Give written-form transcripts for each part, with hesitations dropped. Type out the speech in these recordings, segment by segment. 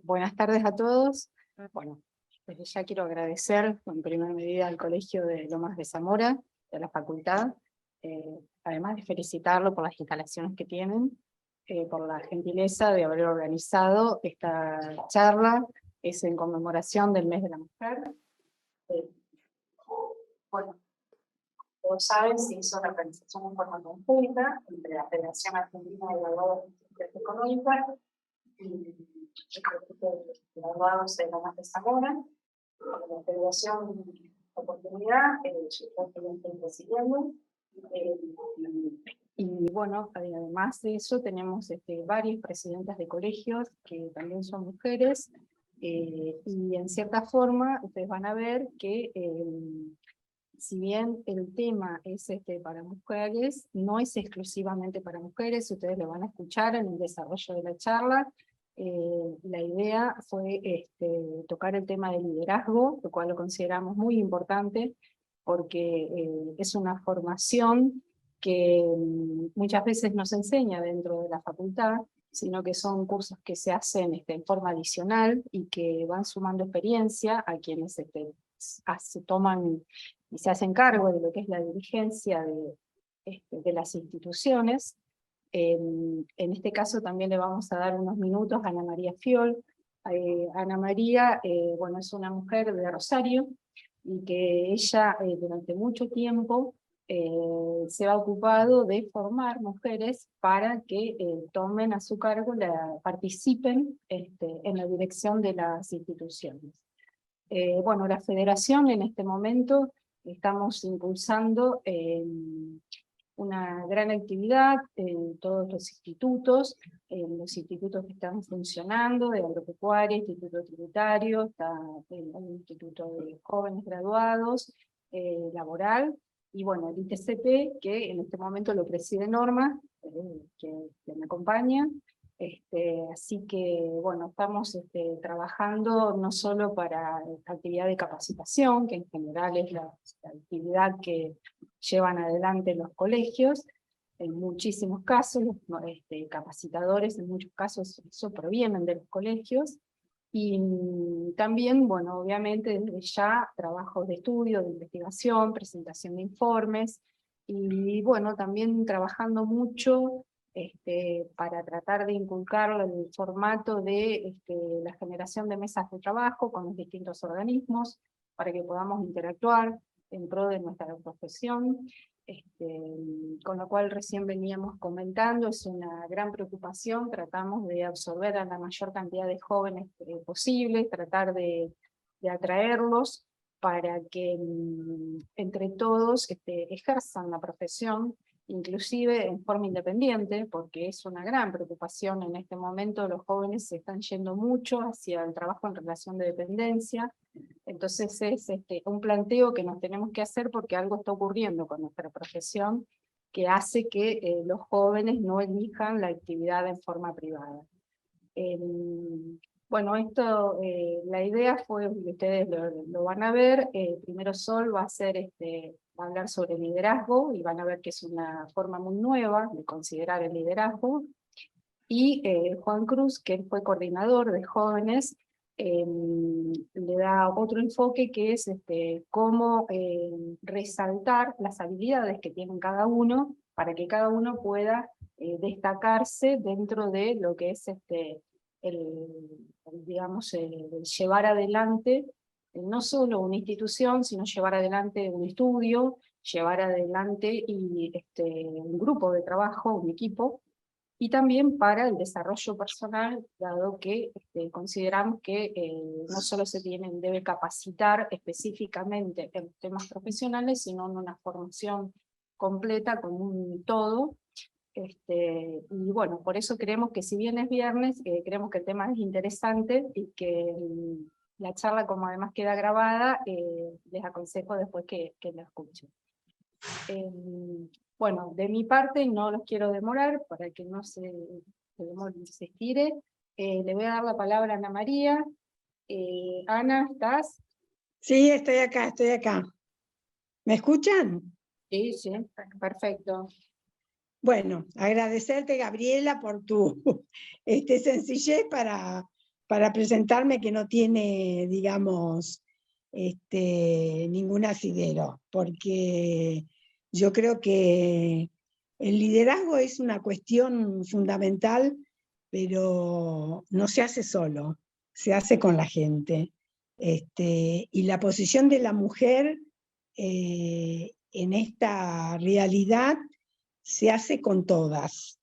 Buenas tardes a todos. Bueno, desde ya quiero agradecer en primera medida al Colegio de Lomas de Zamora, de la facultad, además de felicitarlo por las instalaciones que tienen, por la gentileza de haber organizado esta charla, es en conmemoración del Mes de la Mujer. Bueno, como saben, se hizo una organización en forma conjunta entre la Federación Argentina de Graduados de Ciencias Económicas y el Colegio de Graduados de Lomas de Zamora. La Federación Oportunidad, yo estoy presidiendo. Y bueno, además de eso tenemos varias presidentas de colegios que también son mujeres, y en cierta forma ustedes van a ver que si bien el tema es para mujeres, no es exclusivamente para mujeres, ustedes lo van a escuchar en el desarrollo de la charla. La idea fue tocar el tema del liderazgo, lo cual lo consideramos muy importante, porque es una formación que muchas veces no se enseña dentro de la facultad, sino que son cursos que se hacen en forma adicional y que van sumando experiencia a quienes se toman y se hacen cargo de lo que es la dirigencia de las instituciones. En este caso también le vamos a dar unos minutos a Ana María Fiol. Ana María, bueno, es una mujer de Rosario, y que ella durante mucho tiempo se ha ocupado de formar mujeres para que tomen a su cargo, participen en la dirección de las instituciones. Bueno, la federación en este momento estamos impulsando una gran actividad en todos los institutos que están funcionando, de agropecuaria, instituto tributario, está el instituto de jóvenes graduados, laboral, y bueno, el ITCP, que en este momento lo preside Norma, que me acompaña. Así que, bueno, estamos trabajando no solo para esta actividad de capacitación, que en general es la actividad que llevan adelante los colegios, en muchísimos casos, los capacitadores en muchos casos eso provienen de los colegios, y también, bueno, obviamente desde ya trabajos de estudio, de investigación, presentación de informes, y bueno, también trabajando mucho para tratar de inculcar el formato de la generación de mesas de trabajo con los distintos organismos, para que podamos interactuar en pro de nuestra profesión, con lo cual recién veníamos comentando, es una gran preocupación, tratamos de absorber a la mayor cantidad de jóvenes posible, tratar de atraerlos para que entre todos ejerzan la profesión, inclusive en forma independiente, porque es una gran preocupación en este momento. Los jóvenes se están yendo mucho hacia el trabajo en relación de dependencia. Entonces es un planteo que nos tenemos que hacer, porque algo está ocurriendo con nuestra profesión que hace que los jóvenes no elijan la actividad en forma privada. Bueno, esto, la idea fue, ustedes lo van a ver, primero Sol va a va a hablar sobre liderazgo, y van a ver que es una forma muy nueva de considerar el liderazgo, y Juan Cruz, que él fue coordinador de jóvenes, le da otro enfoque, que es cómo resaltar las habilidades que tienen cada uno, para que cada uno pueda destacarse dentro de lo que es digamos, el llevar adelante no solo una institución, sino llevar adelante un estudio, llevar adelante un grupo de trabajo, un equipo, y también para el desarrollo personal, dado que consideramos que no solo debe capacitar específicamente en temas profesionales, sino en una formación completa, como un todo. Y bueno, por eso creemos que, si bien es viernes, creemos que el tema es interesante, y que la charla, como además queda grabada, les aconsejo después que la escuchen. Bueno, de mi parte no los quiero demorar, para que no se estire. Le voy a dar la palabra a Ana María. Ana, ¿estás? Sí, estoy acá, estoy acá. ¿Me escuchan? Sí, sí, perfecto. Bueno, agradecerte, Gabriela, por tu sencillez para para presentarme que no tiene, digamos, ningún asidero, porque yo creo que el liderazgo es una cuestión fundamental, pero no se hace solo, se hace con la gente. Y la posición de la mujer en esta realidad se hace con todas.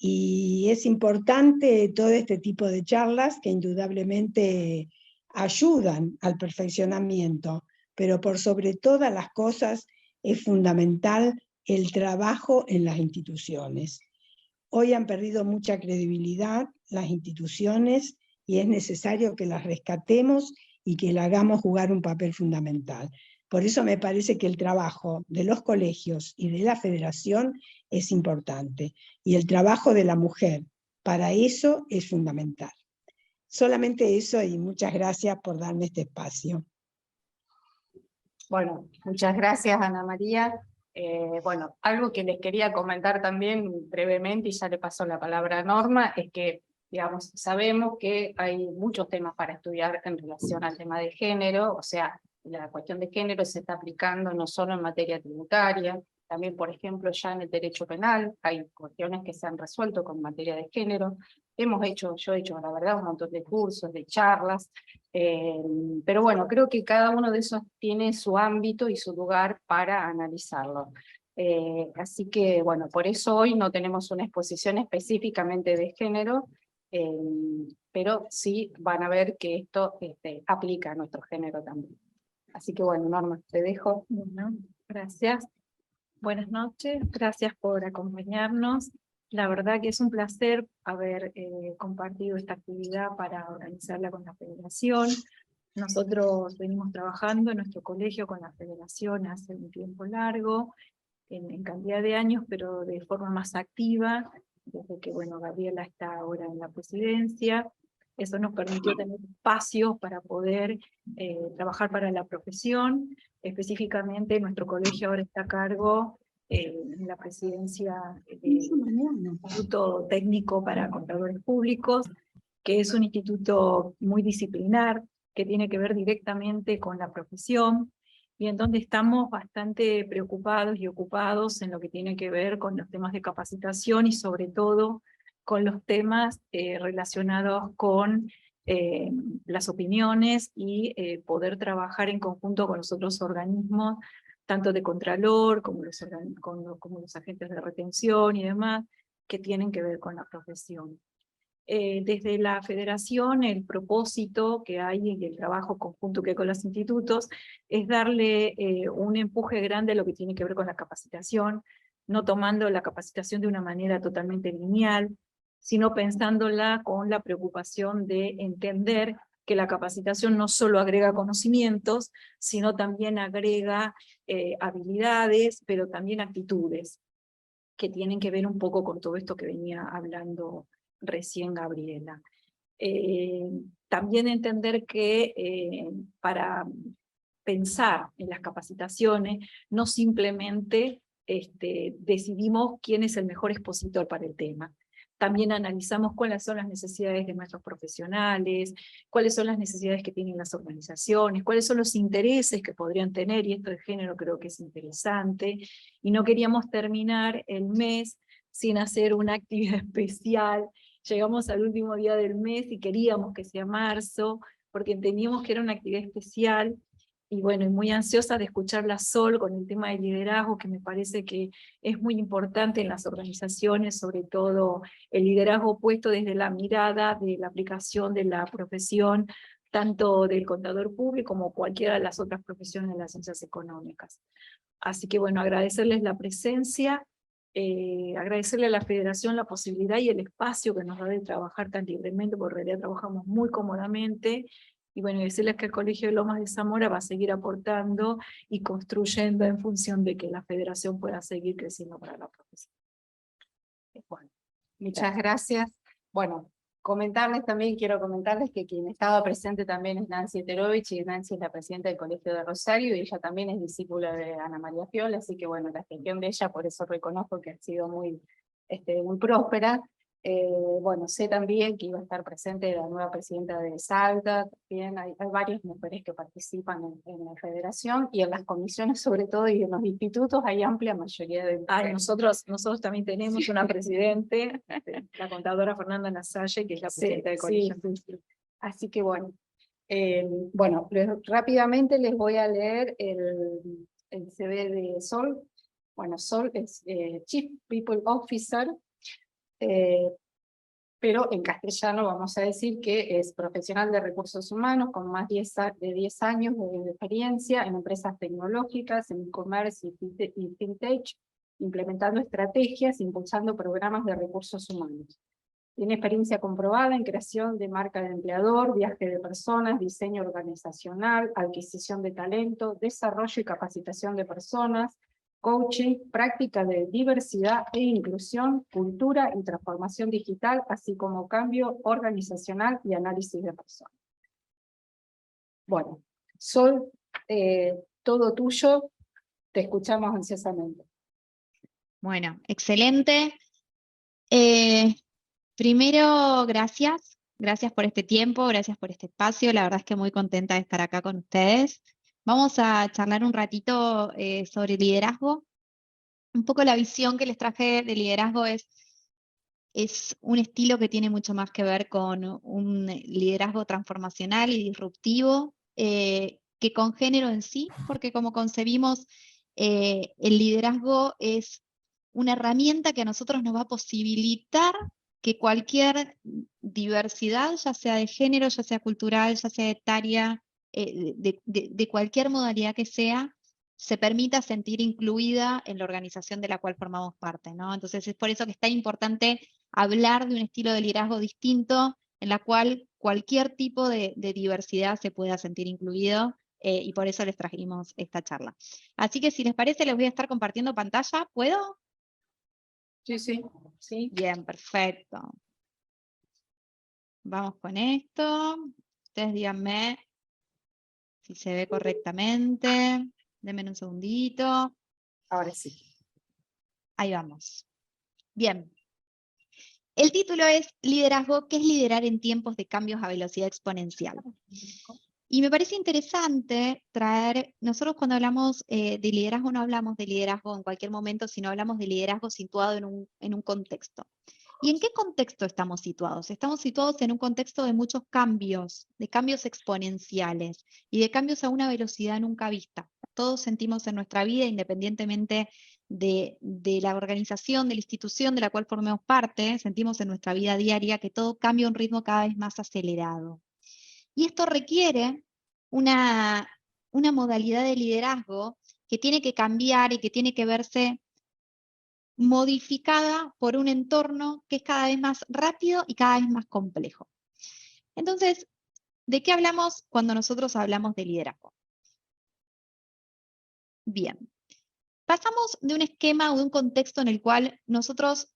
Y es importante todo este tipo de charlas que indudablemente ayudan al perfeccionamiento, pero por sobre todas las cosas es fundamental el trabajo en las instituciones. Hoy han perdido mucha credibilidad las instituciones y es necesario que las rescatemos y que le hagamos jugar un papel fundamental. Por eso me parece que el trabajo de los colegios y de la federación es importante. Y el trabajo de la mujer para eso es fundamental. Solamente eso y muchas gracias por darme este espacio. Bueno, muchas gracias, Ana María. Bueno, algo que les quería comentar también brevemente, y ya le paso la palabra a Norma, es que, digamos, sabemos que hay muchos temas para estudiar en relación al tema de género, o sea, la cuestión de género se está aplicando no solo en materia tributaria, también, por ejemplo, ya en el derecho penal, hay cuestiones que se han resuelto con materia de género. Yo he hecho, la verdad, un montón de cursos, de charlas, pero bueno, creo que cada uno de esos tiene su ámbito y su lugar para analizarlo. Así que, bueno, por eso hoy no tenemos una exposición específicamente de género, pero sí van a ver que esto aplica a nuestro género también. Así que bueno, Norma, te dejo. Bueno, gracias. Buenas noches, gracias por acompañarnos. La verdad que es un placer haber compartido esta actividad para organizarla con la Federación. Nosotros venimos trabajando en nuestro colegio con la Federación hace un tiempo largo, en cantidad de años, pero de forma más activa, desde que, bueno, Gabriela está ahora en la presidencia. Eso nos permitió tener espacios para poder trabajar para la profesión. Específicamente, nuestro colegio ahora está a cargo en la presidencia del Instituto Técnico para Contadores Públicos, que es un instituto muy disciplinar, que tiene que ver directamente con la profesión, y en donde estamos bastante preocupados y ocupados en lo que tiene que ver con los temas de capacitación y sobre todo con los temas relacionados con las opiniones y poder trabajar en conjunto con los otros organismos, tanto de Contralor como como los agentes de retención y demás, que tienen que ver con la profesión. Desde la Federación, el propósito que hay y el trabajo conjunto que hay con los institutos es darle un empuje grande a lo que tiene que ver con la capacitación, no tomando la capacitación de una manera totalmente lineal, sino pensándola con la preocupación de entender que la capacitación no solo agrega conocimientos, sino también agrega habilidades, pero también actitudes, que tienen que ver un poco con todo esto que venía hablando recién Gabriela. También entender que para pensar en las capacitaciones, no simplemente decidimos quién es el mejor expositor para el tema. También analizamos cuáles son las necesidades de nuestros profesionales, cuáles son las necesidades que tienen las organizaciones, cuáles son los intereses que podrían tener, y esto de género creo que es interesante, y no queríamos terminar el mes sin hacer una actividad especial. Llegamos al último día del mes y queríamos que sea marzo, porque entendíamos que era una actividad especial, y bueno, y muy ansiosa de escucharla Sol con el tema del liderazgo, que me parece que es muy importante en las organizaciones, sobre todo el liderazgo puesto desde la mirada de la aplicación de la profesión, tanto del contador público como cualquiera de las otras profesiones de las ciencias económicas. Así que bueno, agradecerles la presencia, agradecerle a la Federación la posibilidad y el espacio que nos da de trabajar tan libremente, porque en realidad trabajamos muy cómodamente, y bueno, decirles que el Colegio de Lomas de Zamora va a seguir aportando y construyendo en función de que la Federación pueda seguir creciendo para la profesión. Bueno, muchas gracias. Bueno, quiero comentarles que quien estaba presente también es Nancy Eterovich, y Nancy es la presidenta del Colegio de Rosario, y ella también es discípula de Ana María Fiola, así que bueno, la gestión de ella, por eso reconozco que ha sido muy próspera. Bueno, sé también que iba a estar presente la nueva presidenta de Salta, también hay varias mujeres que participan en la federación, y en las comisiones sobre todo, y en los institutos hay amplia mayoría de mujeres. Nosotros también tenemos una presidente, la contadora Fernanda Nasalle, que es la presidenta del colegio. Sí. Así que bueno, rápidamente les voy a leer el CV de Sol. Bueno, Sol es Chief People Officer, pero en castellano vamos a decir que es profesional de recursos humanos con más de 10 años de experiencia en empresas tecnológicas, en e-commerce y fintech, implementando estrategias, impulsando programas de recursos humanos. Tiene experiencia comprobada en creación de marca de empleador, viaje de personas, diseño organizacional, adquisición de talento, desarrollo y capacitación de personas, coaching, práctica de diversidad e inclusión, cultura y transformación digital, así como cambio organizacional y análisis de personas. Bueno, Sol, todo tuyo, te escuchamos ansiosamente. Bueno, excelente. Primero, gracias por este tiempo, gracias por este espacio, la verdad es que muy contenta de estar acá con ustedes. Vamos a charlar un ratito sobre liderazgo. Un poco la visión que les traje de liderazgo es un estilo que tiene mucho más que ver con un liderazgo transformacional y disruptivo que con género en sí, porque como concebimos, el liderazgo es una herramienta que a nosotros nos va a posibilitar que cualquier diversidad, ya sea de género, ya sea cultural, ya sea etaria, de cualquier modalidad que sea, se permita sentir incluida en la organización de la cual formamos parte, ¿no? Entonces es por eso que es tan importante hablar de un estilo de liderazgo distinto, en la cual cualquier tipo de diversidad se pueda sentir incluido, y por eso les trajimos esta charla. Así que si les parece, les voy a estar compartiendo pantalla. ¿Puedo? Sí. Bien, perfecto. Vamos con esto. Ustedes díganme si se ve correctamente. Denme un segundito. Ahora sí. Ahí vamos. Bien. El título es Liderazgo, ¿qué es liderar en tiempos de cambios a velocidad exponencial? Y me parece interesante traer, nosotros cuando hablamos de liderazgo no hablamos de liderazgo en cualquier momento, sino hablamos de liderazgo situado en un contexto. ¿Y en qué contexto estamos situados? Estamos situados en un contexto de muchos cambios, de cambios exponenciales y de cambios a una velocidad nunca vista. Todos sentimos en nuestra vida, independientemente de la organización, de la institución de la cual formemos parte, sentimos en nuestra vida diaria que todo cambia a un ritmo cada vez más acelerado. Y esto requiere una modalidad de liderazgo que tiene que cambiar y que tiene que verse modificada por un entorno que es cada vez más rápido y cada vez más complejo. Entonces, ¿de qué hablamos cuando nosotros hablamos de liderazgo? Bien, pasamos de un esquema o de un contexto en el cual nosotros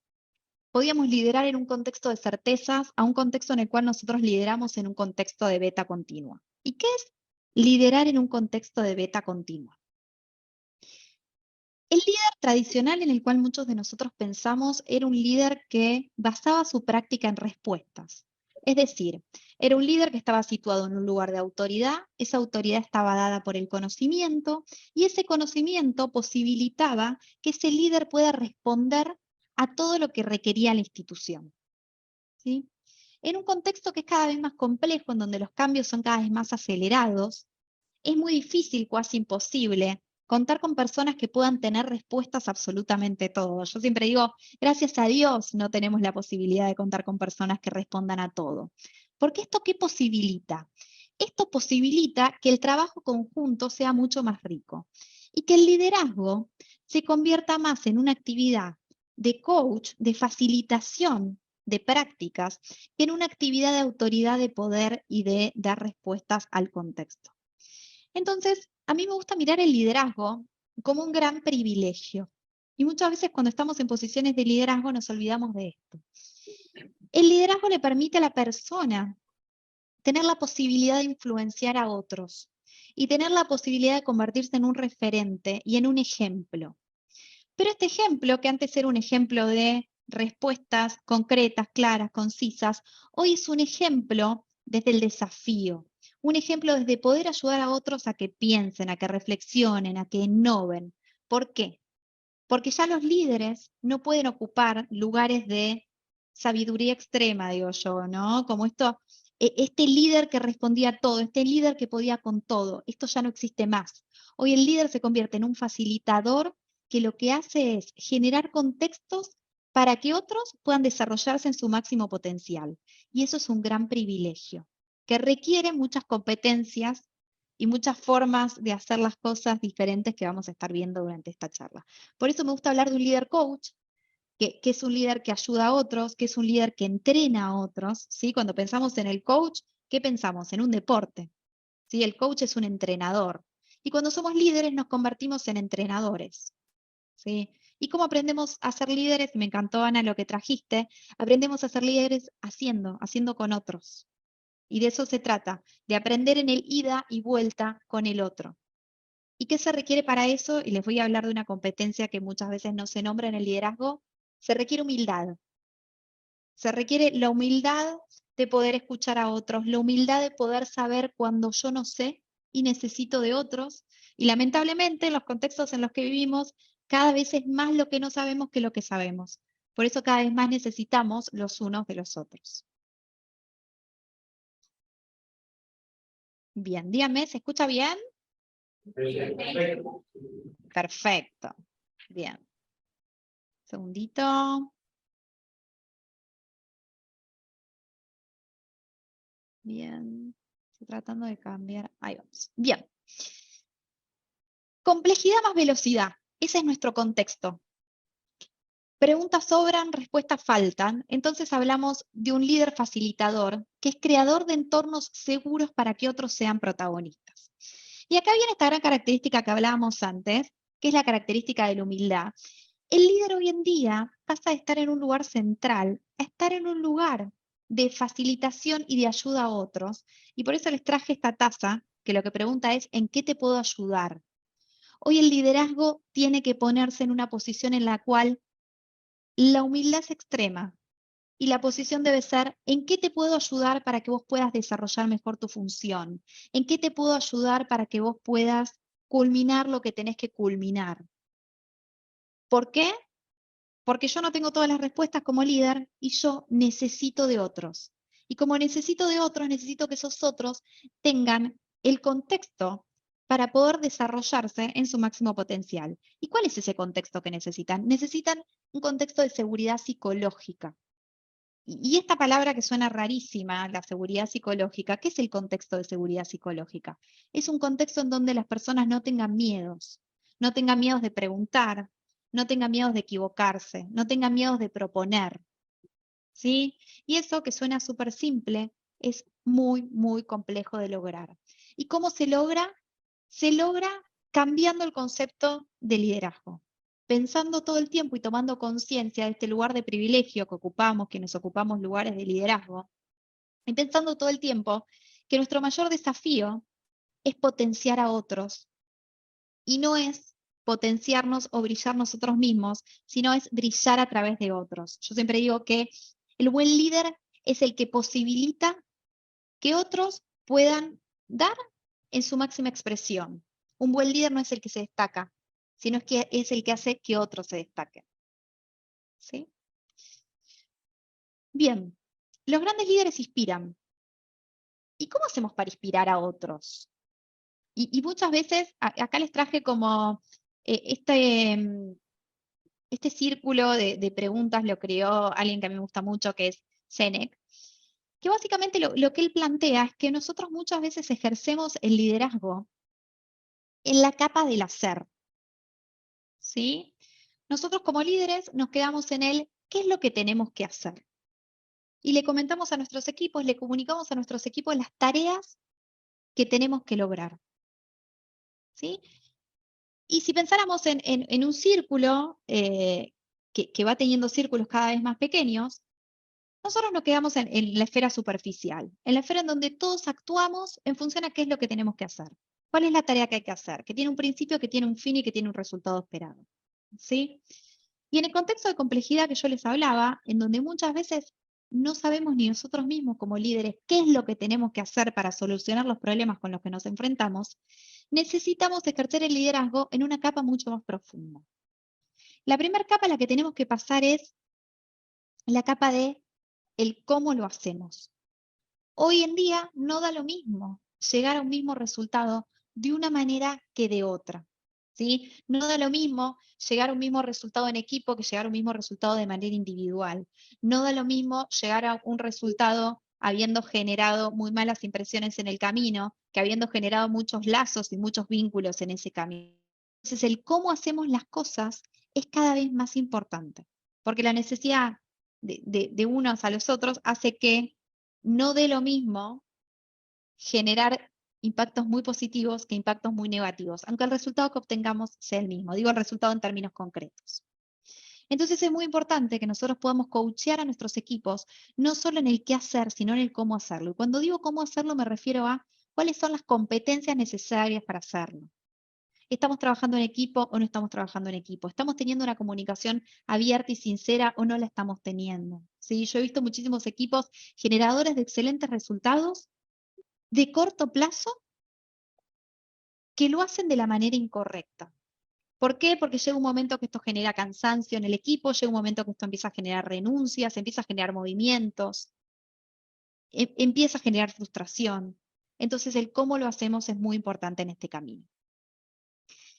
podíamos liderar en un contexto de certezas a un contexto en el cual nosotros lideramos en un contexto de beta continua. ¿Y qué es liderar en un contexto de beta continua? El líder tradicional en el cual muchos de nosotros pensamos era un líder que basaba su práctica en respuestas. Es decir, era un líder que estaba situado en un lugar de autoridad, esa autoridad estaba dada por el conocimiento y ese conocimiento posibilitaba que ese líder pueda responder a todo lo que requería la institución. ¿Sí? En un contexto que es cada vez más complejo, en donde los cambios son cada vez más acelerados, es muy difícil, casi imposible, contar con personas que puedan tener respuestas a absolutamente todo. Yo siempre digo, gracias a Dios no tenemos la posibilidad de contar con personas que respondan a todo. Porque ¿esto qué posibilita? Esto posibilita que el trabajo conjunto sea mucho más rico y que el liderazgo se convierta más en una actividad de coach, de facilitación de prácticas, que en una actividad de autoridad, de poder y de dar respuestas al contexto. Entonces, a mí me gusta mirar el liderazgo como un gran privilegio. Y muchas veces cuando estamos en posiciones de liderazgo nos olvidamos de esto. El liderazgo le permite a la persona tener la posibilidad de influenciar a otros y tener la posibilidad de convertirse en un referente y en un ejemplo. Pero este ejemplo, que antes era un ejemplo de respuestas concretas, claras, concisas. Hoy es un ejemplo desde el desafío, un ejemplo desde poder ayudar a otros a que piensen, a que reflexionen, a que innoven. ¿Por qué? Porque ya los líderes no pueden ocupar lugares de sabiduría extrema, digo yo, ¿no? Como este líder que respondía a todo, este líder que podía con todo, esto ya no existe más. Hoy el líder se convierte en un facilitador que lo que hace es generar contextos para que otros puedan desarrollarse en su máximo potencial. Y eso es un gran privilegio, que requiere muchas competencias y muchas formas de hacer las cosas diferentes que vamos a estar viendo durante esta charla. Por eso me gusta hablar de un líder coach, que es un líder que ayuda a otros, que es un líder que entrena a otros, ¿sí? Cuando pensamos en el coach, ¿qué pensamos? En un deporte, ¿sí? El coach es un entrenador. Y cuando somos líderes nos convertimos en entrenadores, ¿sí? ¿Y cómo aprendemos a ser líderes? Me encantó, Ana, lo que trajiste. Aprendemos a ser líderes haciendo con otros. Y de eso se trata, de aprender en el ida y vuelta con el otro. ¿Y qué se requiere para eso? Y les voy a hablar de una competencia que muchas veces no se nombra en el liderazgo. Se requiere humildad. Se requiere la humildad de poder escuchar a otros, la humildad de poder saber cuando yo no sé y necesito de otros. Y lamentablemente en los contextos en los que vivimos, cada vez es más lo que no sabemos que lo que sabemos. Por eso cada vez más necesitamos los unos de los otros. Bien, dígame, ¿se escucha bien? Perfecto. Bien. Segundito. Bien. Estoy tratando de cambiar. Ahí vamos. Bien. Complejidad más velocidad. Ese es nuestro contexto. Preguntas sobran, respuestas faltan. Entonces hablamos de un líder facilitador que es creador de entornos seguros para que otros sean protagonistas. Y acá viene esta gran característica que hablábamos antes, que es la característica de la humildad. El líder hoy en día pasa de estar en un lugar central a estar en un lugar de facilitación y de ayuda a otros. Y por eso les traje esta taza, que lo que pregunta es, ¿en qué te puedo ayudar? Hoy el liderazgo tiene que ponerse en una posición en la cual la humildad es extrema y la posición debe ser, ¿en qué te puedo ayudar para que vos puedas desarrollar mejor tu función? ¿En qué te puedo ayudar para que vos puedas culminar lo que tenés que culminar? ¿Por qué? Porque yo no tengo todas las respuestas como líder y yo necesito de otros. Y como necesito de otros, necesito que esos otros tengan el contexto para poder desarrollarse en su máximo potencial. ¿Y cuál es ese contexto que necesitan? Necesitan un contexto de seguridad psicológica. Y esta palabra que suena rarísima, la seguridad psicológica, ¿qué es el contexto de seguridad psicológica? Es un contexto en donde las personas no tengan miedos, no tengan miedos de preguntar, no tengan miedos de equivocarse, no tengan miedos de proponer, ¿sí? Y eso que suena súper simple es muy, muy complejo de lograr. ¿Y cómo se logra? Se logra cambiando el concepto de liderazgo, pensando todo el tiempo y tomando conciencia de este lugar de privilegio que ocupamos, que nos ocupamos lugares de liderazgo, y pensando todo el tiempo que nuestro mayor desafío es potenciar a otros, y no es potenciarnos o brillar nosotros mismos, sino es brillar a través de otros. Yo siempre digo que el buen líder es el que posibilita que otros puedan dar en su máxima expresión. Un buen líder no es el que se destaca, sino que es el que hace que otros se destaquen. ¿Sí? Bien, los grandes líderes inspiran. ¿Y cómo hacemos para inspirar a otros? Y muchas veces, acá les traje como este círculo de preguntas lo creó alguien que a mí me gusta mucho, que es Sénec, que básicamente lo que él plantea es que nosotros muchas veces ejercemos el liderazgo en la capa del hacer, ¿sí? Nosotros como líderes nos quedamos en el ¿qué es lo que tenemos que hacer? Y le comentamos a nuestros equipos, le comunicamos a nuestros equipos las tareas que tenemos que lograr, ¿sí? Y si pensáramos en un círculo que va teniendo círculos cada vez más pequeños, nosotros nos quedamos en la esfera superficial, en la esfera en donde todos actuamos en función a qué es lo que tenemos que hacer. ¿Cuál es la tarea que hay que hacer? Que tiene un principio, que tiene un fin y que tiene un resultado esperado. ¿Sí? Y en el contexto de complejidad que yo les hablaba, en donde muchas veces no sabemos ni nosotros mismos como líderes qué es lo que tenemos que hacer para solucionar los problemas con los que nos enfrentamos, necesitamos ejercer el liderazgo en una capa mucho más profunda. La primera capa a la que tenemos que pasar es la capa de el cómo lo hacemos. Hoy en día no da lo mismo llegar a un mismo resultado de una manera que de otra. ¿Sí? No da lo mismo llegar a un mismo resultado en equipo que llegar a un mismo resultado de manera individual. No da lo mismo llegar a un resultado habiendo generado muy malas impresiones en el camino, que habiendo generado muchos lazos y muchos vínculos en ese camino. Entonces, el cómo hacemos las cosas es cada vez más importante, porque la necesidad de unos a los otros hace que no dé lo mismo generar impactos muy positivos que impactos muy negativos, aunque el resultado que obtengamos sea el mismo. Digo el resultado en términos concretos. Entonces es muy importante que nosotros podamos coachear a nuestros equipos, no solo en el qué hacer, sino en el cómo hacerlo. Y cuando digo cómo hacerlo me refiero a cuáles son las competencias necesarias para hacerlo. ¿Estamos trabajando en equipo o no estamos trabajando en equipo? ¿Estamos teniendo una comunicación abierta y sincera o no la estamos teniendo? ¿Sí? Yo he visto muchísimos equipos generadores de excelentes resultados de corto plazo que lo hacen de la manera incorrecta. ¿Por qué? Porque llega un momento que esto genera cansancio en el equipo, llega un momento que esto empieza a generar renuncias, empieza a generar movimientos, empieza a generar frustración. Entonces el cómo lo hacemos es muy importante en este camino.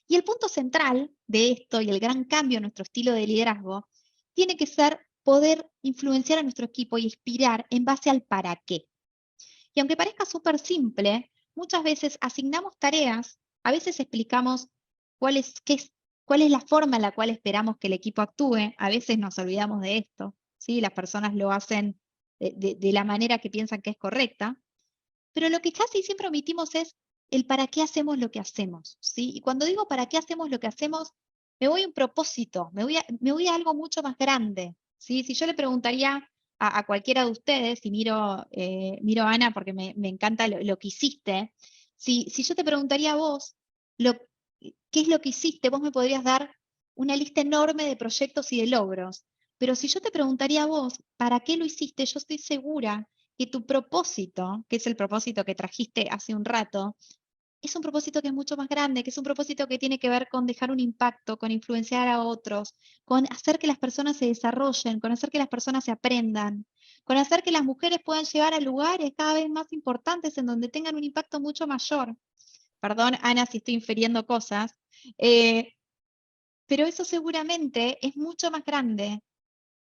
Y el punto central de esto y el gran cambio en nuestro estilo de liderazgo tiene que ser poder influenciar a nuestro equipo y inspirar en base al para qué. Y aunque parezca súper simple, muchas veces asignamos tareas, a veces explicamos cuál es la forma en la cual esperamos que el equipo actúe, a veces nos olvidamos de esto, ¿sí? Las personas lo hacen de la manera que piensan que es correcta, pero lo que casi siempre omitimos es el para qué hacemos lo que hacemos, ¿sí? Y cuando digo para qué hacemos lo que hacemos, me voy a un propósito, me voy a algo mucho más grande, ¿sí? Si yo le preguntaría a cualquiera de ustedes, y miro a Ana porque me encanta lo que hiciste, si yo te preguntaría a vos, ¿qué es lo que hiciste? Vos me podrías dar una lista enorme de proyectos y de logros, pero si yo te preguntaría a vos, ¿para qué lo hiciste? Yo estoy segura que tu propósito, que es el propósito que trajiste hace un rato, es un propósito que es mucho más grande, que es un propósito que tiene que ver con dejar un impacto, con influenciar a otros, con hacer que las personas se desarrollen, con hacer que las personas se aprendan, con hacer que las mujeres puedan llegar a lugares cada vez más importantes en donde tengan un impacto mucho mayor. Perdón, Ana, si estoy infiriendo cosas, pero eso seguramente es mucho más grande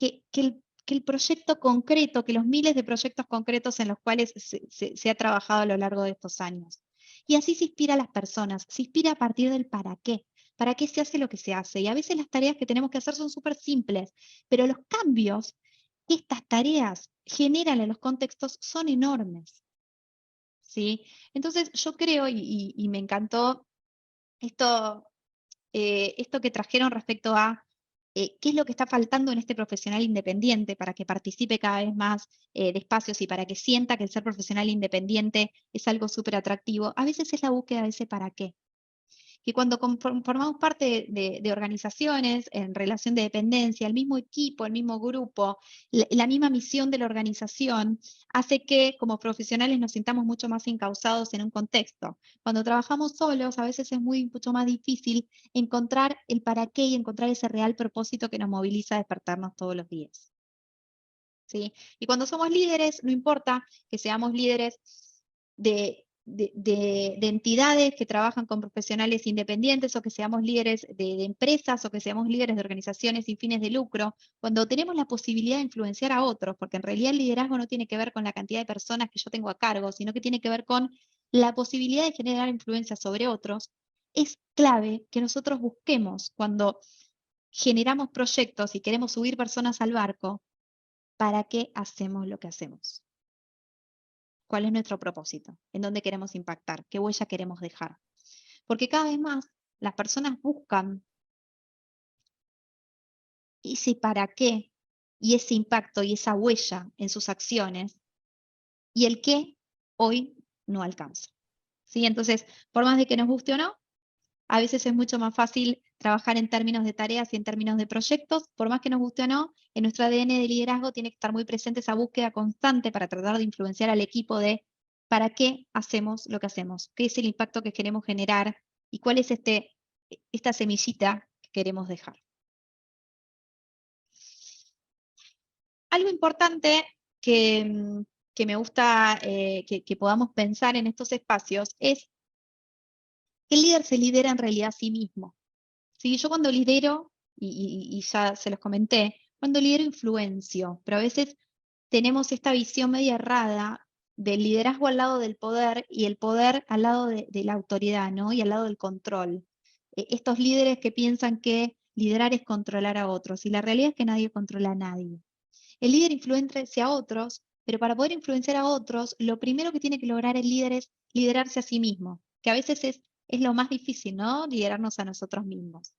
que el proyecto concreto, que los miles de proyectos concretos en los cuales se ha trabajado a lo largo de estos años. Y así se inspira a las personas, se inspira a partir del para qué se hace lo que se hace. Y a veces las tareas que tenemos que hacer son súper simples, pero los cambios que estas tareas generan en los contextos son enormes. ¿Sí? Entonces yo creo, y me encantó esto que trajeron respecto a qué es lo que está faltando en este profesional independiente para que participe cada vez más de espacios y para que sienta que el ser profesional independiente es algo súper atractivo, a veces es la búsqueda de ese para qué. Que cuando formamos parte de organizaciones en relación de dependencia, el mismo equipo, el mismo grupo, la misma misión de la organización, hace que como profesionales nos sintamos mucho más encausados en un contexto. Cuando trabajamos solos, a veces es mucho más difícil encontrar el para qué y encontrar ese real propósito que nos moviliza a despertarnos todos los días. ¿Sí? Y cuando somos líderes, no importa que seamos líderes de entidades que trabajan con profesionales independientes o que seamos líderes de empresas o que seamos líderes de organizaciones sin fines de lucro, cuando tenemos la posibilidad de influenciar a otros, porque en realidad el liderazgo no tiene que ver con la cantidad de personas que yo tengo a cargo, sino que tiene que ver con la posibilidad de generar influencia sobre otros, es clave que nosotros busquemos cuando generamos proyectos y queremos subir personas al barco, ¿para qué hacemos lo que hacemos? ¿Cuál es nuestro propósito? ¿En dónde queremos impactar? ¿Qué huella queremos dejar? Porque cada vez más las personas buscan ese para qué y ese impacto y esa huella en sus acciones y el qué hoy no alcanza. ¿Sí? Entonces, por más de que nos guste o no, A veces es mucho más fácil trabajar en términos de tareas y en términos de proyectos. Por más que nos guste o no, en nuestro ADN de liderazgo tiene que estar muy presente esa búsqueda constante para tratar de influenciar al equipo de para qué hacemos lo que hacemos, qué es el impacto que queremos generar y cuál es esta semillita que queremos dejar. Algo importante que me gusta que podamos pensar en estos espacios es que el líder se lidera en realidad a sí mismo. ¿Sí? Yo cuando lidero, y ya se los comenté, cuando lidero influencio, pero a veces tenemos esta visión media errada del liderazgo al lado del poder y el poder al lado de la autoridad, ¿no? Y al lado del control. Estos líderes que piensan que liderar es controlar a otros, y la realidad es que nadie controla a nadie. El líder influencia a otros, pero para poder influenciar a otros, lo primero que tiene que lograr el líder es liderarse a sí mismo, que a veces es lo más difícil, ¿no? Liderarnos a nosotros mismos.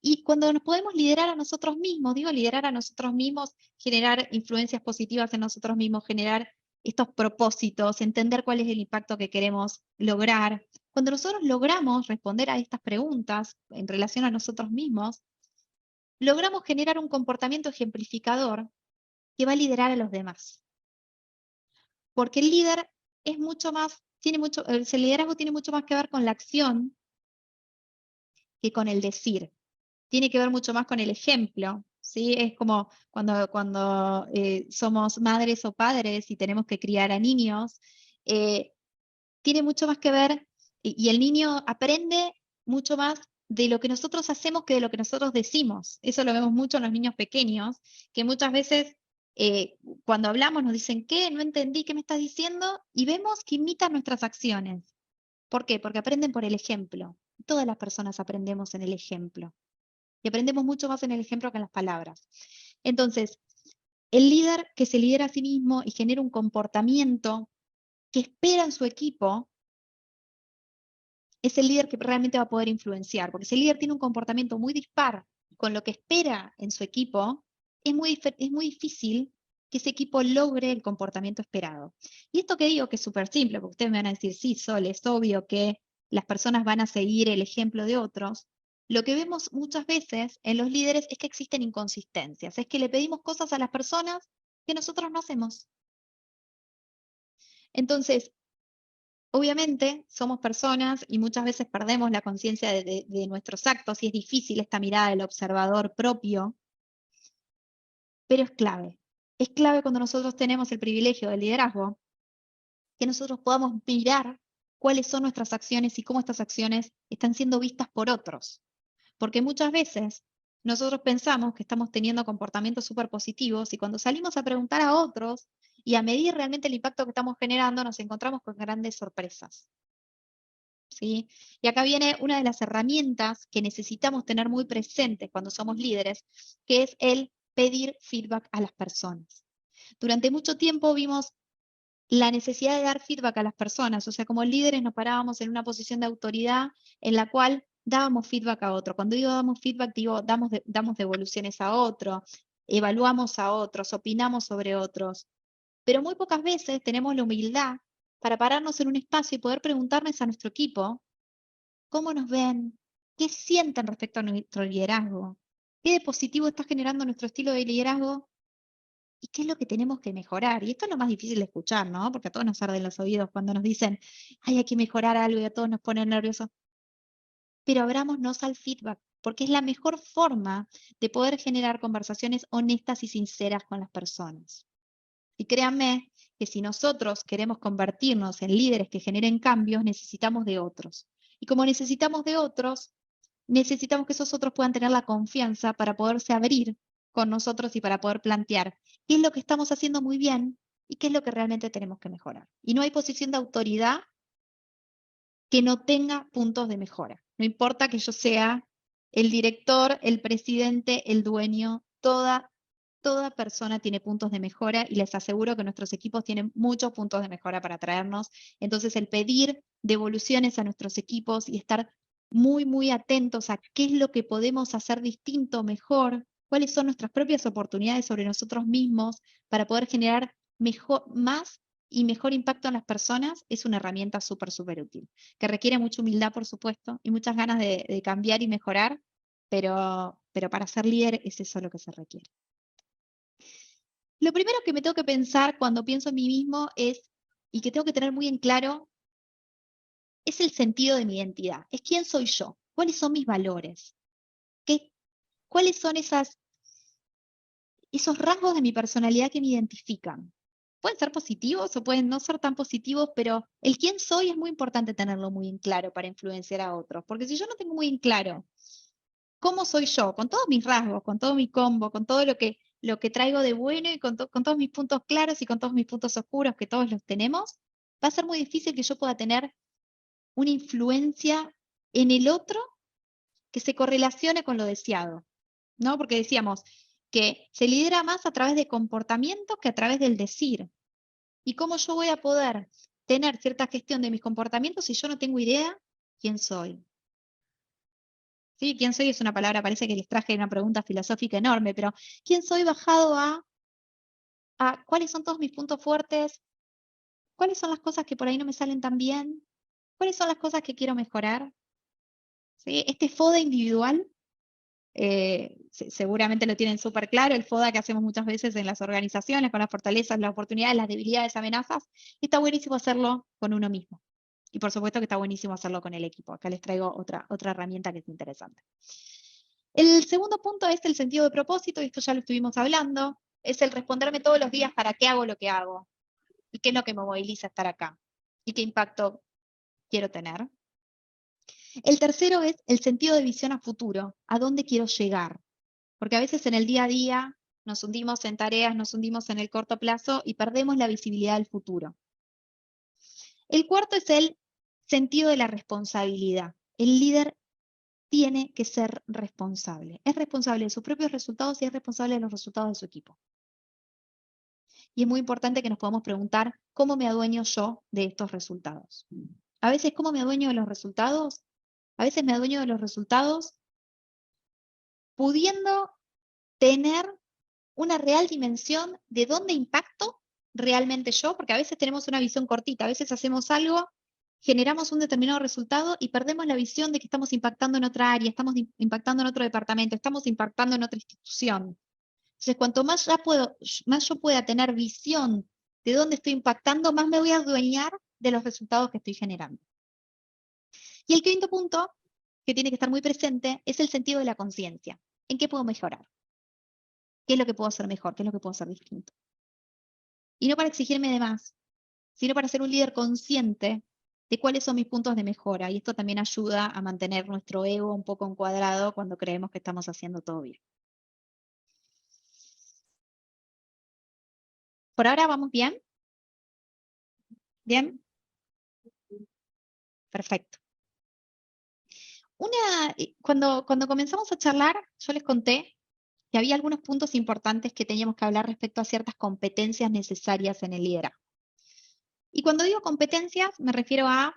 Y cuando nos podemos liderar a nosotros mismos, digo liderar a nosotros mismos, generar influencias positivas en nosotros mismos, generar estos propósitos, entender cuál es el impacto que queremos lograr. Cuando nosotros logramos responder a estas preguntas en relación a nosotros mismos, logramos generar un comportamiento ejemplificador que va a liderar a los demás. Porque el líder es mucho más, el liderazgo tiene mucho más que ver con la acción que con el decir. Tiene que ver mucho más con el ejemplo, ¿sí? Es como cuando somos madres o padres y tenemos que criar a niños, tiene mucho más que ver, y el niño aprende mucho más de lo que nosotros hacemos que de lo que nosotros decimos. Eso lo vemos mucho en los niños pequeños, que muchas veces cuando hablamos nos dicen, ¿qué? No entendí, ¿qué me estás diciendo? Y vemos que imitan nuestras acciones. ¿Por qué? Porque aprenden por el ejemplo. Todas las personas aprendemos en el ejemplo. Y aprendemos mucho más en el ejemplo que en las palabras. Entonces, el líder que se lidera a sí mismo y genera un comportamiento que espera en su equipo, es el líder que realmente va a poder influenciar. Porque si el líder tiene un comportamiento muy dispar con lo que espera en su equipo, es muy difícil que ese equipo logre el comportamiento esperado. Y esto que digo que es súper simple, porque ustedes me van a decir, sí, Sol, es obvio que las personas van a seguir el ejemplo de otros. Lo que vemos muchas veces en los líderes es que existen inconsistencias, es que le pedimos cosas a las personas que nosotros no hacemos. Entonces, obviamente somos personas y muchas veces perdemos la conciencia de nuestros actos y es difícil esta mirada del observador propio, pero es clave. Es clave cuando nosotros tenemos el privilegio del liderazgo, que nosotros podamos mirar cuáles son nuestras acciones y cómo estas acciones están siendo vistas por otros. Porque muchas veces nosotros pensamos que estamos teniendo comportamientos súper positivos y cuando salimos a preguntar a otros y a medir realmente el impacto que estamos generando, nos encontramos con grandes sorpresas. ¿Sí? Y acá viene una de las herramientas que necesitamos tener muy presentes cuando somos líderes, que es el pedir feedback a las personas. Durante mucho tiempo vimos la necesidad de dar feedback a las personas, o sea, como líderes nos parábamos en una posición de autoridad en la cual dábamos feedback a otro. Cuando digo damos feedback, digo damos devoluciones a otro, evaluamos a otros, opinamos sobre otros. Pero muy pocas veces tenemos la humildad para pararnos en un espacio y poder preguntarles a nuestro equipo cómo nos ven, qué sienten respecto a nuestro liderazgo, qué de positivo está generando nuestro estilo de liderazgo y qué es lo que tenemos que mejorar. Y esto es lo más difícil de escuchar, ¿no? Porque a todos nos arden los oídos cuando nos dicen, ay, hay que mejorar algo y a todos nos ponen nerviosos. Pero abrámonos al feedback, porque es la mejor forma de poder generar conversaciones honestas y sinceras con las personas. Y créanme que si nosotros queremos convertirnos en líderes que generen cambios, necesitamos de otros. Y como necesitamos de otros, necesitamos que esos otros puedan tener la confianza para poderse abrir con nosotros y para poder plantear qué es lo que estamos haciendo muy bien y qué es lo que realmente tenemos que mejorar. Y no hay posición de autoridad que no tenga puntos de mejora. No importa que yo sea el director, el presidente, el dueño, toda persona tiene puntos de mejora y les aseguro que nuestros equipos tienen muchos puntos de mejora para traernos. Entonces el pedir devoluciones a nuestros equipos y estar muy atentos a qué es lo que podemos hacer distinto, mejor, cuáles son nuestras propias oportunidades sobre nosotros mismos para poder generar más y mejor impacto en las personas, es una herramienta súper, súper útil, que requiere mucha humildad, por supuesto, y muchas ganas de cambiar y mejorar, pero para ser líder es eso lo que se requiere. Lo primero que me tengo que pensar cuando pienso en mí mismo es, y que tengo que tener muy en claro, es el sentido de mi identidad. Es quién soy yo, cuáles son mis valores, cuáles son esos rasgos de mi personalidad que me identifican. Pueden ser positivos o pueden no ser tan positivos, pero el quién soy es muy importante tenerlo muy en claro para influenciar a otros. Porque si yo no tengo muy en claro cómo soy yo, con todos mis rasgos, con todo mi combo, con todo lo que traigo de bueno y con todos mis puntos claros y con todos mis puntos oscuros, que todos los tenemos, va a ser muy difícil que yo pueda tener una influencia en el otro que se correlacione con lo deseado, ¿no? Porque decíamos que se lidera más a través de comportamientos que a través del decir. ¿Y cómo yo voy a poder tener cierta gestión de mis comportamientos si yo no tengo idea quién soy? ¿Sí? ¿Quién soy? Es una palabra, parece que les traje una pregunta filosófica enorme, pero ¿quién soy bajado a cuáles son todos mis puntos fuertes? ¿Cuáles son las cosas que por ahí no me salen tan bien? ¿Cuáles son las cosas que quiero mejorar? ¿Sí? Este FODA individual, seguramente lo tienen súper claro, el FODA que hacemos muchas veces en las organizaciones, con las fortalezas, las oportunidades, las debilidades, amenazas, está buenísimo hacerlo con uno mismo. Y por supuesto que está buenísimo hacerlo con el equipo. Acá les traigo otra herramienta que es interesante. El segundo punto es el sentido de propósito, y esto ya lo estuvimos hablando, es el responderme todos los días para qué hago lo que hago, y qué es lo que me moviliza a estar acá, y qué impacto quiero tener. El tercero es el sentido de visión a futuro, a dónde quiero llegar, porque a veces en el día a día nos hundimos en tareas, nos hundimos en el corto plazo y perdemos la visibilidad del futuro. El cuarto es el sentido de la responsabilidad. El líder tiene que ser responsable. Es responsable de sus propios resultados y es responsable de los resultados de su equipo. Y es muy importante que nos podamos preguntar cómo me adueño yo de estos resultados. A veces, ¿cómo me adueño de los resultados? A veces me adueño de los resultados pudiendo tener una real dimensión de dónde impacto realmente yo, porque a veces tenemos una visión cortita, a veces hacemos algo, generamos un determinado resultado y perdemos la visión de que estamos impactando en otra área, estamos impactando en otro departamento, estamos impactando en otra institución. Entonces, cuanto más yo pueda tener visión de dónde estoy impactando, más me voy a adueñar de los resultados que estoy generando. Y el quinto punto, que tiene que estar muy presente, es el sentido de la conciencia. ¿En qué puedo mejorar? ¿Qué es lo que puedo hacer mejor? ¿Qué es lo que puedo hacer distinto? Y no para exigirme de más, sino para ser un líder consciente de cuáles son mis puntos de mejora. Y esto también ayuda a mantener nuestro ego un poco encuadrado cuando creemos que estamos haciendo todo bien. ¿Por ahora vamos bien? ¿Bien? Perfecto. Cuando comenzamos a charlar, yo les conté que había algunos puntos importantes que teníamos que hablar respecto a ciertas competencias necesarias en el liderazgo. Y cuando digo competencias, me refiero a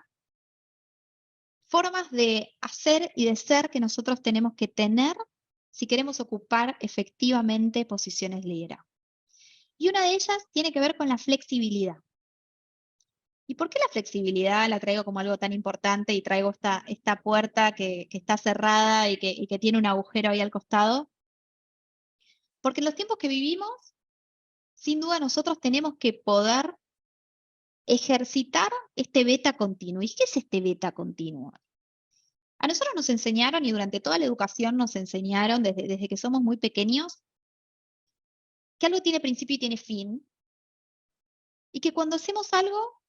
formas de hacer y de ser que nosotros tenemos que tener si queremos ocupar efectivamente posiciones de liderazgo. Y una de ellas tiene que ver con la flexibilidad. ¿Y por qué la flexibilidad la traigo como algo tan importante y traigo esta puerta que está cerrada y que tiene un agujero ahí al costado? Porque en los tiempos que vivimos, sin duda nosotros tenemos que poder ejercitar este beta continuo. ¿Y qué es este beta continuo? A nosotros nos enseñaron, y durante toda la educación nos enseñaron, desde que somos muy pequeños, que algo tiene principio y tiene fin, y que cuando hacemos algo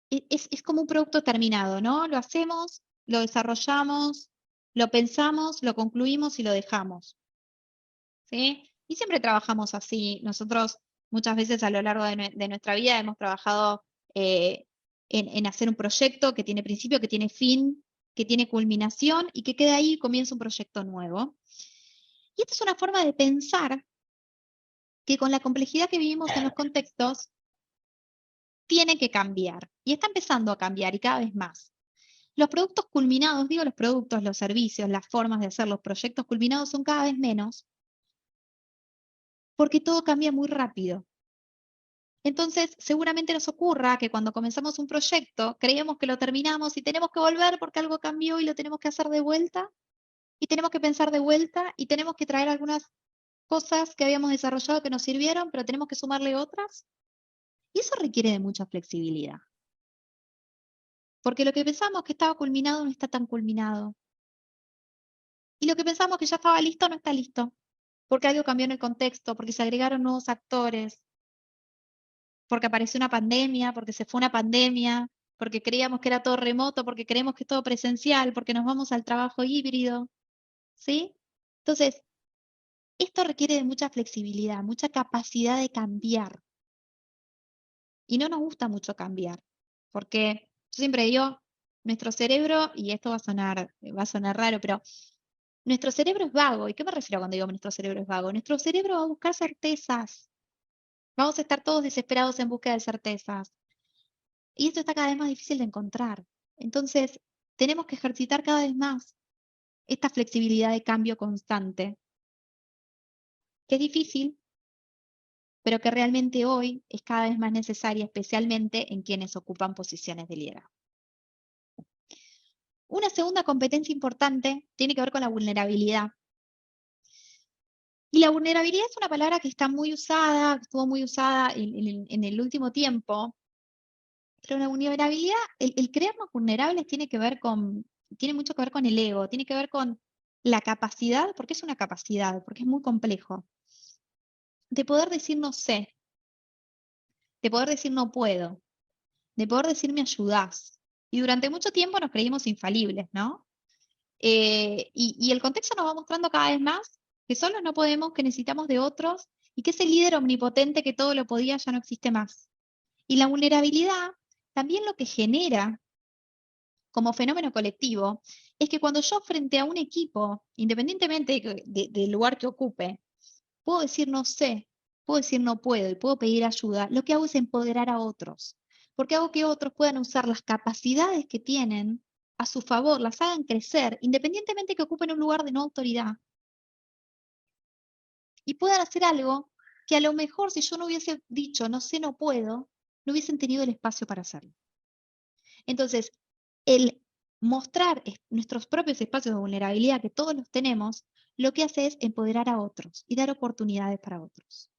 es como un producto terminado, ¿no? Lo hacemos, lo desarrollamos, lo pensamos, lo concluimos y lo dejamos, ¿sí? Y siempre trabajamos así. Nosotros muchas veces a lo largo de nuestra vida hemos trabajado en hacer un proyecto que tiene principio, que tiene fin, que tiene culminación y que queda ahí y comienza un proyecto nuevo. Y esta es una forma de pensar que con la complejidad que vivimos en los contextos, tiene que cambiar. Y está empezando a cambiar y cada vez más. Los productos culminados, digo los productos, los servicios, las formas de hacer los proyectos culminados son cada vez menos, porque todo cambia muy rápido. Entonces, seguramente nos ocurra que cuando comenzamos un proyecto, creemos que lo terminamos y tenemos que volver porque algo cambió y lo tenemos que hacer de vuelta, y tenemos que pensar de vuelta, y tenemos que traer algunas cosas que habíamos desarrollado que nos sirvieron, pero tenemos que sumarle otras. Y eso requiere de mucha flexibilidad. Porque lo que pensamos que estaba culminado no está tan culminado. Y lo que pensamos que ya estaba listo no está listo. Porque algo cambió en el contexto, porque se agregaron nuevos actores, porque apareció una pandemia, porque se fue una pandemia, porque creíamos que era todo remoto, porque creemos que es todo presencial, porque nos vamos al trabajo híbrido. ¿Sí? Entonces, esto requiere de mucha flexibilidad, mucha capacidad de cambiar. Y no nos gusta mucho cambiar, porque yo siempre digo, nuestro cerebro, y esto va a sonar raro, pero nuestro cerebro es vago. ¿Y qué me refiero cuando digo nuestro cerebro es vago? Nuestro cerebro va a buscar certezas. Vamos a estar todos desesperados en búsqueda de certezas. Y esto está cada vez más difícil de encontrar. Entonces, tenemos que ejercitar cada vez más esta flexibilidad de cambio constante, que es difícil, pero que realmente hoy es cada vez más necesaria, especialmente en quienes ocupan posiciones de liderazgo. Una segunda competencia importante tiene que ver con la vulnerabilidad. Y la vulnerabilidad es una palabra que está muy usada, estuvo muy usada en el último tiempo, pero la vulnerabilidad, el creernos vulnerables tiene mucho que ver con el ego, tiene que ver con la capacidad, porque es una capacidad, porque es muy complejo, de poder decir no sé, de poder decir no puedo, de poder decir me ayudás. Y durante mucho tiempo nos creímos infalibles, ¿no? Y el contexto nos va mostrando cada vez más que solos no podemos, que necesitamos de otros, y que ese líder omnipotente que todo lo podía ya no existe más. Y la vulnerabilidad también lo que genera como fenómeno colectivo es que cuando yo frente a un equipo, independientemente del lugar que ocupe, puedo decir no sé, puedo decir no puedo y puedo pedir ayuda, lo que hago es empoderar a otros, porque hago que otros puedan usar las capacidades que tienen a su favor, las hagan crecer, independientemente que ocupen un lugar de no autoridad, y puedan hacer algo que a lo mejor si yo no hubiese dicho no sé, no puedo, no hubiesen tenido el espacio para hacerlo. Entonces, el mostrar nuestros propios espacios de vulnerabilidad, que todos los tenemos, lo que hace es empoderar a otros y dar oportunidades para otros.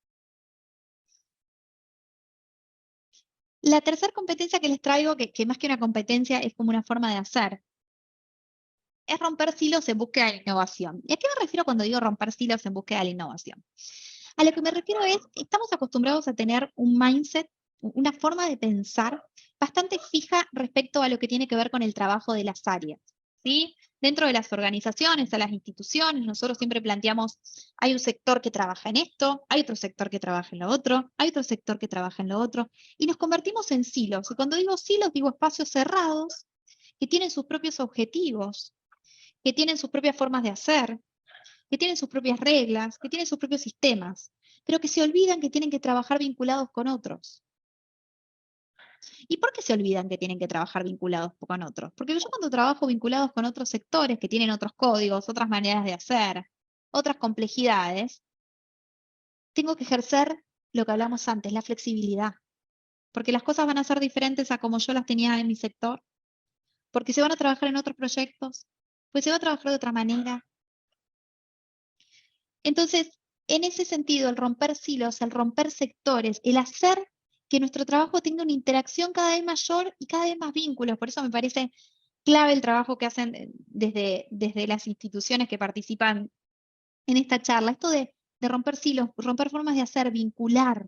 La tercera competencia que les traigo, que más que una competencia es como una forma de hacer, es romper silos en búsqueda de innovación. ¿Y a qué me refiero cuando digo romper silos en búsqueda de la innovación? A lo que me refiero es, estamos acostumbrados a tener un mindset, una forma de pensar bastante fija respecto a lo que tiene que ver con el trabajo de las áreas, ¿sí? Dentro de las organizaciones, a las instituciones, nosotros siempre planteamos, hay un sector que trabaja en esto, hay otro sector que trabaja en lo otro, hay otro sector que trabaja en lo otro, y nos convertimos en silos. Y cuando digo silos, digo espacios cerrados que tienen sus propios objetivos, que tienen sus propias formas de hacer, que tienen sus propias reglas, que tienen sus propios sistemas, pero que se olvidan que tienen que trabajar vinculados con otros. ¿Y por qué se olvidan que tienen que trabajar vinculados con otros? Porque yo cuando trabajo vinculados con otros sectores que tienen otros códigos, otras maneras de hacer, otras complejidades, tengo que ejercer lo que hablamos antes, la flexibilidad. Porque las cosas van a ser diferentes a como yo las tenía en mi sector, porque se van a trabajar en otros proyectos, pues se va a trabajar de otra manera. Entonces, en ese sentido, el romper silos, el romper sectores, el hacer que nuestro trabajo tenga una interacción cada vez mayor y cada vez más vínculos. Por eso me parece clave el trabajo que hacen desde las instituciones que participan en esta charla. Esto de romper silos, romper formas de hacer, vincular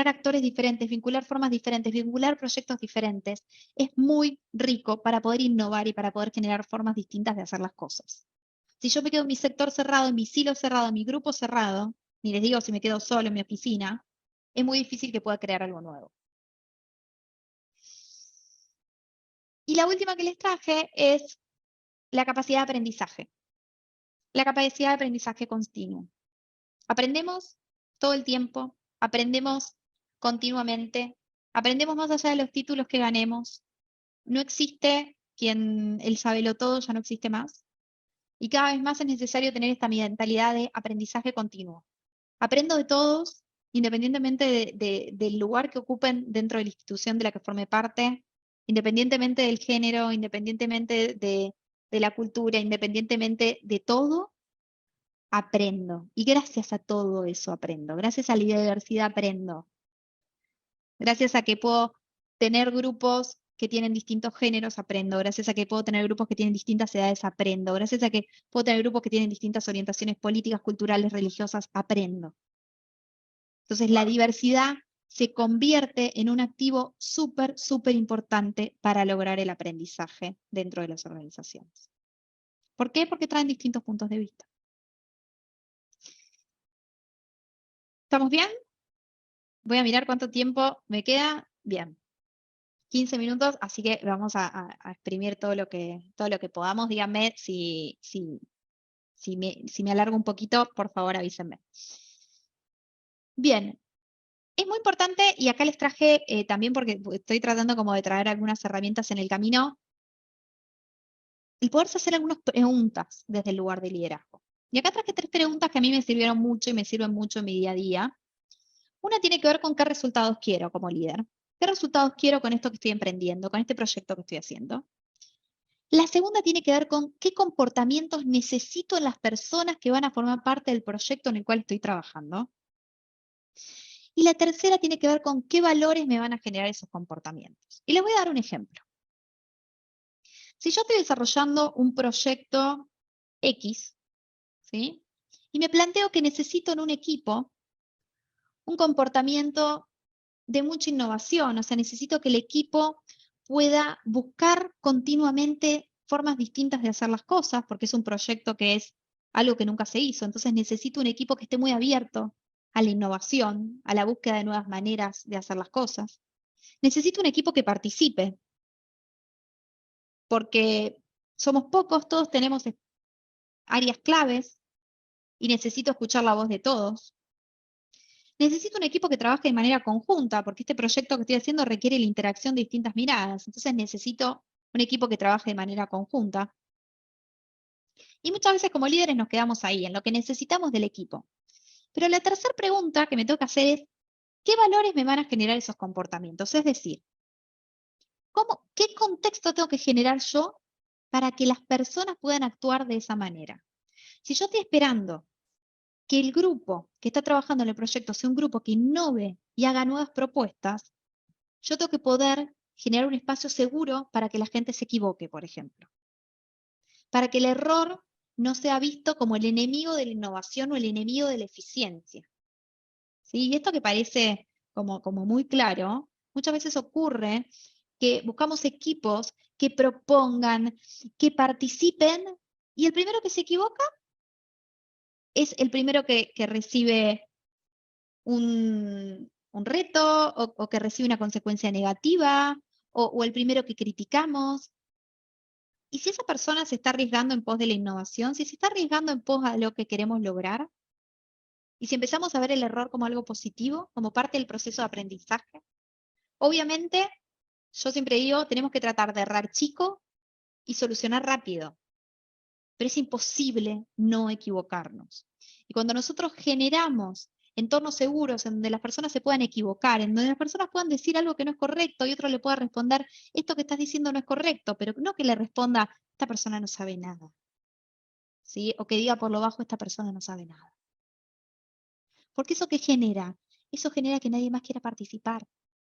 actores diferentes, vincular formas diferentes, vincular proyectos diferentes, es muy rico para poder innovar y para poder generar formas distintas de hacer las cosas. Si yo me quedo en mi sector cerrado, en mi silo cerrado, en mi grupo cerrado, ni les digo si me quedo solo en mi oficina, es muy difícil que pueda crear algo nuevo. Y la última que les traje es la capacidad de aprendizaje. La capacidad de aprendizaje continuo. Aprendemos todo el tiempo, aprendemos continuamente, aprendemos más allá de los títulos que ganemos. No existe quien el sabelotodo ya no existe más. Y cada vez más es necesario tener esta mentalidad de aprendizaje continuo. Aprendo de todos, independientemente del lugar que ocupen dentro de la institución de la que forme parte, independientemente del género, independientemente de la cultura, independientemente de todo, aprendo. Y gracias a todo eso aprendo. Gracias a la diversidad aprendo. Gracias a que puedo tener grupos que tienen distintos géneros, aprendo. Gracias a que puedo tener grupos que tienen distintas edades, aprendo. Gracias a que puedo tener grupos que tienen distintas orientaciones políticas, culturales, religiosas, aprendo. Entonces la diversidad se convierte en un activo súper, súper importante para lograr el aprendizaje dentro de las organizaciones. ¿Por qué? Porque traen distintos puntos de vista. ¿Estamos bien? Voy a mirar cuánto tiempo me queda. Bien. 15 minutos, así que vamos a exprimir todo lo que podamos. Díganme si me alargo un poquito, por favor avísenme. Bien. Es muy importante, y acá les traje también porque estoy tratando como de traer algunas herramientas en el camino, el poderse hacer algunas preguntas desde el lugar de liderazgo. Y acá traje 3 preguntas que a mí me sirvieron mucho y me sirven mucho en mi día a día. Una tiene que ver con qué resultados quiero como líder. ¿Qué resultados quiero con esto que estoy emprendiendo, con este proyecto que estoy haciendo? La segunda tiene que ver con qué comportamientos necesito en las personas que van a formar parte del proyecto en el cual estoy trabajando. Y la tercera tiene que ver con qué valores me van a generar esos comportamientos. Y les voy a dar un ejemplo. Si yo estoy desarrollando un proyecto X, ¿sí? Y me planteo que necesito en un equipo un comportamiento de mucha innovación, o sea, necesito que el equipo pueda buscar continuamente formas distintas de hacer las cosas, porque es un proyecto que es algo que nunca se hizo, entonces necesito un equipo que esté muy abierto a la innovación, a la búsqueda de nuevas maneras de hacer las cosas. Necesito un equipo que participe, porque somos pocos, todos tenemos áreas claves y necesito escuchar la voz de todos. Necesito un equipo que trabaje de manera conjunta, porque este proyecto que estoy haciendo requiere la interacción de distintas miradas, entonces necesito un equipo que trabaje de manera conjunta. Y muchas veces como líderes nos quedamos ahí, en lo que necesitamos del equipo. Pero la tercera pregunta que me tengo que hacer es, ¿qué valores me van a generar esos comportamientos? Es decir, ¿qué contexto tengo que generar yo para que las personas puedan actuar de esa manera? Si yo estoy esperando que el grupo que está trabajando en el proyecto sea un grupo que innove y haga nuevas propuestas, yo tengo que poder generar un espacio seguro para que la gente se equivoque, por ejemplo. Para que el error no sea visto como el enemigo de la innovación o el enemigo de la eficiencia. ¿Sí? Y esto que parece como muy claro, muchas veces ocurre que buscamos equipos que propongan, que participen, y el primero que se equivoca es el primero que recibe un reto o que recibe una consecuencia negativa o el primero que criticamos. Y si esa persona se está arriesgando en pos de la innovación, si se está arriesgando en pos de lo que queremos lograr, y si empezamos a ver el error como algo positivo, como parte del proceso de aprendizaje, obviamente, yo siempre digo, tenemos que tratar de errar chico y solucionar rápido. Pero es imposible no equivocarnos. Y cuando nosotros generamos entornos seguros en donde las personas se puedan equivocar, en donde las personas puedan decir algo que no es correcto y otro le pueda responder, esto que estás diciendo no es correcto, pero no que le responda, esta persona no sabe nada. ¿Sí? O que diga por lo bajo, esta persona no sabe nada. Porque eso ¿qué genera? Eso genera que nadie más quiera participar.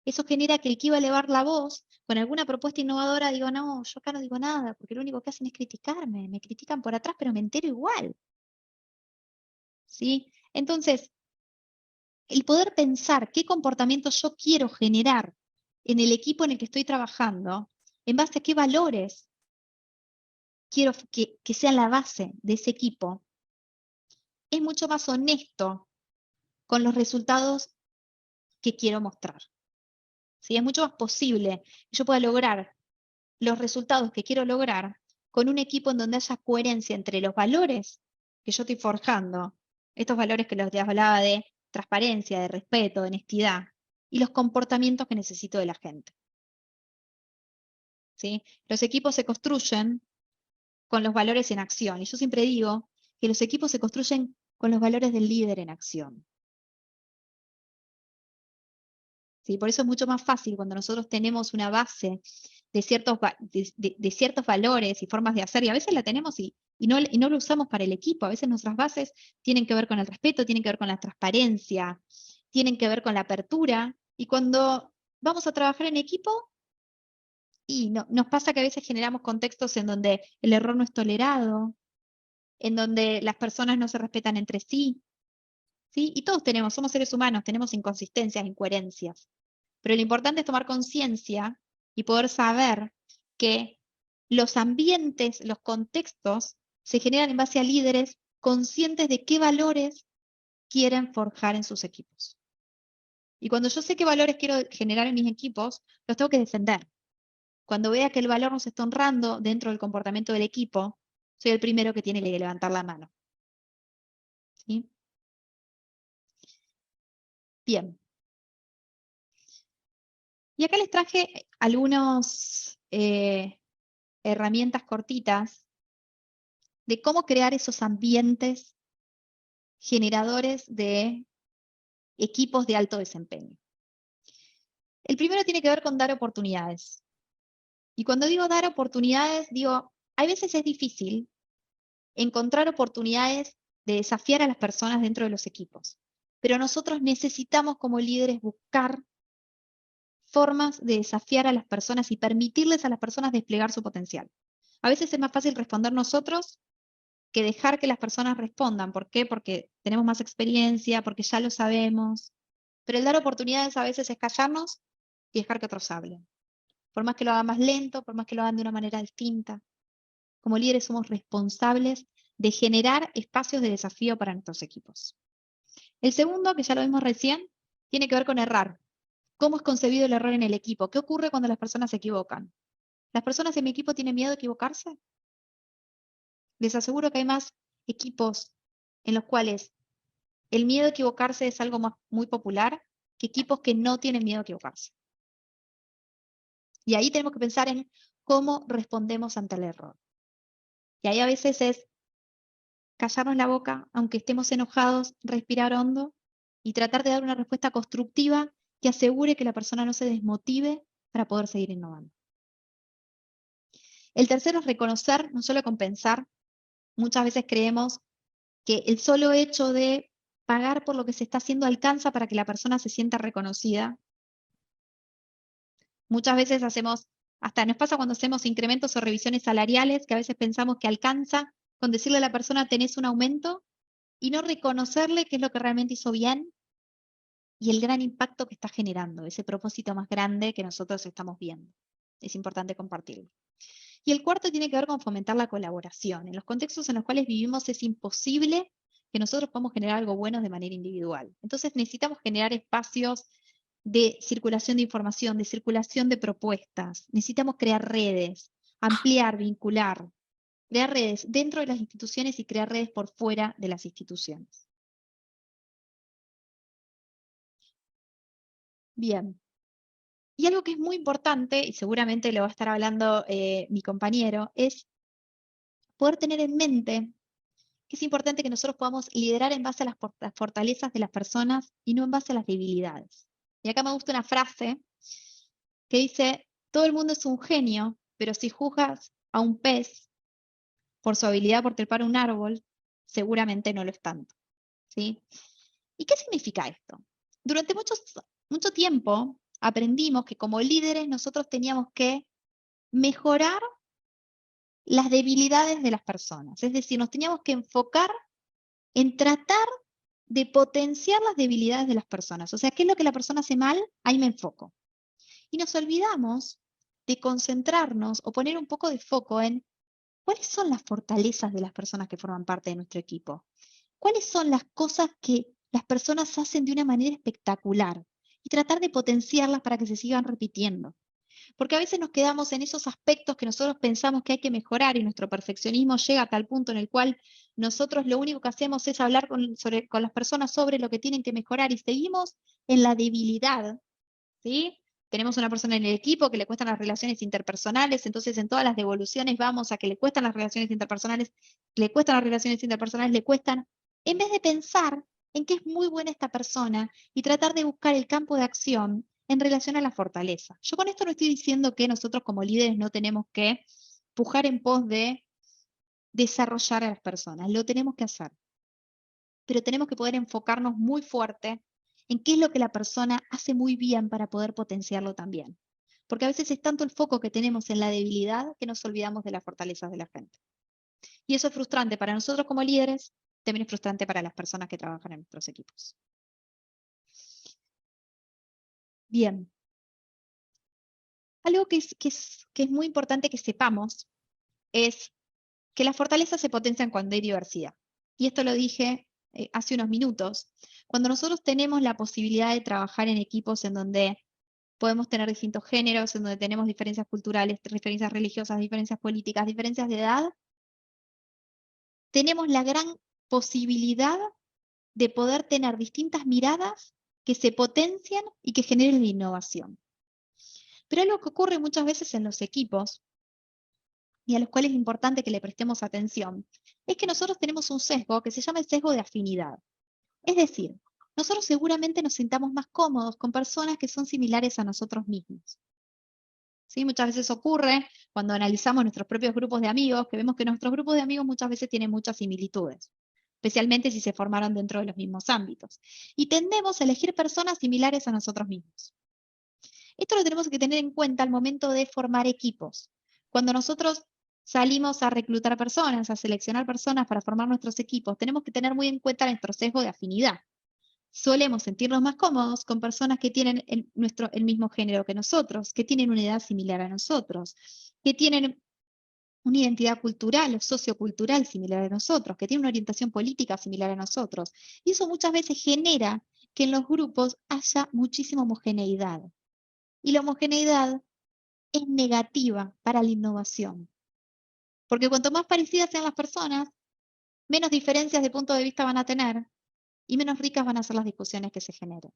Eso genera que el que iba a elevar la voz con alguna propuesta innovadora diga, no, yo acá no digo nada, porque lo único que hacen es criticarme, me critican por atrás, pero me entero igual. ¿Sí? Entonces, el poder pensar qué comportamiento yo quiero generar en el equipo en el que estoy trabajando, en base a qué valores quiero que sean la base de ese equipo, es mucho más honesto con los resultados que quiero mostrar. ¿Sí? Es mucho más posible que yo pueda lograr los resultados que quiero lograr con un equipo en donde haya coherencia entre los valores que yo estoy forjando, estos valores que les hablaba de transparencia, de respeto, de honestidad, y los comportamientos que necesito de la gente. ¿Sí? Los equipos se construyen con los valores en acción, y yo siempre digo que los equipos se construyen con los valores del líder en acción. ¿sí? Por eso es mucho más fácil cuando nosotros tenemos una base de ciertos valores y formas de hacer, y a veces la tenemos y no lo usamos para el equipo. A veces nuestras bases tienen que ver con el respeto, tienen que ver con la transparencia, tienen que ver con la apertura, y cuando vamos a trabajar en equipo, y nos pasa que a veces generamos contextos en donde el error no es tolerado, en donde las personas no se respetan entre sí, ¿sí? Y todos somos seres humanos, tenemos inconsistencias, incoherencias. Pero lo importante es tomar conciencia y poder saber que los ambientes, los contextos, se generan en base a líderes conscientes de qué valores quieren forjar en sus equipos. Y cuando yo sé qué valores quiero generar en mis equipos, los tengo que defender. Cuando vea que el valor no se está honrando dentro del comportamiento del equipo, soy el primero que tiene que levantar la mano. ¿Sí? Bien. Y acá les traje algunas herramientas cortitas de cómo crear esos ambientes generadores de equipos de alto desempeño. El primero tiene que ver con dar oportunidades. Y cuando digo dar oportunidades, digo, hay veces es difícil encontrar oportunidades de desafiar a las personas dentro de los equipos. Pero nosotros necesitamos como líderes buscar formas de desafiar a las personas y permitirles a las personas desplegar su potencial. A veces es más fácil responder nosotros que dejar que las personas respondan. ¿Por qué? Porque tenemos más experiencia, porque ya lo sabemos. Pero el dar oportunidades a veces es callarnos y dejar que otros hablen. Por más que lo hagan más lento, por más que lo hagan de una manera distinta. Como líderes somos responsables de generar espacios de desafío para nuestros equipos. El segundo, que ya lo vimos recién, tiene que ver con errar. ¿Cómo es concebido el error en el equipo? ¿Qué ocurre cuando las personas se equivocan? ¿Las personas en mi equipo tienen miedo de equivocarse? Les aseguro que hay más equipos en los cuales el miedo a equivocarse es algo muy popular que equipos que no tienen miedo a equivocarse. Y ahí tenemos que pensar en cómo respondemos ante el error. Y ahí a veces es callarnos la boca, aunque estemos enojados, respirar hondo y tratar de dar una respuesta constructiva que asegure que la persona no se desmotive para poder seguir innovando. El tercero es reconocer, no solo compensar. Muchas veces creemos que el solo hecho de pagar por lo que se está haciendo alcanza para que la persona se sienta reconocida. Muchas veces hasta nos pasa cuando hacemos incrementos o revisiones salariales, que a veces pensamos que alcanza con decirle a la persona tenés un aumento y no reconocerle qué es lo que realmente hizo bien y el gran impacto que está generando, ese propósito más grande que nosotros estamos viendo. Es importante compartirlo. Y el cuarto tiene que ver con fomentar la colaboración. En los contextos en los cuales vivimos es imposible que nosotros podamos generar algo bueno de manera individual. Entonces necesitamos generar espacios de circulación de información, de circulación de propuestas. Necesitamos crear redes, ampliar, vincular, crear redes dentro de las instituciones y crear redes por fuera de las instituciones. Bien. Y algo que es muy importante, y seguramente lo va a estar hablando mi compañero, es poder tener en mente que es importante que nosotros podamos liderar en base a las fortalezas de las personas y no en base a las debilidades. Y acá me gusta una frase que dice, todo el mundo es un genio, pero si juzgas a un pez por su habilidad por trepar un árbol, seguramente no lo es tanto. ¿Sí? ¿Y qué significa esto? Durante mucho tiempo aprendimos que como líderes nosotros teníamos que mejorar las debilidades de las personas. Es decir, nos teníamos que enfocar en tratar de potenciar las debilidades de las personas. O sea, ¿qué es lo que la persona hace mal? Ahí me enfoco. Y nos olvidamos de concentrarnos o poner un poco de foco en cuáles son las fortalezas de las personas que forman parte de nuestro equipo. ¿Cuáles son las cosas que las personas hacen de una manera espectacular? Y tratar de potenciarlas para que se sigan repitiendo. Porque a veces nos quedamos en esos aspectos que nosotros pensamos que hay que mejorar y nuestro perfeccionismo llega a tal punto en el cual nosotros lo único que hacemos es hablar con las personas sobre lo que tienen que mejorar y seguimos en la debilidad, ¿sí? Tenemos una persona en el equipo que le cuestan las relaciones interpersonales, entonces en todas las devoluciones vamos a que le cuestan las relaciones interpersonales, le cuestan, en vez de pensar en que es muy buena esta persona y tratar de buscar el campo de acción en relación a la fortaleza. Yo con esto no estoy diciendo que nosotros como líderes no tenemos que pujar en pos de desarrollar a las personas, lo tenemos que hacer. Pero tenemos que poder enfocarnos muy fuerte en qué es lo que la persona hace muy bien para poder potenciarlo también. Porque a veces es tanto el foco que tenemos en la debilidad que nos olvidamos de las fortalezas de la gente. Y eso es frustrante para nosotros como líderes, también es frustrante para las personas que trabajan en nuestros equipos. Bien. Algo que es muy importante que sepamos es que las fortalezas se potencian cuando hay diversidad. Y esto lo dije hace unos minutos. Cuando nosotros tenemos la posibilidad de trabajar en equipos en donde podemos tener distintos géneros, en donde tenemos diferencias culturales, diferencias religiosas, diferencias políticas, diferencias de edad, tenemos la gran posibilidad de poder tener distintas miradas que se potencian y que generen innovación. Pero algo que ocurre muchas veces en los equipos, y a los cuales es importante que le prestemos atención, es que nosotros tenemos un sesgo que se llama el sesgo de afinidad. Es decir, nosotros seguramente nos sintamos más cómodos con personas que son similares a nosotros mismos. ¿Sí? Muchas veces ocurre cuando analizamos nuestros propios grupos de amigos, que vemos que nuestros grupos de amigos muchas veces tienen muchas similitudes, especialmente si se formaron dentro de los mismos ámbitos. Y tendemos a elegir personas similares a nosotros mismos. Esto lo tenemos que tener en cuenta al momento de formar equipos. Cuando nosotros salimos a reclutar personas, a seleccionar personas para formar nuestros equipos, tenemos que tener muy en cuenta nuestro sesgo de afinidad. Solemos sentirnos más cómodos con personas que tienen el mismo género que nosotros, que tienen una edad similar a nosotros, que tienen una identidad cultural o sociocultural similar a nosotros, que tienen una orientación política similar a nosotros. Y eso muchas veces genera que en los grupos haya muchísima homogeneidad. Y la homogeneidad es negativa para la innovación. Porque cuanto más parecidas sean las personas, menos diferencias de punto de vista van a tener y menos ricas van a ser las discusiones que se generen.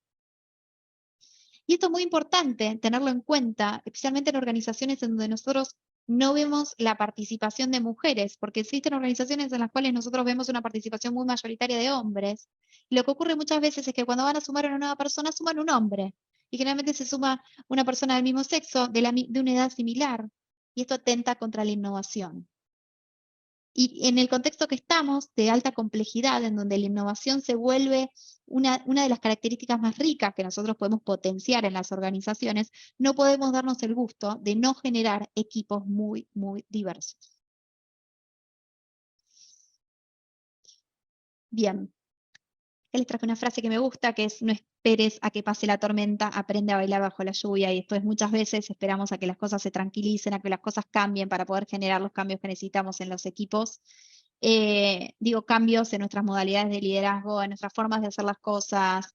Y esto es muy importante tenerlo en cuenta, especialmente en organizaciones en donde nosotros no vemos la participación de mujeres, porque existen organizaciones en las cuales nosotros vemos una participación muy mayoritaria de hombres. Y lo que ocurre muchas veces es que cuando van a sumar una nueva persona, suman un hombre. Y generalmente se suma una persona del mismo sexo, de una edad similar. Y esto atenta contra la innovación. Y en el contexto que estamos, de alta complejidad, en donde la innovación se vuelve una de las características más ricas que nosotros podemos potenciar en las organizaciones, no podemos darnos el gusto de no generar equipos muy, muy diversos. Bien. Les traje una frase que me gusta, que es: no esperes a que pase la tormenta, aprende a bailar bajo la lluvia. Y después muchas veces esperamos a que las cosas se tranquilicen, a que las cosas cambien para poder generar los cambios que necesitamos en los equipos. Digo, cambios en nuestras modalidades de liderazgo, en nuestras formas de hacer las cosas.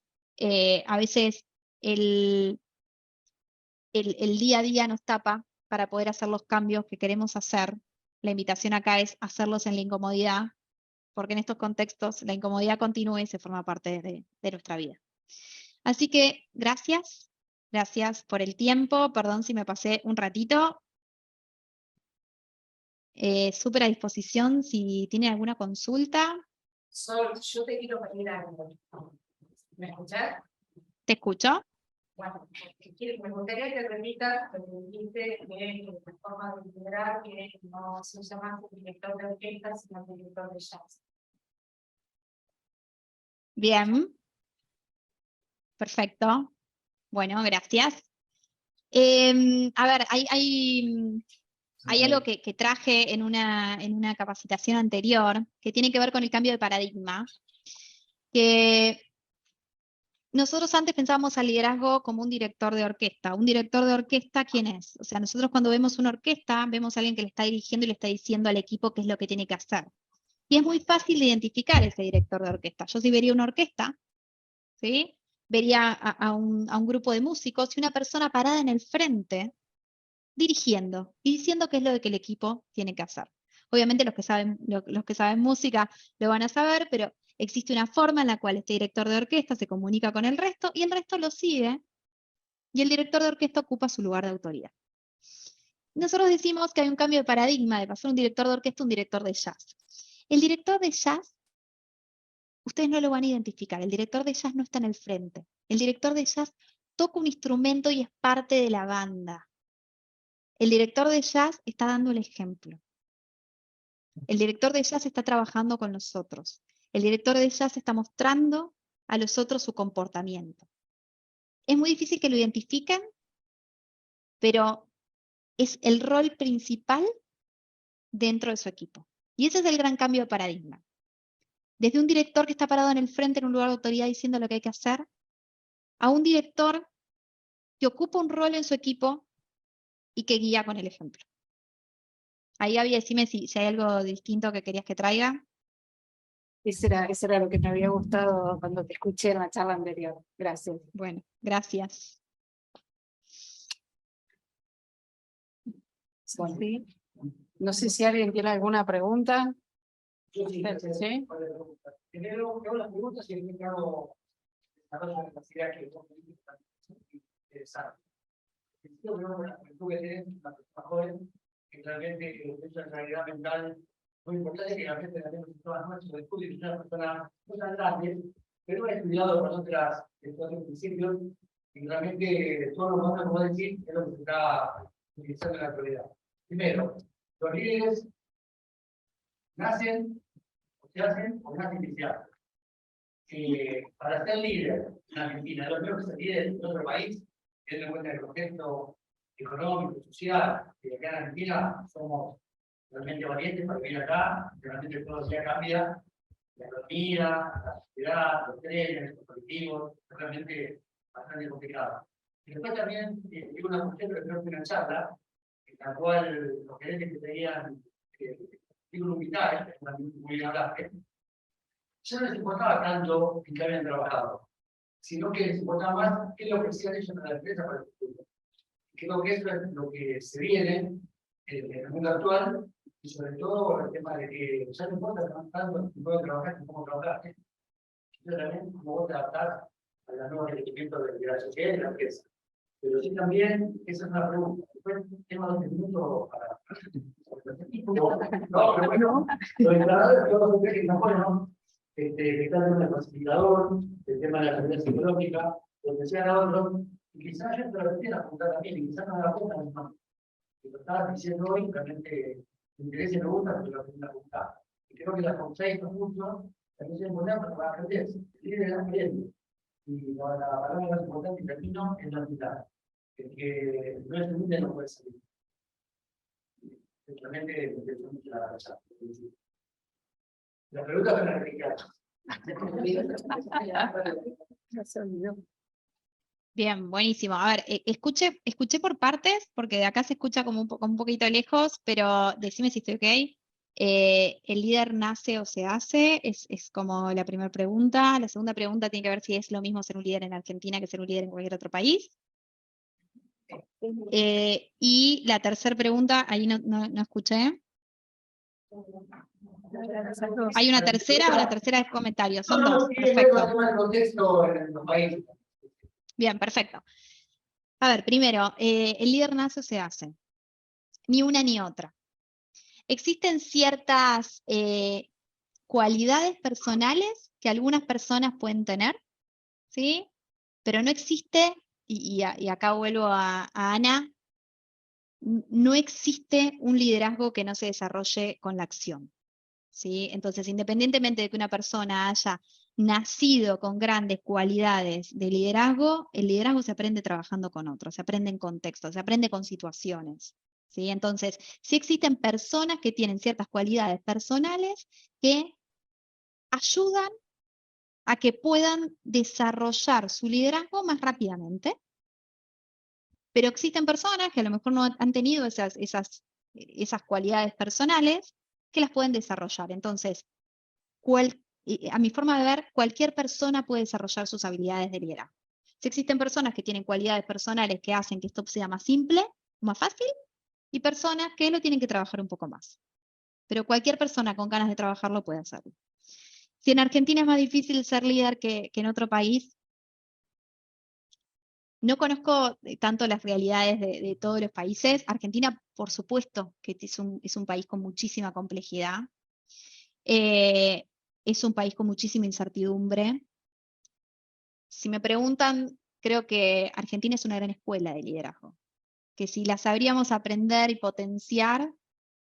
A veces el día a día nos tapa para poder hacer los cambios que queremos hacer. La invitación acá es hacerlos en la incomodidad, porque en estos contextos la incomodidad continúa y se forma parte de nuestra vida. Así que gracias por el tiempo, perdón si me pasé un ratito. Súper a disposición si tienen alguna consulta. Sol, yo te quiero pedir algo. ¿Me escuchás? ¿Te escucho? Bueno, me gustaría que repitas lo que dijiste de la forma de liderar, que no se llama director de orquesta, sino director de jazz. Bien. Perfecto. Bueno, gracias. A ver, hay algo que traje en una capacitación anterior que tiene que ver con el cambio de paradigma, que nosotros antes pensábamos al liderazgo como un director de orquesta. ¿Un director de orquesta quién es? O sea, nosotros cuando vemos una orquesta, vemos a alguien que le está dirigiendo y le está diciendo al equipo qué es lo que tiene que hacer. Y es muy fácil de identificar ese director de orquesta. Yo si vería una orquesta, ¿sí? Vería a un grupo de músicos y una persona parada en el frente, dirigiendo y diciendo qué es lo que el equipo tiene que hacer. Obviamente los que saben música lo van a saber, pero existe una forma en la cual este director de orquesta se comunica con el resto y el resto lo sigue y el director de orquesta ocupa su lugar de autoridad. Nosotros decimos que hay un cambio de paradigma de pasar un director de orquesta a un director de jazz. El director de jazz, ustedes no lo van a identificar, el director de jazz no está en el frente. El director de jazz toca un instrumento y es parte de la banda. El director de jazz está dando el ejemplo. El director de jazz está trabajando con nosotros. El director de jazz está mostrando a los otros su comportamiento. Es muy difícil que lo identifiquen, pero es el rol principal dentro de su equipo. Y ese es el gran cambio de paradigma. Desde un director que está parado en el frente en un lugar de autoridad diciendo lo que hay que hacer, a un director que ocupa un rol en su equipo y que guía con el ejemplo. Ahí, Gaby, decime si hay algo distinto que querías que traiga. Eso era lo que me había gustado cuando te escuché en la charla anterior. Gracias. Bueno, gracias. Bueno, no sé si alguien tiene alguna pregunta. Yo sí, ¿Sí? Primero, hago las preguntas y después hago la capacidad que vos tenés interesante. Yo creo que la juventud que tenés, la persona joven, que realmente es una realidad mental muy importante, que la gente también todas las noches de estudio, y es una persona no tan grande, pero ha estudiado con otras principios, y realmente todo lo que vamos a decir es lo que se está utilizando en la actualidad. Primero, los líderes nacen, o se hacen, o nacen y se hacen. Para ser líder en Argentina, lo primero que ser líder en otro país, teniendo en cuenta el contexto económico, social, que acá en Argentina somos realmente valientes para vivir acá, realmente todo ya cambia, la economía, la sociedad, los trenes, los colectivos, es realmente bastante complicado. Y después también digo una cuestión, pero creo que una charla, en la cual los gerentes que tenían currículum vitae, muy bien hablaste, ya no les importaba tanto en qué habían trabajado, sino que les importaba más qué es lo que hacían ellos en la empresa para el futuro. Creo que eso es lo que se viene en el mundo actual, y sobre todo el tema de que ya no importa tanto el tipo de trabajar como cómo trabajaste, sino también cómo vos te adaptás a los nuevos requerimientos de la sociedad y de la empresa. Pero sí también, esa es una pregunta. Después, tema 2 minutos para... No, pero bueno, los instaladores, todos los que están buenos, que están en el facilitador, el tema de la seguridad psicológica, lo que sean a otros, y quizás yo te lo quiera apuntar también, y quizás no me la apuntan, no. Lo estabas diciendo hoy, realmente me interesa y me gusta, porque lo tengo que apuntar. Y creo que las consejos mucho, también son importantes para aprender. El líder aprende. Y la palabra más importante, y termino, es la humildad. El que no es humilde no puede salir. Realmente me interesó mucho la charla. La pregunta fue la que Bien, buenísimo. A ver, escuché por partes, porque de acá se escucha como un poquito lejos, pero decime si estoy ok. ¿El líder nace o se hace? Es como la primera pregunta. La segunda pregunta tiene que ver si es lo mismo ser un líder en Argentina que ser un líder en cualquier otro país. Y la tercera pregunta, ahí no escuché. ¿Hay una tercera o la tercera es comentario? Son dos, perfecto. Bien, perfecto. A ver, primero, el líder nace o se hace. Ni una ni otra. Existen ciertas cualidades personales que algunas personas pueden tener, ¿sí? Pero no existe, y acá vuelvo a Ana, no existe un liderazgo que no se desarrolle con la acción, ¿sí? Entonces, independientemente de que una persona haya nacido con grandes cualidades de liderazgo, el liderazgo se aprende trabajando con otros, se aprende en contextos, se aprende con situaciones, ¿sí? Entonces, sí existen personas que tienen ciertas cualidades personales que ayudan a que puedan desarrollar su liderazgo más rápidamente, pero existen personas que a lo mejor no han tenido esas esas cualidades personales que las pueden desarrollar. Entonces, a mi forma de ver, cualquier persona puede desarrollar sus habilidades de liderazgo. Si existen personas que tienen cualidades personales que hacen que esto sea más simple, más fácil, y personas que lo tienen que trabajar un poco más. Pero cualquier persona con ganas de trabajarlo puede hacerlo. Si en Argentina es más difícil ser líder que en otro país, no conozco tanto las realidades de todos los países. Argentina, por supuesto, que es un país con muchísima complejidad. Es un país con muchísima incertidumbre. Si me preguntan creo que Argentina es una gran escuela de liderazgo, que si la sabríamos aprender y potenciar,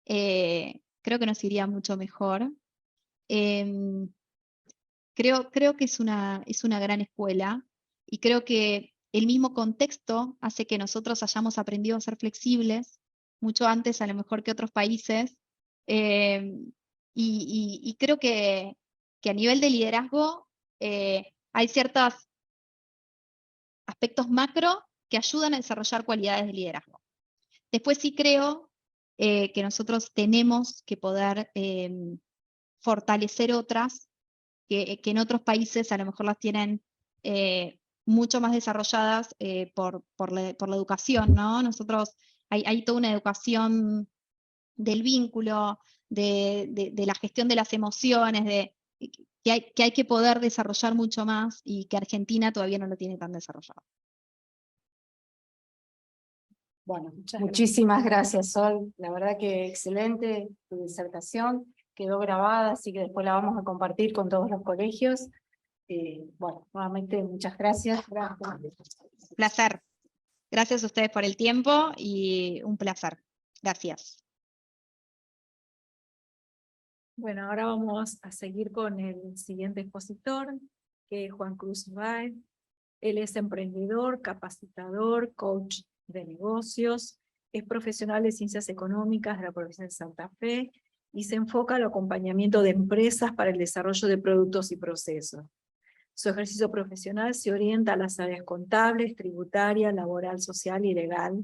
creo que nos iría mucho mejor. Em, creo que es una gran escuela y creo que el mismo contexto hace que nosotros hayamos aprendido a ser flexibles mucho antes a lo mejor que otros países. Y creo que a nivel de liderazgo hay ciertos aspectos macro que ayudan a desarrollar cualidades de liderazgo. Después sí creo que nosotros tenemos que poder fortalecer otras que en otros países a lo mejor las tienen mucho más desarrolladas por la educación, ¿no? Nosotros hay toda una educación del vínculo, de la gestión de las emociones, que hay que poder desarrollar mucho más y que Argentina todavía no lo tiene tan desarrollado. Bueno, muchísimas gracias, Sol. La verdad que excelente tu disertación. Quedó grabada, así que después la vamos a compartir con todos los colegios. Bueno, nuevamente muchas gracias. Placer. Gracias a ustedes por el tiempo y un placer. Gracias. Bueno, ahora vamos a seguir con el siguiente expositor, que es Juan Cruz Baez. Él es emprendedor, capacitador, coach de negocios, es profesional de ciencias económicas de la provincia de Santa Fe y se enfoca al acompañamiento de empresas para el desarrollo de productos y procesos. Su ejercicio profesional se orienta a las áreas contables, tributaria, laboral, social y legal.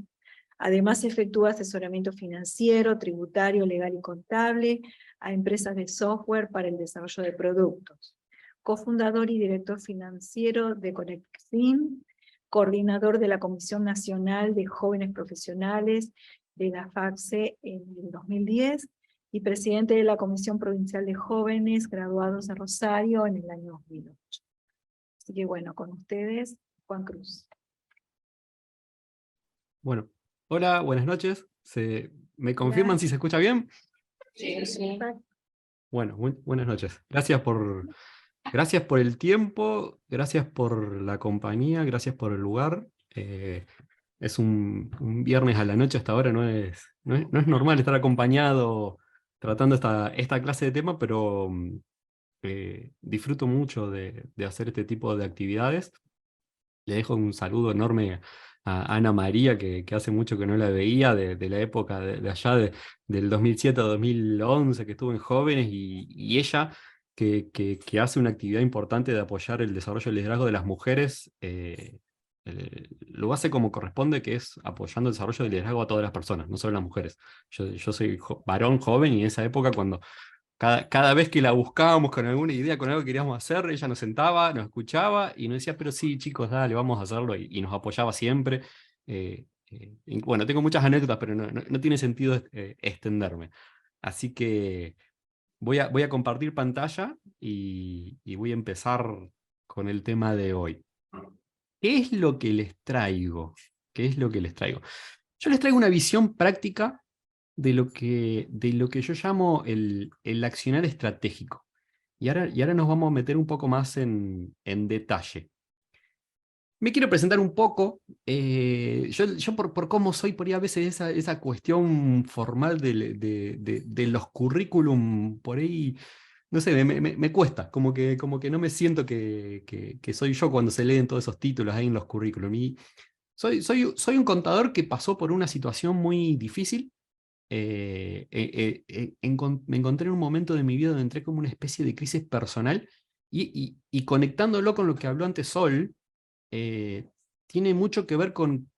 Además efectúa asesoramiento financiero, tributario, legal y contable a empresas de software para el desarrollo de productos. Cofundador y director financiero de Conexin, coordinador de la Comisión Nacional de Jóvenes Profesionales de la FACSE en el 2010 y presidente de la Comisión Provincial de Jóvenes Graduados de Rosario en el año 2008. Así que bueno, con ustedes, Juan Cruz. Bueno, hola, buenas noches. ¿Me confirman si se escucha bien? Sí, sí. Bueno, buenas noches. Gracias por el tiempo, gracias por la compañía, gracias por el lugar. Es un viernes a la noche hasta ahora, no es normal estar acompañado tratando esta clase de tema, pero disfruto mucho de hacer este tipo de actividades. Le dejo un saludo enorme a Ana María, que hace mucho que no la veía, de la época de allá, del 2007 a 2011, que estuvo en Jóvenes, y ella, que hace una actividad importante de apoyar el desarrollo del liderazgo de las mujeres, lo hace como corresponde, que es apoyando el desarrollo del liderazgo a todas las personas, no solo a las mujeres. Yo soy varón joven, y en esa época, cuando cada vez que la buscábamos con alguna idea, con algo que queríamos hacer, ella nos sentaba, nos escuchaba y nos decía, pero sí, chicos, dale, vamos a hacerlo, y nos apoyaba siempre. Y bueno, tengo muchas anécdotas, pero no tiene sentido extenderme. Así que voy a compartir pantalla y voy a empezar con el tema de hoy. ¿Qué es lo que les traigo? ¿Qué es lo que les traigo? Yo les traigo una visión práctica de lo que yo llamo el accionar estratégico. Y ahora nos vamos a meter un poco más en detalle. Me quiero presentar un poco. Yo por cómo soy, por ahí a veces esa cuestión formal de los currículum, por ahí, no sé, me cuesta, como que no me siento que soy yo cuando se leen todos esos títulos ahí en los currículum. Y soy un contador que pasó por una situación muy difícil. Me encontré en un momento de mi vida donde entré como una especie de crisis personal, y conectándolo con lo que habló antes Sol, tiene mucho que ver con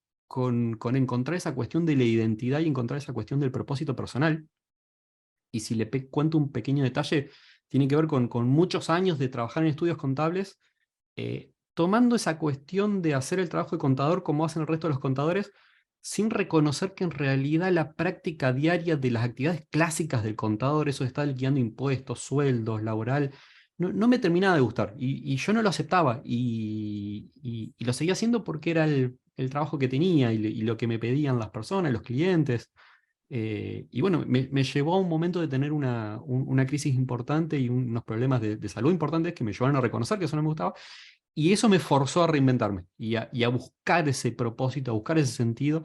encontrar esa cuestión de la identidad y encontrar esa cuestión del propósito personal. Y si le cuento un pequeño detalle, tiene que ver con muchos años de trabajar en estudios contables, tomando esa cuestión de hacer el trabajo de contador como hacen el resto de los contadores, sin reconocer que en realidad la práctica diaria de las actividades clásicas del contador, eso de estar liquidando impuestos, sueldos, laboral, no me terminaba de gustar. Y yo no lo aceptaba, y lo seguía haciendo porque era el trabajo que tenía y lo que me pedían las personas, los clientes. Y bueno, me llevó a un momento de tener una crisis importante y unos problemas de salud importantes que me llevaron a reconocer que eso no me gustaba. y eso me forzó a reinventarme y a buscar ese propósito, a buscar ese sentido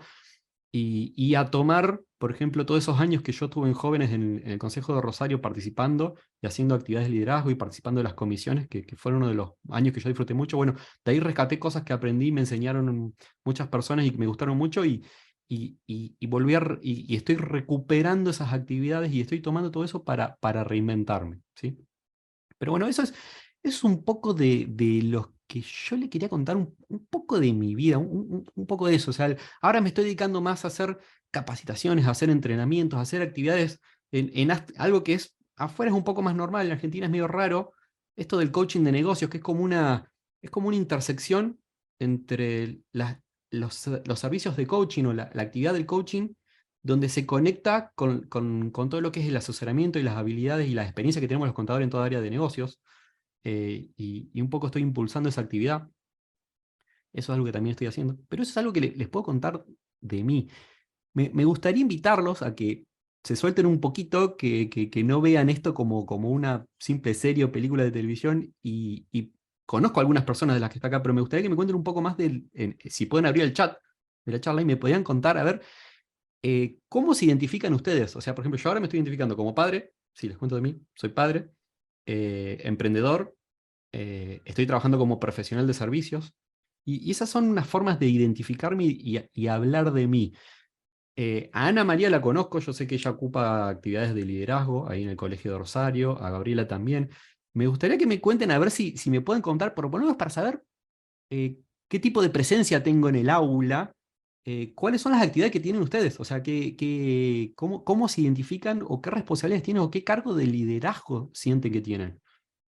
y a tomar, por ejemplo, todos esos años que yo estuve en Jóvenes en el Consejo de Rosario participando y haciendo actividades de liderazgo y participando de las comisiones, que fueron uno de los años que yo disfruté mucho. Bueno, de ahí rescaté cosas que aprendí, me enseñaron muchas personas y que me gustaron mucho y volví y estoy recuperando esas actividades y estoy tomando todo eso para reinventarme, ¿sí? Pero bueno, eso es un poco de los que yo le quería contar un poco de mi vida, un poco de eso. O sea, ahora me estoy dedicando más a hacer capacitaciones, a hacer entrenamientos, a hacer actividades algo que afuera es un poco más normal, en Argentina es medio raro, esto del coaching de negocios, que es como una intersección entre los servicios de coaching o la actividad del coaching, donde se conecta con todo lo que es el asesoramiento y las habilidades y las experiencias que tenemos los contadores en toda área de negocios, y un poco estoy impulsando esa actividad. Eso es algo que también estoy haciendo, pero eso es algo que les puedo contar de mí. Me gustaría invitarlos a que se suelten un poquito, que no vean esto como una simple serie o película de televisión, y conozco a algunas personas de las que está acá, pero me gustaría que me cuenten un poco más si pueden abrir el chat de la charla y me podrían contar, a ver, ¿cómo se identifican ustedes? O sea, por ejemplo, yo ahora me estoy identificando como padre, si les cuento de mí, soy padre, emprendedor, estoy trabajando como profesional de servicios, y esas son unas formas de identificarme y hablar de mí. A Ana María la conozco, yo sé que ella ocupa actividades de liderazgo ahí en el Colegio de Rosario, a Gabriela también. Me gustaría que me cuenten, a ver si me pueden contar, por lo menos para saber qué tipo de presencia tengo en el aula, cuáles son las actividades que tienen ustedes, o sea, cómo se identifican o qué responsabilidades tienen o qué cargo de liderazgo sienten que tienen.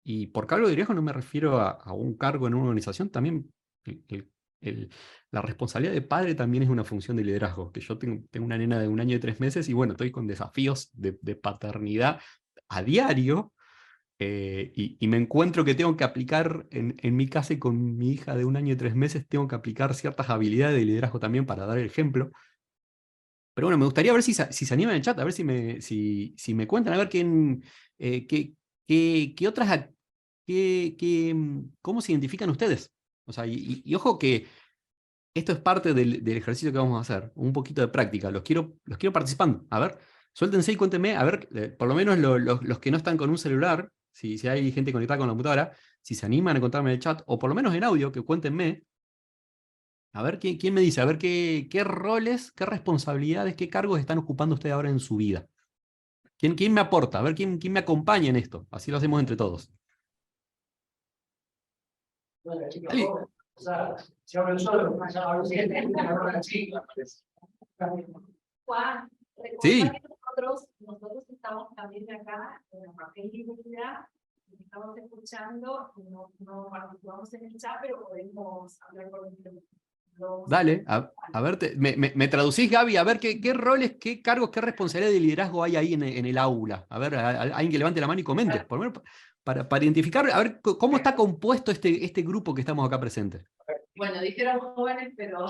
Y por cargo de liderazgo no me refiero a un cargo en una organización, también el- el- el- la responsabilidad de padre también es una función de liderazgo, que yo tengo una nena de 1 año y 3 meses y bueno, estoy con desafíos de paternidad a diario, y me encuentro que tengo que aplicar en mi casa y con mi hija de 1 año y 3 meses, tengo que aplicar ciertas habilidades de liderazgo también para dar el ejemplo. Pero bueno, me gustaría ver si se animan en el chat, a ver si me cuentan, a ver qué otras, cómo se identifican ustedes. O sea, y ojo que esto es parte del ejercicio que vamos a hacer, un poquito de práctica, los quiero participando. A ver, suéltense y cuéntenme, a ver, por lo menos los que no están con un celular, si hay gente conectada con la computadora, si se animan a contarme en el chat, o por lo menos en audio, que cuéntenme. A ver, ¿quién me dice? A ver, qué roles, qué responsabilidades, qué cargos están ocupando ustedes ahora en su vida. ¿Quién me aporta? A ver, ¿quién me acompaña en esto? Así lo hacemos entre todos. Bueno, chicos, Ali. o sea, si hablo solo, ya hablo siempre, una chica, pues. Juan, Sí. recordá que nosotros estamos también acá en la parte de universidad, estamos escuchando, no participamos en el chat, pero podemos hablar por el teléfono. Dale, a ver, me traducís, Gaby, a ver qué roles, qué cargos, qué responsabilidad de liderazgo hay ahí en el aula. A ver, alguien que levante la mano y comente, por lo menos para identificar, a ver cómo está compuesto este grupo que estamos acá presentes. Bueno, dijeron jóvenes, pero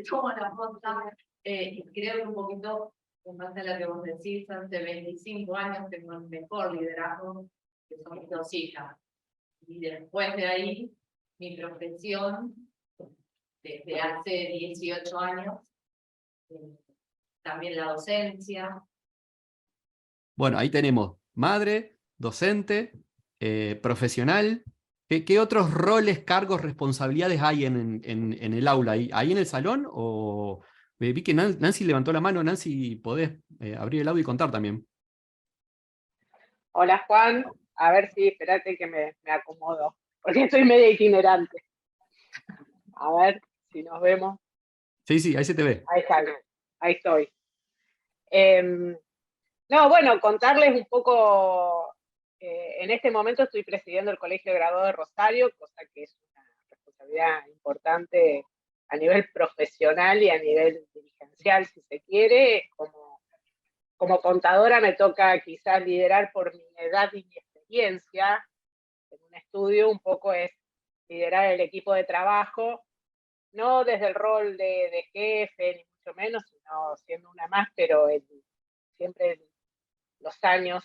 tomo la posta. Y creo que un poquito, en base a lo que vos decís, hace 25 años tengo el mejor liderazgo, que son mis 2 hijas. Y después de ahí, mi profesión, desde hace 18 años, también la docencia. Bueno, ahí tenemos madre, docente, profesional. ¿Qué otros roles, cargos, responsabilidades hay en el aula? ¿Ahí en el salón? O vi que Nancy levantó la mano. Nancy, podés abrir el audio y contar también. Hola Juan, a ver si, espérate que me acomodo, porque estoy medio itinerante. A ver si nos vemos. Sí, ahí se te ve. Ahí está, ahí estoy. No, bueno, contarles un poco, en este momento estoy presidiendo el Colegio de Graduados de Rosario, cosa que es una responsabilidad importante a nivel profesional y a nivel dirigencial, si se quiere. Como contadora me toca quizás liderar por mi edad y mi experiencia. En un estudio un poco es liderar el equipo de trabajo, no desde el rol de jefe, ni mucho menos, sino siendo una más, pero siempre los años,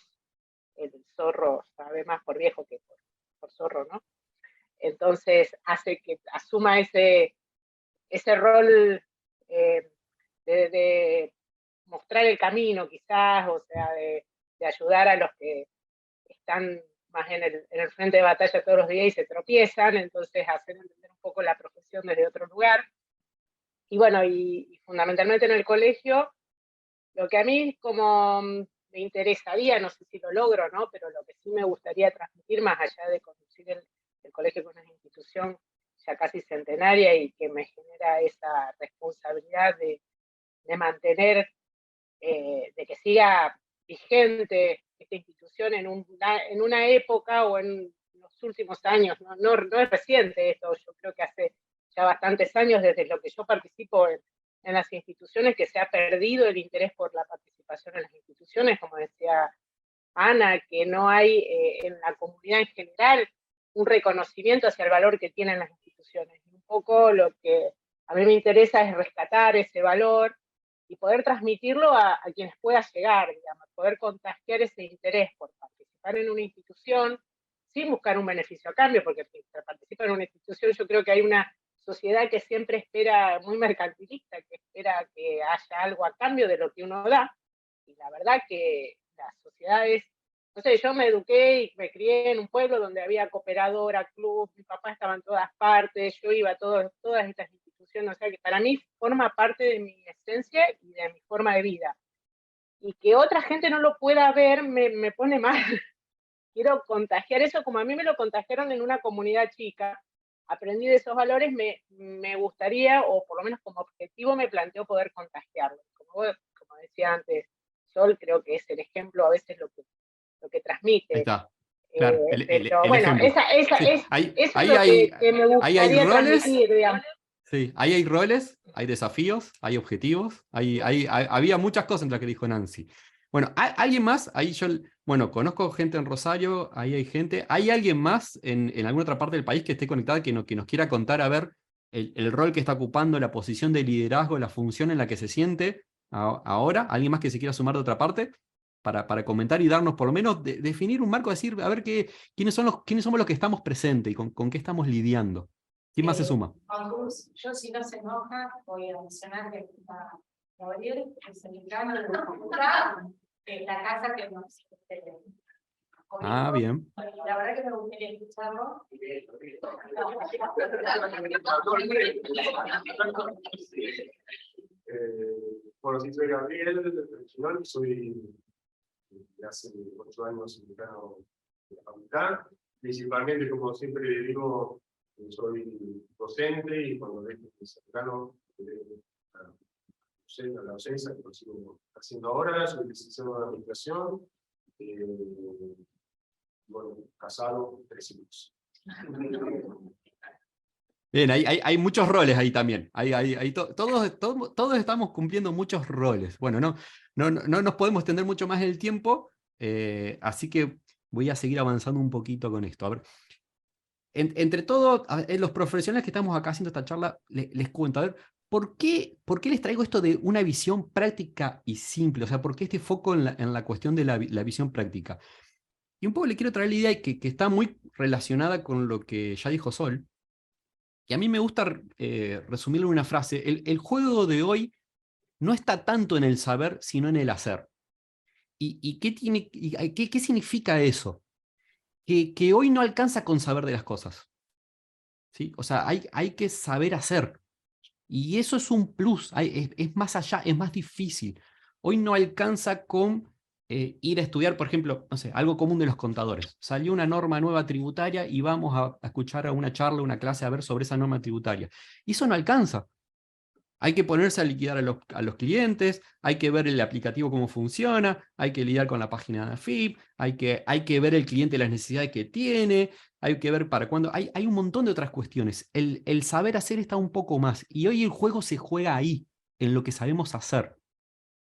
el zorro sabe más por viejo que por zorro, ¿no? entonces hace que asuma ese rol de mostrar el camino quizás, o sea, de ayudar a los que están más en el frente de batalla todos los días y se tropiezan, entonces hacer entender un poco la profesión desde otro lugar. Y bueno, y fundamentalmente en el colegio, lo que a mí como me interesaría, no sé si lo logro, ¿no? Pero lo que sí me gustaría transmitir, más allá de conducir el colegio con una institución ya casi centenaria y que me genera esa responsabilidad de mantener, de que siga vigente esta institución en una época o en los últimos años, no es reciente esto, yo creo que hace ya bastantes años desde lo que yo participo en las instituciones que se ha perdido el interés por la participación en las instituciones, como decía Ana, que no hay en la comunidad en general un reconocimiento hacia el valor que tienen las instituciones. Un poco lo que a mí me interesa es rescatar ese valor y poder transmitirlo a quienes pueda llegar, digamos, poder contagiar ese interés por participar en una institución sin buscar un beneficio a cambio, porque para participar en una institución yo creo que hay una sociedad que siempre espera, muy mercantilista, que espera que haya algo a cambio de lo que uno da, y la verdad que las sociedades, no sé, yo me eduqué y me crié en un pueblo donde había cooperadora, club, mi papá estaba en todas partes, yo iba a todas estas instituciones, o sea que para mí forma parte de mi esencia y de mi forma de vida. Y que otra gente no lo pueda ver me pone mal. Quiero contagiar eso como a mí me lo contagiaron en una comunidad chica. Aprendí de esos valores, me gustaría, o por lo menos como objetivo me planteo poder contagiarlo. Como decía antes Sol, creo que es el ejemplo a veces lo que transmite. Ahí está. Claro, Pero el bueno, ejemplo. eso Ahí es lo que me gustaría hay roles, transmitir, digamos. sí, ahí hay roles, hay desafíos, hay objetivos, había muchas cosas entre las que dijo Nancy. Bueno, ¿alguien más? Ahí yo, bueno, conozco gente en Rosario, ahí hay gente. ¿Hay alguien más en alguna otra parte del país que esté conectada que nos quiera contar a ver el rol que está ocupando, la posición de liderazgo, la función en la que se siente ahora? ¿Alguien más que se quiera sumar de otra parte? Para comentar y darnos por lo menos definir un marco, decir, a ver quiénes somos los que estamos presentes y con qué estamos lidiando. ¿Quién más se suma? Yo, si no se enoja, voy a mencionar que está Gabriel, que es el decano de la facultad, la casa que nos Ah, bien. la verdad que me gustaría escucharlo. Bueno, sí, soy Gabriel, profesional, soy de hace 8 años decano de la facultad. Principalmente, como siempre digo, soy docente y cuando dejo de ser decano, a la docencia, que lo sigo haciendo ahora, soy licenciado en administración, bueno, casado, 3 hijos. Bien, hay muchos roles ahí también. Todos estamos cumpliendo muchos roles. Bueno, no nos podemos extender mucho más el tiempo, así que voy a seguir avanzando un poquito con esto. A ver, entre todos, los profesionales que estamos acá haciendo esta charla, les cuento, a ver, ¿por qué les traigo esto de una visión práctica y simple? O sea, ¿por qué este foco en la cuestión de la visión práctica? Y un poco le quiero traer la idea que está muy relacionada con lo que ya dijo Sol, y a mí me gusta resumirlo en una frase. El juego de hoy no está tanto en el saber, sino en el hacer. ¿Y qué significa eso? Que hoy no alcanza con saber de las cosas. ¿Sí? O sea, hay que saber hacer. Y eso es un plus, es más allá, es más difícil. Hoy no alcanza con ir a estudiar, por ejemplo, no sé, algo común de los contadores. Salió una norma nueva tributaria y vamos a escuchar a una charla, una clase a ver sobre esa norma tributaria. Y eso no alcanza. Hay que ponerse a liquidar a los clientes, hay que ver el aplicativo cómo funciona, hay que lidiar con la página de AFIP, hay que ver el cliente las necesidades que tiene, hay que ver para cuándo. Hay un montón de otras cuestiones. El saber hacer está un poco más. Y hoy el juego se juega ahí, en lo que sabemos hacer.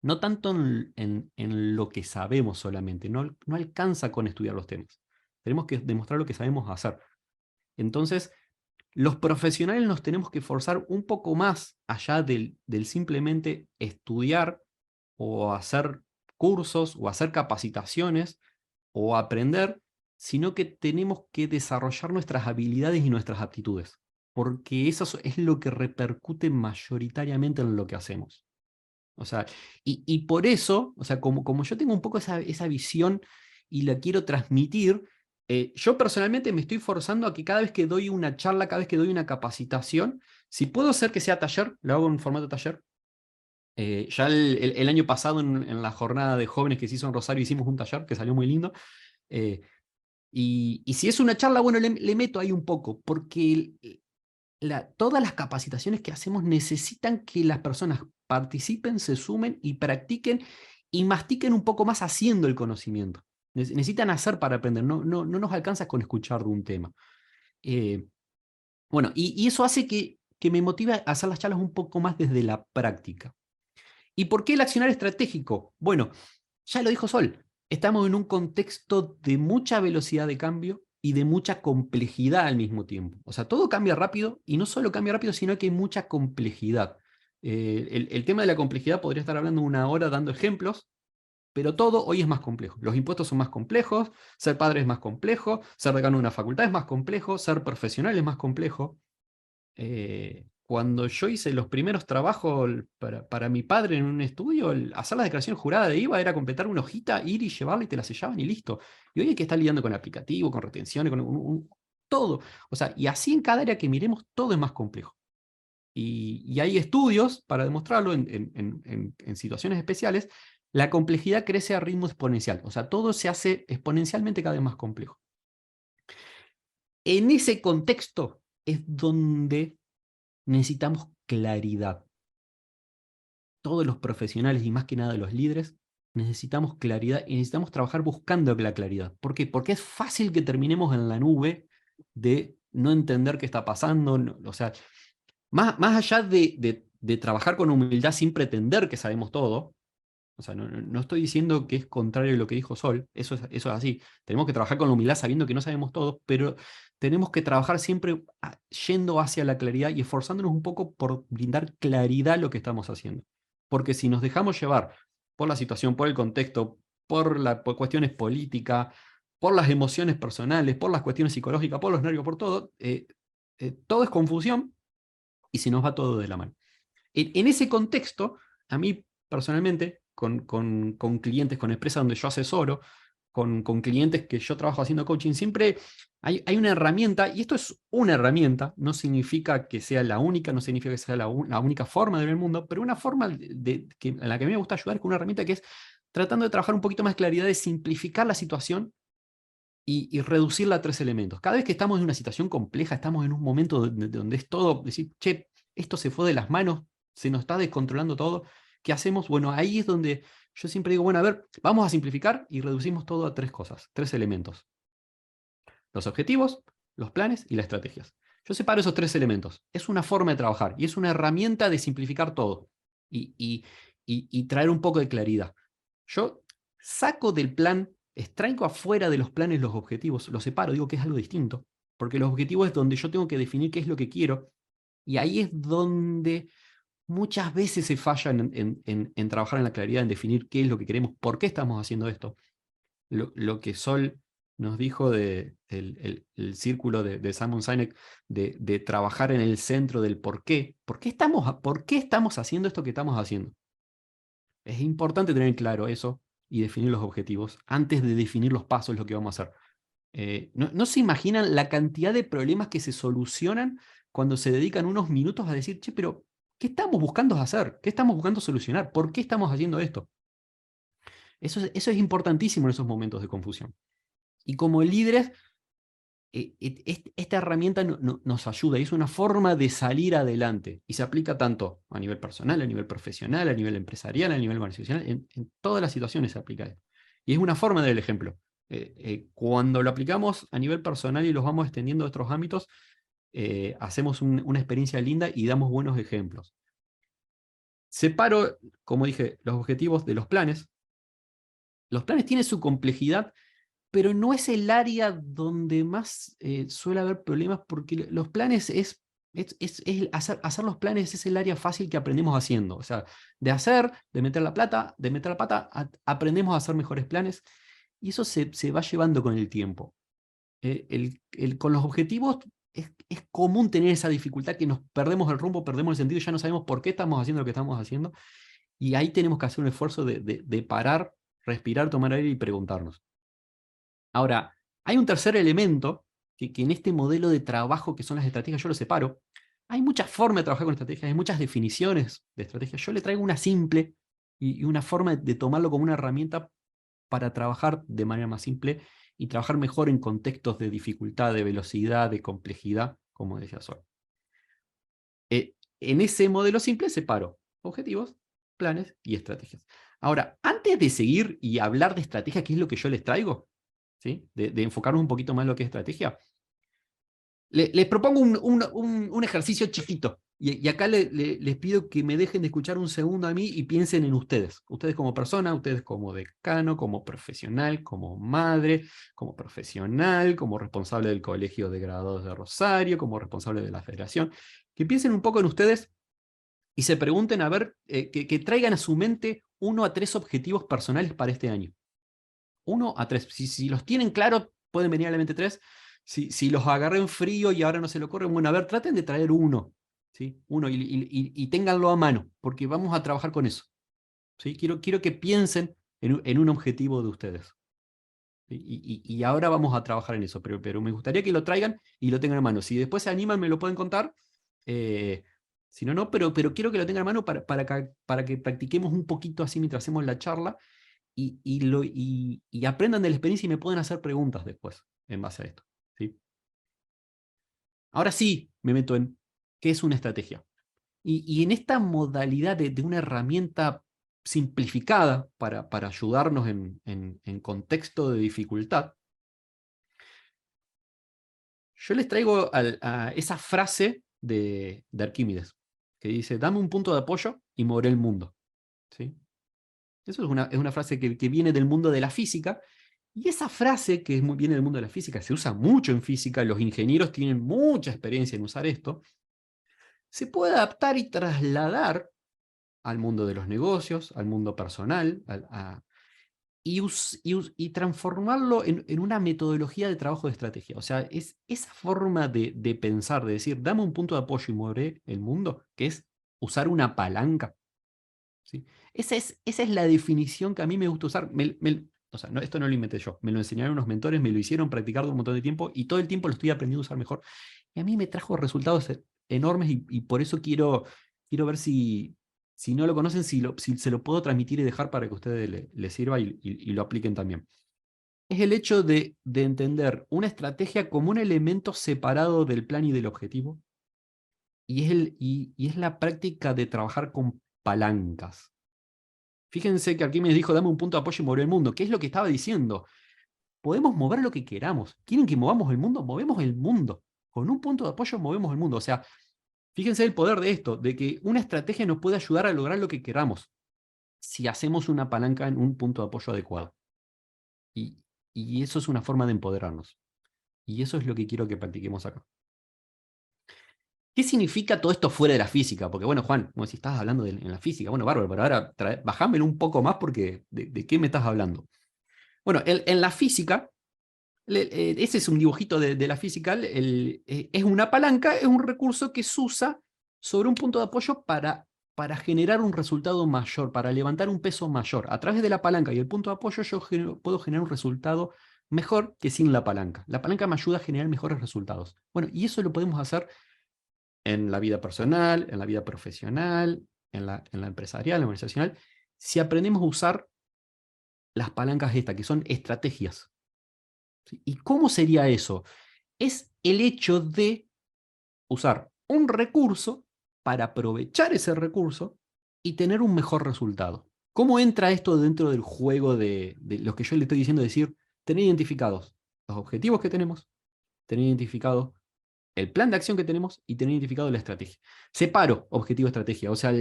No tanto en lo que sabemos solamente. No alcanza con estudiar los temas. Tenemos que demostrar lo que sabemos hacer. Entonces, los profesionales nos tenemos que forzar un poco más allá del simplemente estudiar o hacer cursos o hacer capacitaciones o aprender, sino que tenemos que desarrollar nuestras habilidades y nuestras aptitudes, porque eso es lo que repercute mayoritariamente en lo que hacemos. O sea, y por eso, o sea, como yo tengo un poco esa visión y la quiero transmitir, yo personalmente me estoy forzando a que cada vez que doy una charla, cada vez que doy una capacitación, si puedo hacer que sea taller, lo hago en formato taller. Ya el año pasado en la jornada de jóvenes que se hizo en Rosario hicimos un taller que salió muy lindo. Y si es una charla, bueno, le meto ahí un poco, porque todas las capacitaciones que hacemos necesitan que las personas participen, se sumen y practiquen y mastiquen un poco más haciendo el conocimiento. Necesitan hacer para aprender, no nos alcanza con escuchar de un tema. Bueno, y eso hace que me motive a hacer las charlas un poco más desde la práctica. ¿Y por qué el accionar estratégico? Bueno, ya lo dijo Sol, estamos en un contexto de mucha velocidad de cambio y de mucha complejidad al mismo tiempo. O sea, todo cambia rápido, y no solo cambia rápido, sino que hay mucha complejidad. El tema de la complejidad podría estar hablando una hora dando ejemplos, pero todo hoy es más complejo. Los impuestos son más complejos, ser padre es más complejo, ser decano de una facultad es más complejo, ser profesional es más complejo. Cuando yo hice los primeros trabajos para mi padre en un estudio, hacer la declaración jurada de IVA era completar una hojita, ir y llevarla y te la sellaban y listo. Y hoy hay que estar lidiando con aplicativo, con retenciones, con todo. O sea, y así en cada área que miremos, todo es más complejo. Y hay estudios para demostrarlo en situaciones especiales. La complejidad crece a ritmo exponencial. O sea, todo se hace exponencialmente cada vez más complejo. En ese contexto es donde necesitamos claridad. Todos los profesionales y más que nada los líderes necesitamos claridad y necesitamos trabajar buscando la claridad. ¿Por qué? Porque es fácil que terminemos en la nube de no entender qué está pasando. O sea, más allá de trabajar con humildad sin pretender que sabemos todo. O sea, no estoy diciendo que es contrario a lo que dijo Sol, eso es así. Tenemos que trabajar con la humildad sabiendo que no sabemos todo, pero tenemos que trabajar siempre yendo hacia la claridad y esforzándonos un poco por brindar claridad a lo que estamos haciendo. Porque si nos dejamos llevar por la situación, por el contexto, por cuestiones políticas, por las emociones personales, por las cuestiones psicológicas, por los nervios, por todo, todo es confusión y se nos va todo de la mano. En ese contexto, a mí personalmente, con clientes, con empresas donde yo asesoro, con clientes que yo trabajo haciendo coaching, siempre hay una herramienta, y esto es una herramienta, no significa que sea la única, no significa que sea la única forma de ver el mundo, pero una forma en la que a mí me gusta ayudar con una herramienta que es tratando de trabajar un poquito más claridad, de simplificar la situación y reducirla a 3 elementos. Cada vez que estamos en una situación compleja, estamos en un momento donde es todo, decir, che, esto se fue de las manos, se nos está descontrolando todo, ¿qué hacemos? Bueno, ahí es donde yo siempre digo, bueno, a ver, vamos a simplificar y reducimos todo a 3 cosas, 3 elementos. Los objetivos, los planes y las estrategias. Yo separo esos 3 elementos. Es una forma de trabajar y es una herramienta de simplificar todo y traer un poco de claridad. Yo saco del plan, extraigo afuera de los planes los objetivos, los separo, digo que es algo distinto, porque los objetivos es donde yo tengo que definir qué es lo que quiero, y ahí es donde muchas veces se falla en trabajar en la claridad, en definir qué es lo que queremos, por qué estamos haciendo esto. Lo que Sol nos dijo el círculo de Simon Sinek, de trabajar en el centro del por qué. ¿Por qué estamos haciendo esto que estamos haciendo? Es importante tener claro eso y definir los objetivos antes de definir los pasos, lo que vamos a hacer. No se imaginan la cantidad de problemas que se solucionan cuando se dedican unos minutos a decir, che, pero ¿qué estamos buscando hacer? ¿Qué estamos buscando solucionar? ¿Por qué estamos haciendo esto? Eso es importantísimo en esos momentos de confusión. Y como líderes, esta herramienta nos ayuda y es una forma de salir adelante. Y se aplica tanto a nivel personal, a nivel profesional, a nivel empresarial, a nivel organizacional. En todas las situaciones se aplica esto. Y es una forma de dar el ejemplo. Cuando lo aplicamos a nivel personal y los vamos extendiendo a otros ámbitos, hacemos una experiencia linda y damos buenos ejemplos. Separo, como dije, los objetivos de los planes. Los planes tienen su complejidad, pero no es el área donde más suele haber problemas, porque los planes hacer los planes es el área fácil que aprendemos haciendo. O sea, de meter la pata, aprendemos a hacer mejores planes, y eso se va llevando con el tiempo. con los objetivos es común tener esa dificultad que nos perdemos el rumbo, perdemos el sentido, ya no sabemos por qué estamos haciendo lo que estamos haciendo, y ahí tenemos que hacer un esfuerzo de parar, respirar, tomar aire y preguntarnos. Ahora, hay un tercer elemento que en este modelo de trabajo que son las estrategias yo lo separo. Hay muchas formas de trabajar con estrategias, hay muchas definiciones de estrategias. Yo le traigo una simple y una forma de tomarlo como una herramienta para trabajar de manera más simple y trabajar mejor en contextos de dificultad, de velocidad, de complejidad, como decía Sol. En ese modelo simple separo objetivos, planes y estrategias. Ahora, antes de seguir y hablar de estrategia, que es lo que yo les traigo, ¿sí? de enfocarnos un poquito más en lo que es estrategia, les propongo un ejercicio chiquito. Y acá les pido que me dejen de escuchar un segundo a mí y piensen en ustedes. Ustedes como persona, ustedes como decano, como profesional, como madre, como profesional, como responsable del Colegio de Graduados de Rosario, como responsable de la Federación. Que piensen un poco en ustedes y se pregunten, a ver, que traigan a su mente 1 a 3 objetivos personales para este año. 1 a 3. Si los tienen claros, pueden venir a la mente 3. Si los agarré en frío y ahora no se lo ocurre, bueno, a ver, traten de traer uno. ¿Sí? Uno y ténganlo a mano, porque vamos a trabajar con eso. ¿Sí? Quiero que piensen en un objetivo de ustedes. ¿Sí? Y ahora vamos a trabajar en eso, pero me gustaría que lo traigan y lo tengan a mano. Si después se animan, me lo pueden contar. Si no, no, pero quiero que lo tengan a mano para que practiquemos un poquito así mientras hacemos la charla y aprendan de la experiencia y me pueden hacer preguntas después en base a esto. ¿Sí? Ahora sí me meto en qué es una estrategia. Y en esta modalidad de una herramienta simplificada para ayudarnos en contexto de dificultad, yo les traigo a esa frase de Arquímedes, que dice, dame un punto de apoyo y moveré el mundo. ¿Sí? Eso es una frase que viene del mundo de la física, y esa frase que viene del mundo de la física, se usa mucho en física, los ingenieros tienen mucha experiencia en usar esto, se puede adaptar y trasladar al mundo de los negocios, al mundo personal, y transformarlo en una metodología de trabajo de estrategia. O sea, es esa forma de pensar, de decir, dame un punto de apoyo y moveré el mundo, que es usar una palanca. ¿Sí? Esa es la definición que a mí me gusta usar. O sea, esto no lo inventé yo, me lo enseñaron unos mentores, me lo hicieron practicar un montón de tiempo y todo el tiempo lo estoy aprendiendo a usar mejor. Y a mí me trajo resultados enormes y por eso quiero ver si no lo conocen, si se lo puedo transmitir y dejar para que a ustedes les sirva y lo apliquen también. Es el hecho de entender una estrategia como un elemento separado del plan y del objetivo, y es la práctica de trabajar con palancas. Fíjense que Arquímedes dijo, dame un punto de apoyo y mover el mundo. ¿Qué es lo que estaba diciendo? Podemos mover lo que queramos. ¿Quieren que movamos el mundo? Movemos el mundo. Con un punto de apoyo movemos el mundo. O sea, fíjense el poder de esto, de que una estrategia nos puede ayudar a lograr lo que queramos si hacemos una palanca en un punto de apoyo adecuado. Y eso es una forma de empoderarnos. Y eso es lo que quiero que practiquemos acá. ¿Qué significa todo esto fuera de la física? Porque bueno, Juan, como si estabas hablando en la física, bueno, bárbaro, pero ahora bajámelo un poco más porque ¿de qué me estás hablando? Bueno, en la física, ese es un dibujito de la física, es una palanca, es un recurso que se usa sobre un punto de apoyo para generar un resultado mayor, para levantar un peso mayor. A través de la palanca y el punto de apoyo yo puedo generar un resultado mejor que sin la palanca. La palanca me ayuda a generar mejores resultados. Bueno, y eso lo podemos hacer en la vida personal, en la vida profesional, en la empresarial, en la organizacional, si aprendemos a usar las palancas estas, que son estrategias. ¿Sí? ¿Y cómo sería eso? Es el hecho de usar un recurso para aprovechar ese recurso y tener un mejor resultado. ¿Cómo entra esto dentro del juego de lo que yo le estoy diciendo? Decir, tener identificados los objetivos que tenemos, tener identificado el plan de acción que tenemos y tener identificado la estrategia. Separo objetivo-estrategia. O sea,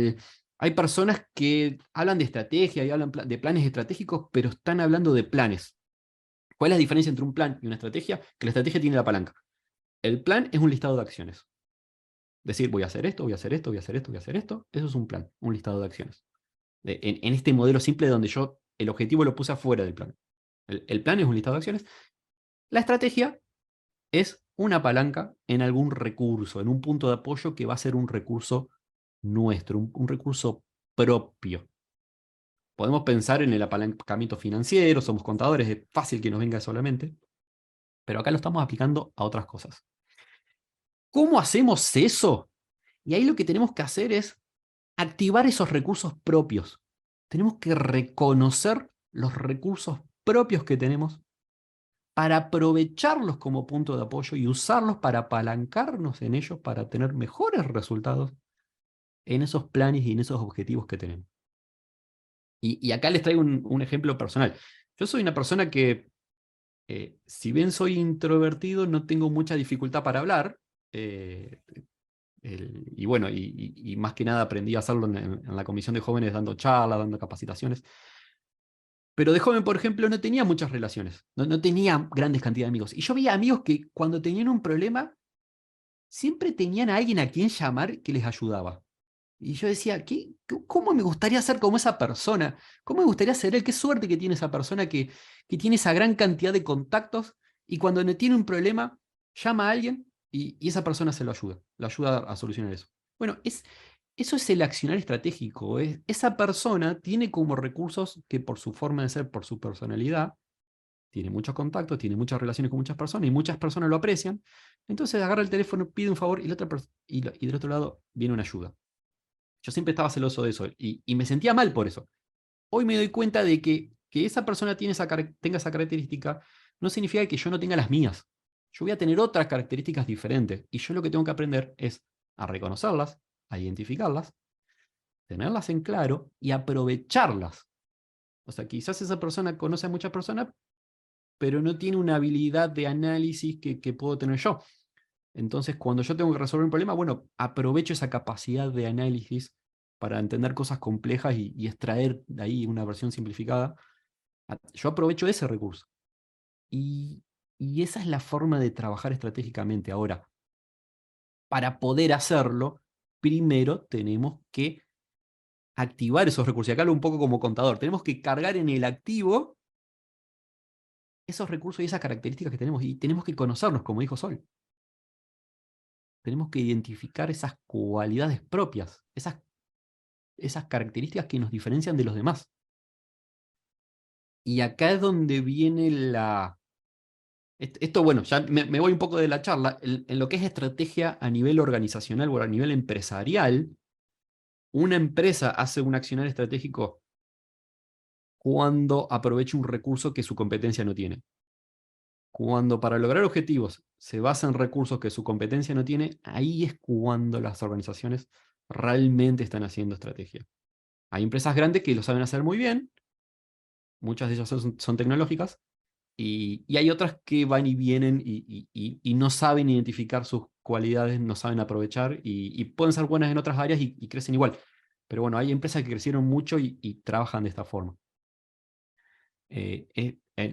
hay personas que hablan de estrategia y hablan de planes estratégicos, pero están hablando de planes. ¿Cuál es la diferencia entre un plan y una estrategia? Que la estrategia tiene la palanca. El plan es un listado de acciones. Decir, voy a hacer esto, voy a hacer esto, voy a hacer esto, voy a hacer esto. Eso es un plan, un listado de acciones. En este modelo simple donde yo el objetivo lo puse afuera del plan. El plan es un listado de acciones. La estrategia es una palanca en algún recurso, en un punto de apoyo que va a ser un recurso nuestro, un recurso propio. Podemos pensar en el apalancamiento financiero, somos contadores, es fácil que nos venga solamente, pero acá lo estamos aplicando a otras cosas. ¿Cómo hacemos eso? Y ahí lo que tenemos que hacer es activar esos recursos propios. Tenemos que reconocer los recursos propios que tenemos para aprovecharlos como punto de apoyo y usarlos para apalancarnos en ellos para tener mejores resultados en esos planes y en esos objetivos que tenemos. Y acá les traigo un ejemplo personal. Yo soy una persona que, si bien soy introvertido, no tengo mucha dificultad para hablar. Y bueno, y más que nada aprendí a hacerlo en la comisión de jóvenes dando charlas, dando capacitaciones. Pero de joven, por ejemplo, no tenía muchas relaciones, no tenía grandes cantidades de amigos. Y yo veía amigos que cuando tenían un problema, siempre tenían a alguien a quien llamar que les ayudaba. Y yo decía, ¿cómo me gustaría ser como esa persona? ¿Cómo me gustaría ser él? Qué suerte que tiene esa persona que tiene esa gran cantidad de contactos y cuando no tiene un problema, llama a alguien y esa persona se lo ayuda a solucionar eso. Bueno, eso es el accionar estratégico. Esa persona tiene como recursos que por su forma de ser, por su personalidad, tiene muchos contactos, tiene muchas relaciones con muchas personas y muchas personas lo aprecian. Entonces agarra el teléfono, pide un favor y del otro lado viene una ayuda. Yo siempre estaba celoso de eso y me sentía mal por eso. Hoy me doy cuenta de que esa persona tenga esa característica no significa que yo no tenga las mías. Yo voy a tener otras características diferentes y yo lo que tengo que aprender es a reconocerlas, a identificarlas, tenerlas en claro y aprovecharlas. O sea, quizás esa persona conoce a muchas personas, pero no tiene una habilidad de análisis que puedo tener yo. Entonces, cuando yo tengo que resolver un problema, bueno, aprovecho esa capacidad de análisis para entender cosas complejas y extraer de ahí una versión simplificada. Yo aprovecho ese recurso. Y esa es la forma de trabajar estratégicamente. Ahora, para poder hacerlo, primero tenemos que activar esos recursos. Y acá hablo un poco como contador. Tenemos que cargar en el activo esos recursos y esas características que tenemos. Y tenemos que conocernos, como dijo Sol. Tenemos que identificar esas cualidades propias, esas características que nos diferencian de los demás. Y acá es donde viene esto, bueno, ya me voy un poco de la charla. En lo que es estrategia a nivel organizacional o a nivel empresarial, una empresa hace un accionar estratégico cuando aprovecha un recurso que su competencia no tiene. Cuando para lograr objetivos se basa en recursos que su competencia no tiene, ahí es cuando las organizaciones realmente están haciendo estrategia. Hay empresas grandes que lo saben hacer muy bien, muchas de ellas son tecnológicas, y hay otras que van y vienen y no saben identificar sus cualidades, no saben aprovechar, y pueden ser buenas en otras áreas y crecen igual. Pero bueno, hay empresas que crecieron mucho y trabajan de esta forma.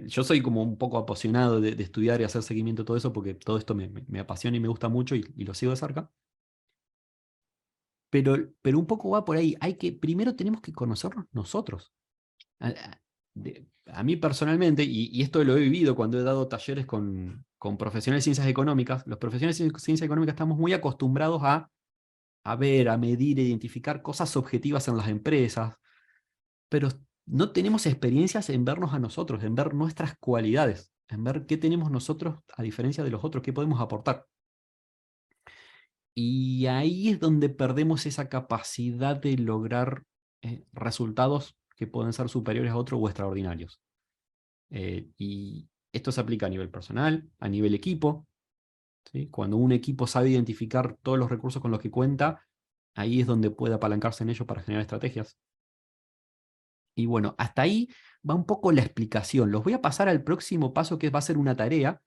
Yo soy como un poco apasionado de estudiar y hacer seguimiento de todo eso, porque todo esto me apasiona y me gusta mucho y lo sigo de cerca. Pero un poco va por ahí. Primero tenemos que conocernos nosotros. A mí personalmente, y esto lo he vivido cuando he dado talleres con profesionales de ciencias económicas, los profesionales de ciencias económicas estamos muy acostumbrados a ver, a medir, a identificar cosas objetivas en las empresas, pero no tenemos experiencias en vernos a nosotros, en ver nuestras cualidades, en ver qué tenemos nosotros a diferencia de los otros, qué podemos aportar. Y ahí es donde perdemos esa capacidad de lograr resultados que pueden ser superiores a otros o extraordinarios. Y esto se aplica a nivel personal, a nivel equipo. ¿Sí? Cuando un equipo sabe identificar todos los recursos con los que cuenta, ahí es donde puede apalancarse en ellos para generar estrategias. Y bueno, hasta ahí va un poco la explicación. Los voy a pasar al próximo paso, que va a ser una tarea,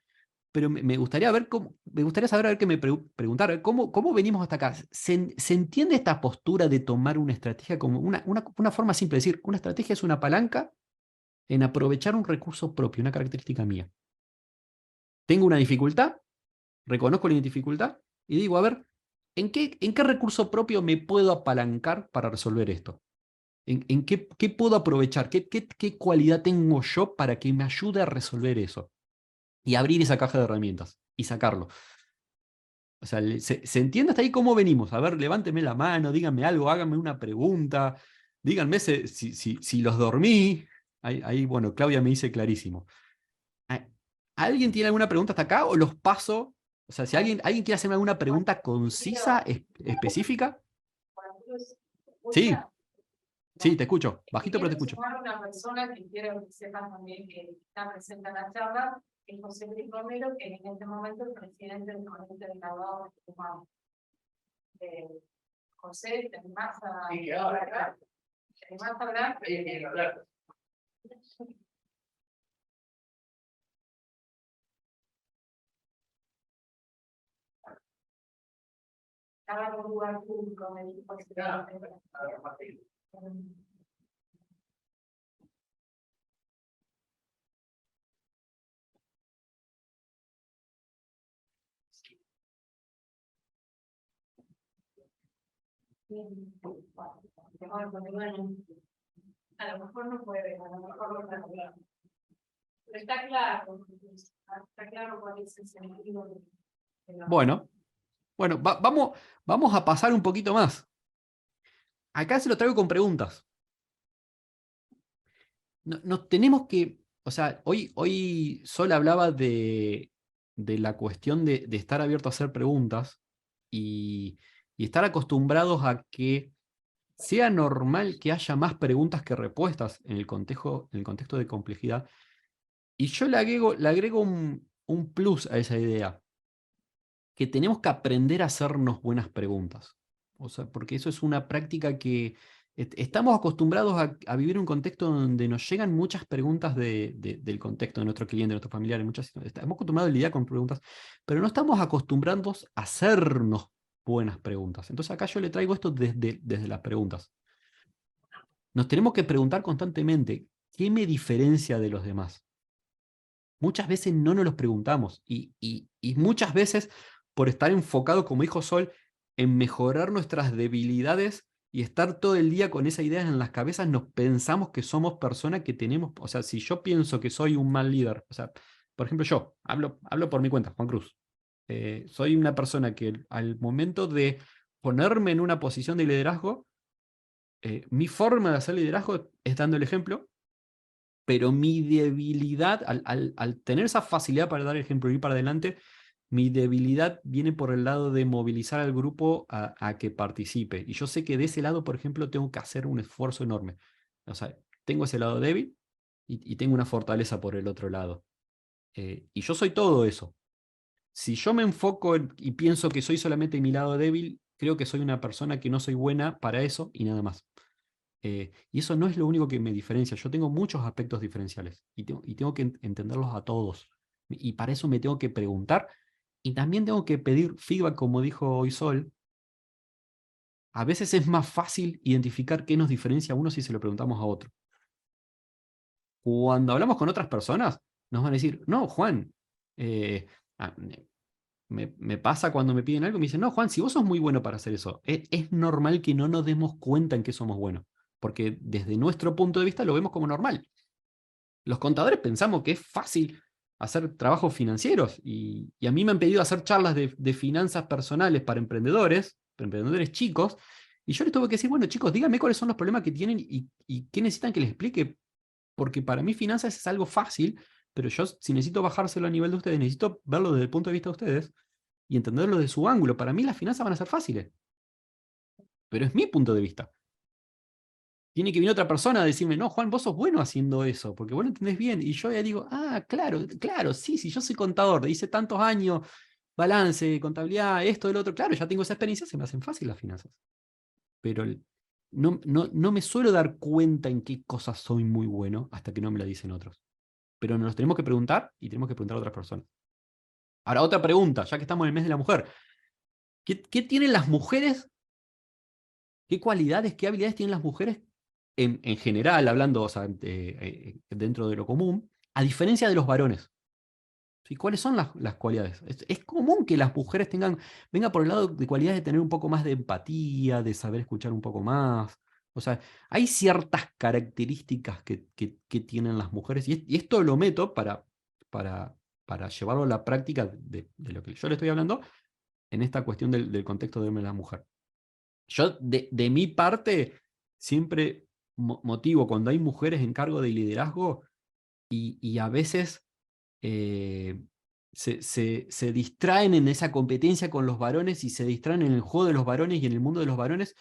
pero me gustaría saber, a ver que me preguntar, ¿cómo venimos hasta acá? ¿Se entiende esta postura de tomar una estrategia como una forma simple de decir, una estrategia es una palanca en aprovechar un recurso propio, una característica mía? Tengo una dificultad, reconozco la dificultad y digo, a ver, ¿en qué recurso propio me puedo apalancar para resolver esto? ¿En qué puedo aprovechar? ¿Qué cualidad tengo yo para que me ayude a resolver eso? Y abrir esa caja de herramientas. y sacarlo. O sea, ¿se entiende hasta ahí cómo venimos? A ver, levánteme la mano, díganme algo, háganme una pregunta, díganme si los dormí. Ahí, bueno, Claudia me dice clarísimo. ¿Alguien tiene alguna pregunta hasta acá o los paso? O sea, si alguien quiere hacerme alguna pregunta concisa, específica. Sí, sí, te escucho. Bajito, pero te escucho. Una persona que quiero que sepan también que está presente en la charla es José Luis Romero, que en este momento es el presidente del Comité de Graduados de Tucumán. José, ¿te animás a hablar? ¿Te animás a hablar? Sí, hablar. Estaba en un lugar público, me dijo que a lo mejor no puede, a lo mejor no está claro. Pero está claro cuál es el sentido de la... Bueno, vamos a pasar un poquito más. Acá se lo traigo con preguntas. Nos tenemos que, o sea, hoy Sol hablaba de la cuestión de estar abierto a hacer preguntas y estar acostumbrados a que sea normal que haya más preguntas que respuestas en el contexto de complejidad. Y yo le agrego un plus a esa idea, que tenemos que aprender a hacernos buenas preguntas. O sea, porque eso es una práctica que estamos acostumbrados a vivir un contexto donde nos llegan muchas preguntas del contexto de nuestro cliente, de nuestros familiares. Estamos acostumbrados a lidiar con preguntas, pero no estamos acostumbrados a hacernos buenas preguntas. Entonces acá yo le traigo esto desde las preguntas. Nos tenemos que preguntar constantemente, ¿qué me diferencia de los demás? Muchas veces no nos los preguntamos y muchas veces por estar enfocado, como dijo Sol, en mejorar nuestras debilidades y estar todo el día con esas ideas en las cabezas, nos pensamos que somos personas que tenemos, o sea, si yo pienso que soy un mal líder, o sea, por ejemplo yo, hablo por mi cuenta, Juan Cruz, soy una persona que al momento de ponerme en una posición de liderazgo, mi forma de hacer liderazgo es dando el ejemplo, pero mi debilidad, al tener esa facilidad para dar el ejemplo y ir para adelante, mi debilidad viene por el lado de movilizar al grupo a que participe. Y yo sé que de ese lado, por ejemplo, tengo que hacer un esfuerzo enorme. O sea, tengo ese lado débil y tengo una fortaleza por el otro lado. Y yo soy todo eso. Si yo me enfoco y pienso que soy solamente mi lado débil, creo que soy una persona que no soy buena para eso y nada más. Y eso no es lo único que me diferencia. Yo tengo muchos aspectos diferenciales y tengo que entenderlos a todos. Y para eso me tengo que preguntar y también tengo que pedir feedback, como dijo hoy Sol. A veces es más fácil identificar qué nos diferencia a uno si se lo preguntamos a otro. Cuando hablamos con otras personas, nos van a decir, no, Juan, me pasa cuando me piden algo, me dicen, no, Juan, si vos sos muy bueno para hacer eso, es normal que no nos demos cuenta en qué somos buenos, porque desde nuestro punto de vista lo vemos como normal. Los contadores pensamos que es fácil hacer trabajos financieros y a mí me han pedido hacer charlas de finanzas personales para emprendedores chicos, y yo les tuve que decir, bueno chicos, díganme cuáles son los problemas que tienen y qué necesitan que les explique, porque para mí finanzas es algo fácil, pero yo si necesito bajárselo a nivel de ustedes, necesito verlo desde el punto de vista de ustedes y entenderlo de su ángulo. Para mí las finanzas van a ser fáciles, pero es mi punto de vista. Tiene que venir otra persona a decirme, no, Juan, vos sos bueno haciendo eso, porque vos lo entendés bien. Y yo ya digo, claro, sí, yo soy contador, hice tantos años, balance, contabilidad, esto, el otro, claro, ya tengo esa experiencia, se me hacen fácil las finanzas. Pero no me suelo dar cuenta en qué cosas soy muy bueno hasta que no me lo dicen otros. Pero nos los tenemos que preguntar y tenemos que preguntar a otras personas. Ahora, otra pregunta, ya que estamos en el mes de la mujer. ¿Qué tienen las mujeres? ¿Qué cualidades, qué habilidades tienen las mujeres en general, hablando, o sea, dentro de lo común, a diferencia de los varones? ¿Sí? ¿Cuáles son las cualidades? Es común que las mujeres venga por el lado de cualidades de tener un poco más de empatía, de saber escuchar un poco más. O sea, hay ciertas características que tienen las mujeres, y esto lo meto para para llevarlo a la práctica de lo que yo le estoy hablando, en esta cuestión del contexto de la mujer. Yo, de mi parte, siempre motivo cuando hay mujeres en cargo de liderazgo y a veces se distraen en esa competencia con los varones y se distraen en el juego de los varones y en el mundo de los varones.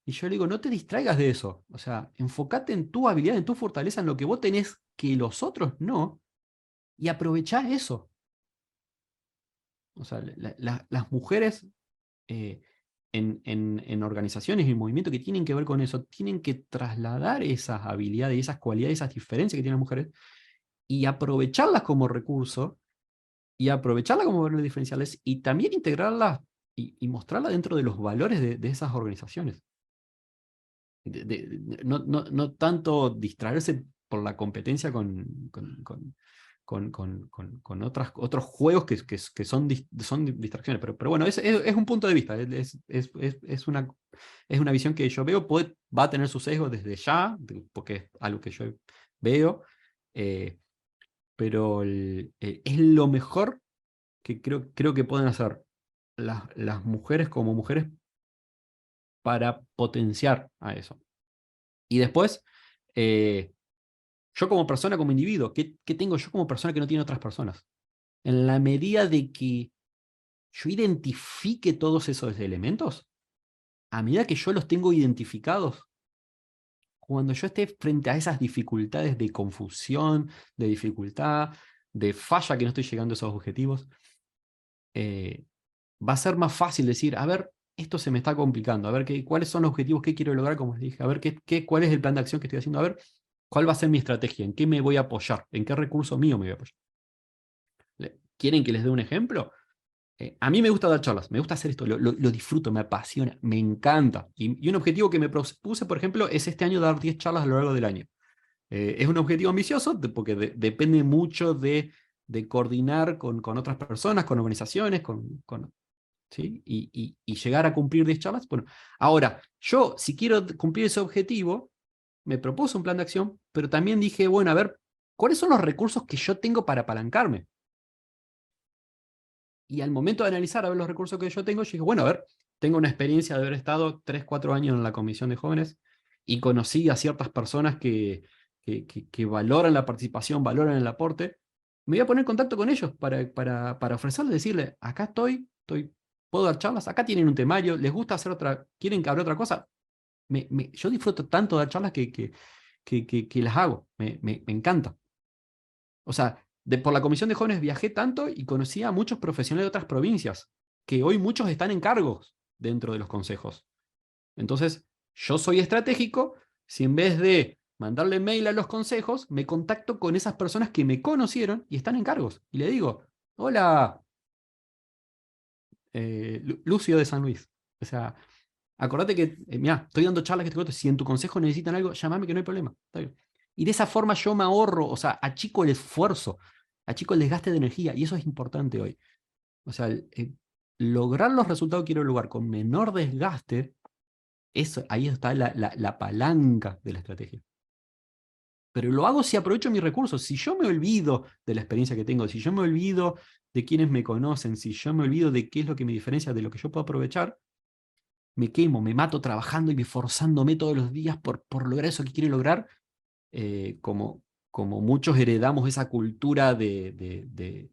Y yo le digo, no te distraigas de eso. O sea, enfócate en tu habilidad, en tu fortaleza, en lo que vos tenés que los otros no, y aprovechá eso. O sea, las mujeres en organizaciones y movimientos que tienen que ver con eso, tienen que trasladar esas habilidades, esas cualidades, esas diferencias que tienen las mujeres y aprovecharlas como recurso y aprovecharlas como valores diferenciales y también integrarlas y mostrarlas dentro de los valores de esas organizaciones. No tanto distraerse por la competencia con otros juegos que son distracciones. Pero bueno, es un punto de vista, es una visión que yo veo, va a tener su sesgo desde ya, porque es algo que yo veo, pero es lo mejor que creo que pueden hacer las mujeres como mujeres para potenciar a eso. Y después, yo como persona, como individuo, ¿qué tengo yo como persona que no tiene otras personas? En la medida de que yo identifique todos esos elementos, a medida que yo los tengo identificados, cuando yo esté frente a esas dificultades de confusión, de dificultad, de falla que no estoy llegando a esos objetivos, va a ser más fácil decir, a ver, esto se me está complicando, a ver cuáles son los objetivos que quiero lograr, como les dije, a ver cuál es el plan de acción que estoy haciendo, a ver cuál va a ser mi estrategia, en qué me voy a apoyar, en qué recurso mío me voy a apoyar. ¿Quieren que les dé un ejemplo? A mí me gusta dar charlas, me gusta hacer esto, lo disfruto, me apasiona, me encanta. Y un objetivo que me propuse, por ejemplo, es este año dar 10 charlas a lo largo del año. Es un objetivo ambicioso porque depende mucho de coordinar con otras personas, con organizaciones, ¿sí? Y llegar a cumplir 10 charlas. Bueno, ahora, yo si quiero cumplir ese objetivo, me propuse un plan de acción, pero también dije, bueno, a ver, ¿cuáles son los recursos que yo tengo para apalancarme? Y al momento de analizar a ver los recursos que yo tengo, yo dije, bueno, a ver, tengo una experiencia de haber estado 3, 4 años en la comisión de jóvenes y conocí a ciertas personas que valoran la participación, valoran el aporte. Me voy a poner en contacto con ellos para ofrecerles, decirles, acá puedo dar charlas, acá tienen un temario, les gusta hacer quieren que hable otra cosa. Yo disfruto tanto de dar charlas que las hago, me encanta. O sea, por la comisión de jóvenes viajé tanto y conocí a muchos profesionales de otras provincias, que hoy muchos están en cargos dentro de los consejos. Entonces, yo soy estratégico si en vez de mandarle mail a los consejos, me contacto con esas personas que me conocieron y están en cargos. Y le digo, hola, Lucio de San Luis. O sea, acordate que, mirá, estoy dando charlas que si en tu consejo necesitan algo, llámame que no hay problema. Está bien. Y de esa forma yo me ahorro, o sea, achico el esfuerzo, achico el desgaste de energía, y eso es importante hoy. O sea, lograr los resultados que quiero lograr con menor desgaste, ahí está la palanca de la estrategia. Pero lo hago si aprovecho mis recursos. Si yo me olvido de la experiencia que tengo, si yo me olvido de quienes me conocen, si yo me olvido de qué es lo que me diferencia de lo que yo puedo aprovechar, me quemo, me mato trabajando y esforzándome todos los días por lograr eso que quiero lograr, como muchos heredamos esa cultura de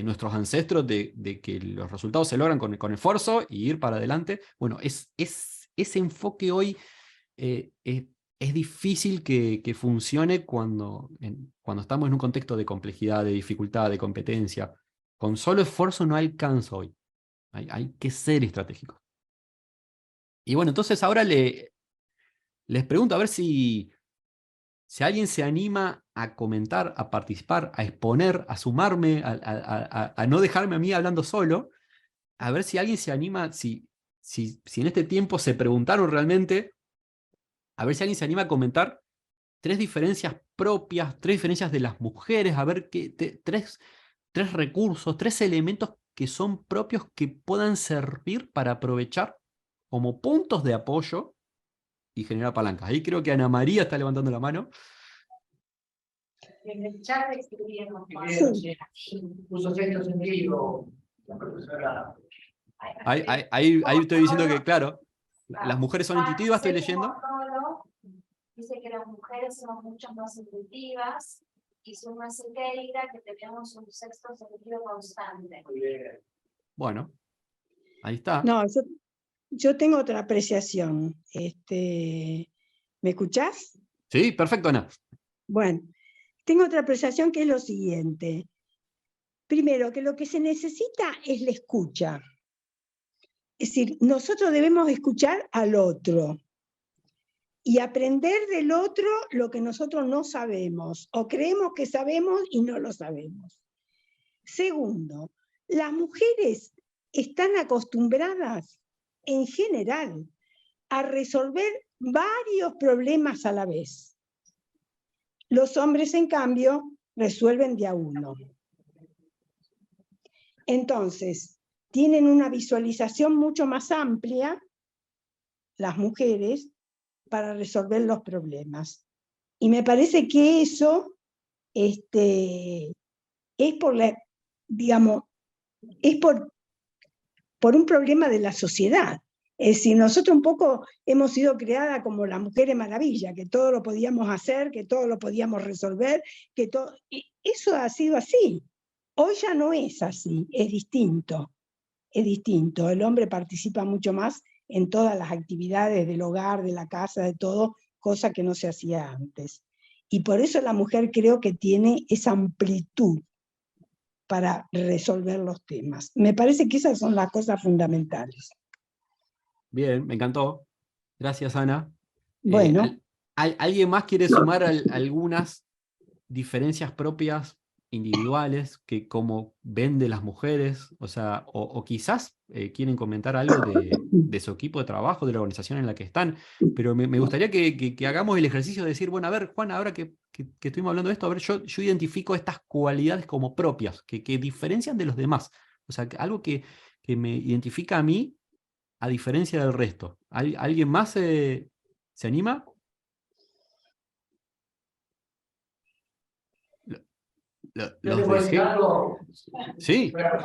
nuestros ancestros, de que los resultados se logran con esfuerzo y ir para adelante. Bueno, ese enfoque hoy es difícil que funcione cuando estamos en un contexto de complejidad, de dificultad, de competencia. Con solo esfuerzo no alcanza hoy. Hay que ser estratégicos. Y bueno, entonces ahora les pregunto a ver si alguien se anima a comentar, a participar, a exponer, a sumarme, a no dejarme a mí hablando solo, a ver si alguien se anima, si en este tiempo se preguntaron realmente, a ver si alguien se anima a comentar 3 diferencias propias, 3 diferencias de las mujeres, a ver tres recursos, 3 elementos que son propios que puedan servir para aprovechar como puntos de apoyo y generar palancas. Ahí creo que Ana María está levantando la mano. En el chat escribimos. Puso sexto sentido, la profesora. Ahí estoy diciendo que, claro, las mujeres son intuitivas, estoy leyendo. Dice que las mujeres somos mucho más intuitivas y son más etéricas, que tenemos un sexto sentido constante. Muy bien. Bueno, ahí está. No, yo tengo otra apreciación. ¿Me escuchás? Sí, perfecto, Ana. Bueno, tengo otra apreciación que es lo siguiente. Primero, que lo que se necesita es la escucha. Es decir, nosotros debemos escuchar al otro y aprender del otro lo que nosotros no sabemos o creemos que sabemos y no lo sabemos. Segundo, las mujeres están acostumbradas en general a resolver varios problemas a la vez. Los hombres, en cambio, resuelven de a uno. Entonces, tienen una visualización mucho más amplia, las mujeres, para resolver los problemas. Y me parece que eso es por un problema de la sociedad. Es decir, nosotros un poco hemos sido creadas como las mujeres maravilla, que todo lo podíamos hacer, que todo lo podíamos resolver, que todo. Y eso ha sido así. Hoy ya no es así, es distinto. Es distinto. El hombre participa mucho más en todas las actividades del hogar, de la casa, de todo, cosa que no se hacía antes. Y por eso la mujer creo que tiene esa amplitud para resolver los temas. Me parece que esas son las cosas fundamentales. Bien, me encantó. Gracias, Ana. Bueno. ¿Alguien más quiere sumar algunas diferencias propias, individuales, que como ven de las mujeres? O sea, o quizás quieren comentar algo de su equipo de trabajo, de la organización en la que están, pero me gustaría que hagamos el ejercicio de decir, bueno, a ver, Juan, ahora que estuvimos hablando de esto, a ver, yo identifico estas cualidades como propias, que diferencian de los demás. O sea, algo que me identifica a mí a diferencia del resto. ¿Alguien más se anima? ¿Yo te puedo decir algo? Sí. Cuando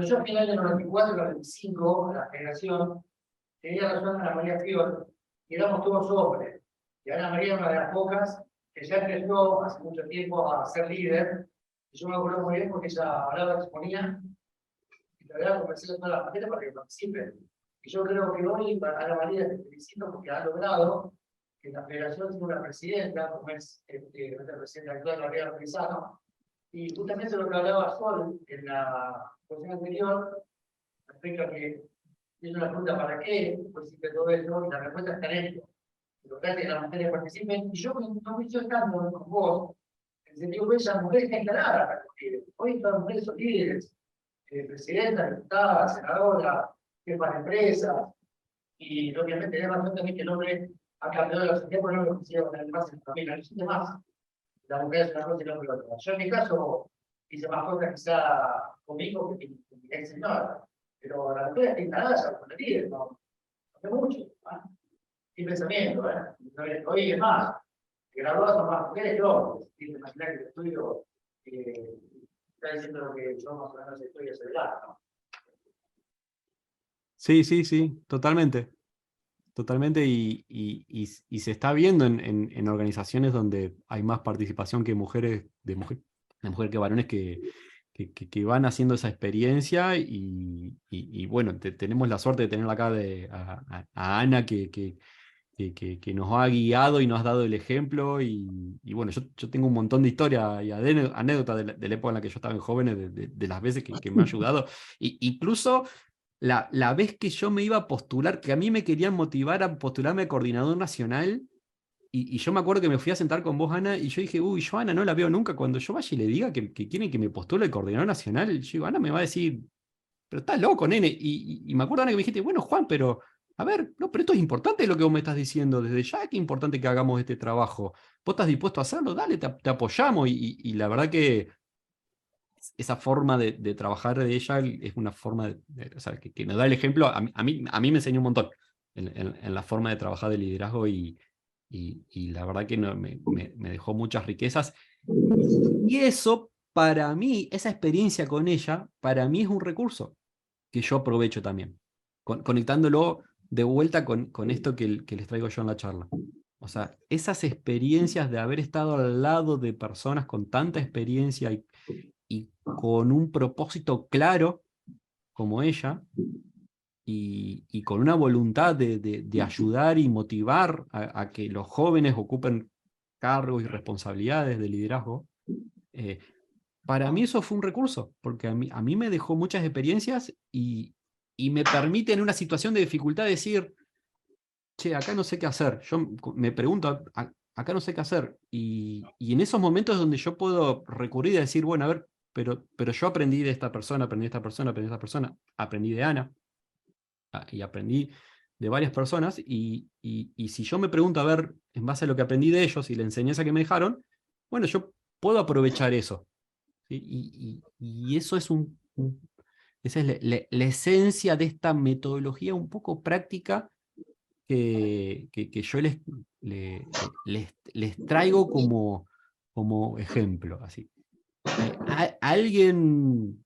yo fui en el año 94 y 95, la generación, tenía razón Ana María Fior, y éramos todos hombres. Y Ana María es una de las pocas que ya empezó hace mucho tiempo a ser líder. Y yo me acuerdo muy bien porque ella hablaba, exponía, y la verdad convencí a todas las mujeres para que participen. Y yo creo que hoy, para Ana María, te felicito porque ha logrado que la federación tiene una presidenta, como es nuestra presidenta actual, María Pizano, y justamente lo que hablaba Sol en la cuestión anterior, respecto a que es una pregunta ¿para qué? Pues sí que todo eso, y la respuesta está en esto. Lograr que las mujeres participen, y yo no me estoy estando con vos, en el sentido que esa mujer está instalada, hoy todas las mujeres son líderes, presidentas, diputadas, senadoras, jefas de empresas, y obviamente tenés razón también que el hombre ha cambiado la sociedad, por lo que quisiera poner más en la familia, no existe más. La mujer es una cosa y el hombre otra. Yo en mi caso hice más cosas quizá conmigo que mi ex señora, pero la mujer está instalada ya con la líder, no hace mucho. Sin pensamiento, hoy es más, graduadas son más mujeres que hombres. Tienes que imaginar que el estudio está diciendo lo que yo más o menos estoy a celebrar, ¿no? Sí, totalmente. Totalmente, y se está viendo en organizaciones donde hay más participación que mujeres, de mujer que varones que van haciendo esa experiencia, y bueno, tenemos la suerte de tener acá a Ana que nos ha guiado y nos ha dado el ejemplo, y bueno, yo tengo un montón de historias y anécdotas de la época en la que yo estaba en jóvenes, de las veces que me ha ayudado, incluso la vez que yo me iba a postular, que a mí me querían motivar a postularme a coordinador nacional, y yo me acuerdo que me fui a sentar con vos, Ana, y yo dije, uy, yo a Ana no la veo nunca. Cuando yo vaya y le diga que quieren que me postule el coordinador nacional, yo digo, Ana me va a decir, pero estás loco, nene. Y me acuerdo, Ana, que me dijiste, bueno, Juan, pero a ver, no, pero esto es importante lo que vos me estás diciendo, desde ya que es importante que hagamos este trabajo. ¿Vos estás dispuesto a hacerlo? Dale, te apoyamos, y la verdad que esa forma de trabajar de ella es una forma o sea, que nos da el ejemplo. A mí me enseñó un montón en la forma de trabajar de liderazgo, y y la verdad que me dejó muchas riquezas. Y eso, para mí, esa experiencia con ella, para mí es un recurso que yo aprovecho también, conectándolo de vuelta con esto que les traigo yo en la charla. O sea, esas experiencias de haber estado al lado de personas con tanta experiencia y con un propósito claro como ella, y con una voluntad de ayudar y motivar a que los jóvenes ocupen cargos y responsabilidades de liderazgo, para mí eso fue un recurso, porque a mí me dejó muchas experiencias y me permite en una situación de dificultad decir, che, acá no sé qué hacer. Yo me pregunto, acá no sé qué hacer. Y en esos momentos donde yo puedo recurrir a decir, bueno, a ver, pero yo aprendí de esta persona, aprendí de esta persona, aprendí de esta persona, aprendí de Ana, y aprendí de varias personas, y si yo me pregunto, a ver, en base a lo que aprendí de ellos y la enseñanza que me dejaron, bueno, yo puedo aprovechar eso. ¿Sí? Y eso es esa es la esencia de esta metodología un poco práctica que yo les traigo como ejemplo. Así. ¿Alguien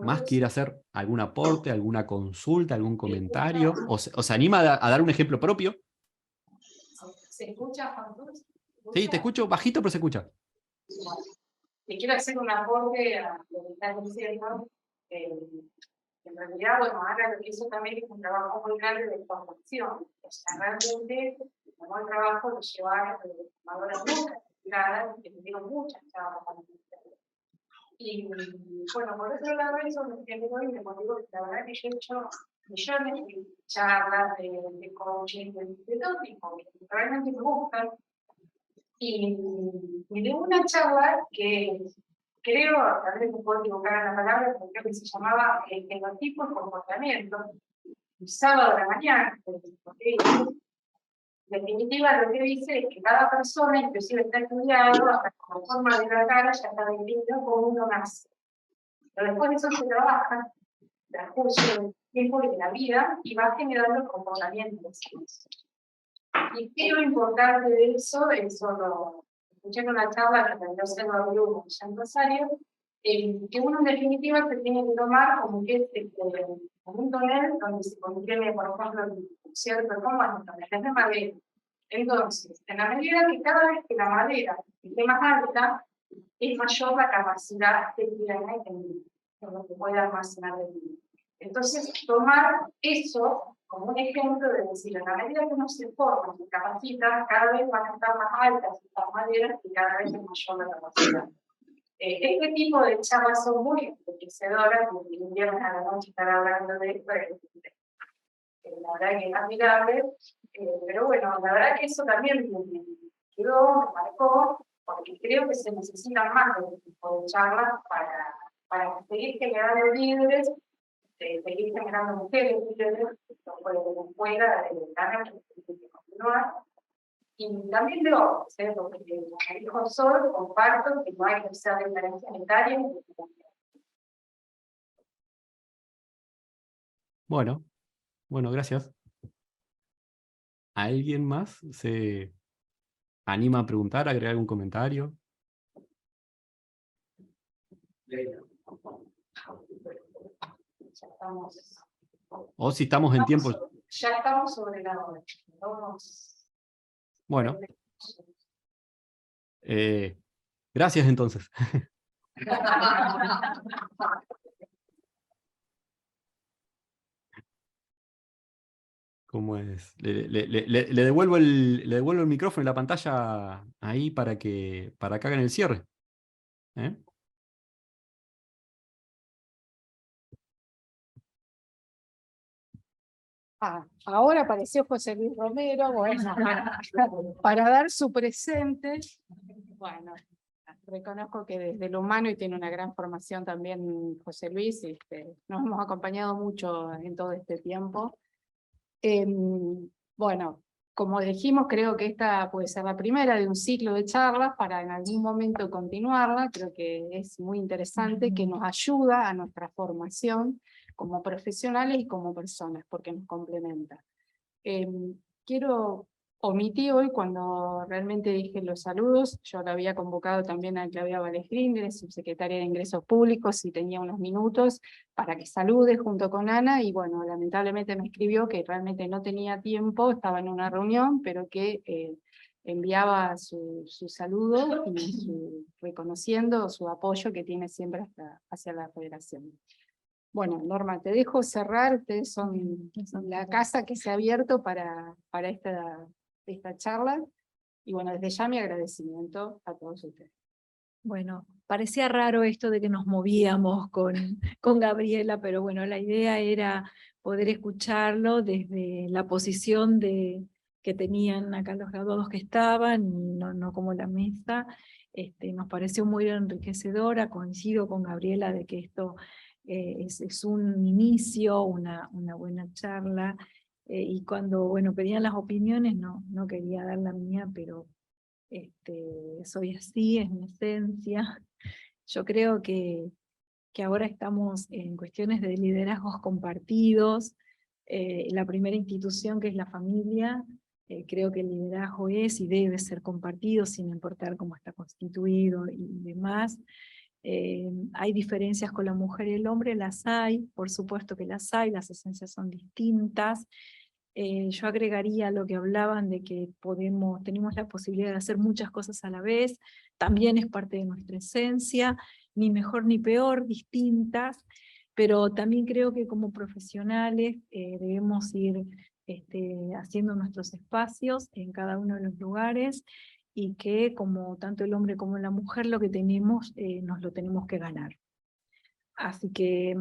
más quiere hacer algún aporte, alguna consulta, algún comentario? ¿O se anima a dar un ejemplo propio? ¿Se escucha, Juan Cruz? Sí, te escucho bajito, pero se escucha. Te quiero hacer un aporte a lo que estás diciendo. En realidad, bueno, ahora lo que hizo también es un trabajo muy grande de formación. O sea, realmente, como el trabajo lo lleva formadoras muy calificadas, que me dieron muchas charlas para ustedes. Y bueno, por otro lado, eso me tiene hoy, me motivó, la verdad que yo he hecho millones de charlas, de coaching, de todo tipo, que realmente me gustan. Y de una charla que creo, tal vez me puedo equivocar en la palabra, pero creo que se llamaba el genotipo y comportamiento, el sábado de la mañana. Porque, en definitiva, lo que dice es que cada persona, inclusive está estudiado, hasta como forma de la cara, ya está definido como uno nace. Pero después de eso se trabaja, transcurso del tiempo y de la vida, y va generando comportamientos. Y qué es lo importante de eso, lo escuché en una charla que también se lo abrió Jean Rosario, que uno en definitiva se tiene que tomar como que es un tonel donde se contiene, por ejemplo, el cierto como es un tonel de madera. Entonces, en la medida que cada vez que la madera esté más alta, es mayor la capacidad que tiene en lo que puede almacenar de vida. Entonces, tomar eso como un ejemplo de decir, en la medida que uno se forma, se capacita, cada vez van a estar más altas estas maderas y cada vez es mayor la capacidad. Este tipo de charlas son muy enriquecedoras, porque el viernes a la noche estar hablando de esto, la verdad que es admirable, pero bueno, la verdad que eso también me quedó, me marcó, porque creo que se necesitan más de este tipo de charlas para seguir generando líderes, seguir generando mujeres líderes, fuera de también que continuar. Y también de hombres, porque como dijo Sol, comparto que no hay que ser diferencia etaria. Bueno, gracias. ¿Alguien más se anima a preguntar, a agregar algún comentario? O si estamos en tiempo. Ya estamos sobre la hora. Bueno. Gracias entonces. ¿Cómo es? Le devuelvo el micrófono y la pantalla ahí para que hagan el cierre. Ahora apareció José Luis Romero, bueno, para dar su presente. Bueno, reconozco que desde lo humano y tiene una gran formación también José Luis, nos hemos acompañado mucho en todo este tiempo. Bueno, como dijimos, creo que esta puede ser la primera de un ciclo de charlas para en algún momento continuarla. Creo que es muy interesante, que nos ayuda a nuestra formación como profesionales y como personas, porque nos complementa. Quiero omití hoy cuando realmente dije los saludos. Yo la había convocado también a Claudia Valesgrinde, subsecretaria de Ingresos Públicos, y tenía unos minutos para que salude junto con Ana, y bueno, lamentablemente me escribió que realmente no tenía tiempo, estaba en una reunión, pero que enviaba su saludo y reconociendo su apoyo que tiene siempre hacia la Federación. Bueno, Norma, te dejo cerrar. Ustedes son la casa que se ha abierto para esta charla. Y bueno, desde ya mi agradecimiento a todos ustedes. Bueno, parecía raro esto de que nos movíamos con Gabriela, pero bueno, la idea era poder escucharlo desde la posición que tenían acá los graduados que estaban, no como la mesa. Nos pareció muy enriquecedora, coincido con Gabriela de que esto es un inicio, una buena charla, y cuando bueno, pedían las opiniones, no quería dar la mía, pero soy así, es mi esencia. Yo creo que ahora estamos en cuestiones de liderazgos compartidos. La primera institución, que es la familia, creo que el liderazgo es y debe ser compartido sin importar cómo está constituido y demás. Hay diferencias con la mujer y el hombre, las hay, por supuesto que las hay, las esencias son distintas. Yo agregaría lo que hablaban de que tenemos la posibilidad de hacer muchas cosas a la vez, también es parte de nuestra esencia, ni mejor ni peor, distintas, pero también creo que como profesionales debemos ir haciendo nuestros espacios en cada uno de los lugares, y que como tanto el hombre como la mujer lo que tenemos nos lo tenemos que ganar. Así que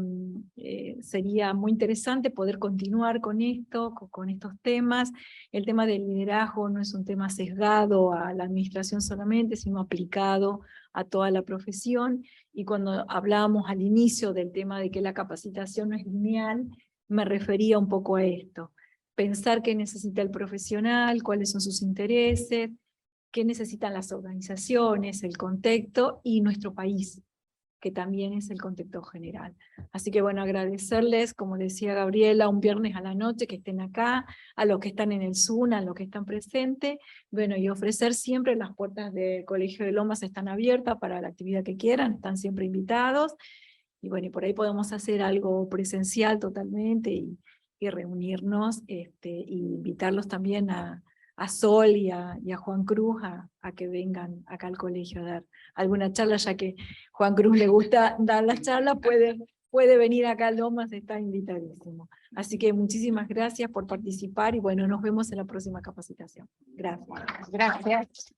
sería muy interesante poder continuar con esto, con estos temas. El tema del liderazgo no es un tema sesgado a la administración solamente, sino aplicado a toda la profesión. Y cuando hablábamos al inicio del tema de que la capacitación no es lineal, me refería un poco a esto. Pensar qué necesita el profesional, cuáles son sus intereses, qué necesitan las organizaciones, el contexto y nuestro país, que también es el contexto general. Así que bueno, agradecerles, como decía Gabriela, un viernes a la noche que estén acá, a los que están en el Zoom, a los que están presentes, bueno, y ofrecer siempre las puertas del Colegio de Lomas están abiertas para la actividad que quieran, están siempre invitados, y bueno, y por ahí podemos hacer algo presencial totalmente, y reunirnos, y invitarlos también a Sol y a Juan Cruz a que vengan acá al colegio a dar alguna charla, ya que Juan Cruz le gusta dar las charlas, puede venir acá a Lomas, está invitadísimo. Así que muchísimas gracias por participar, y bueno, nos vemos en la próxima capacitación. Gracias. Gracias.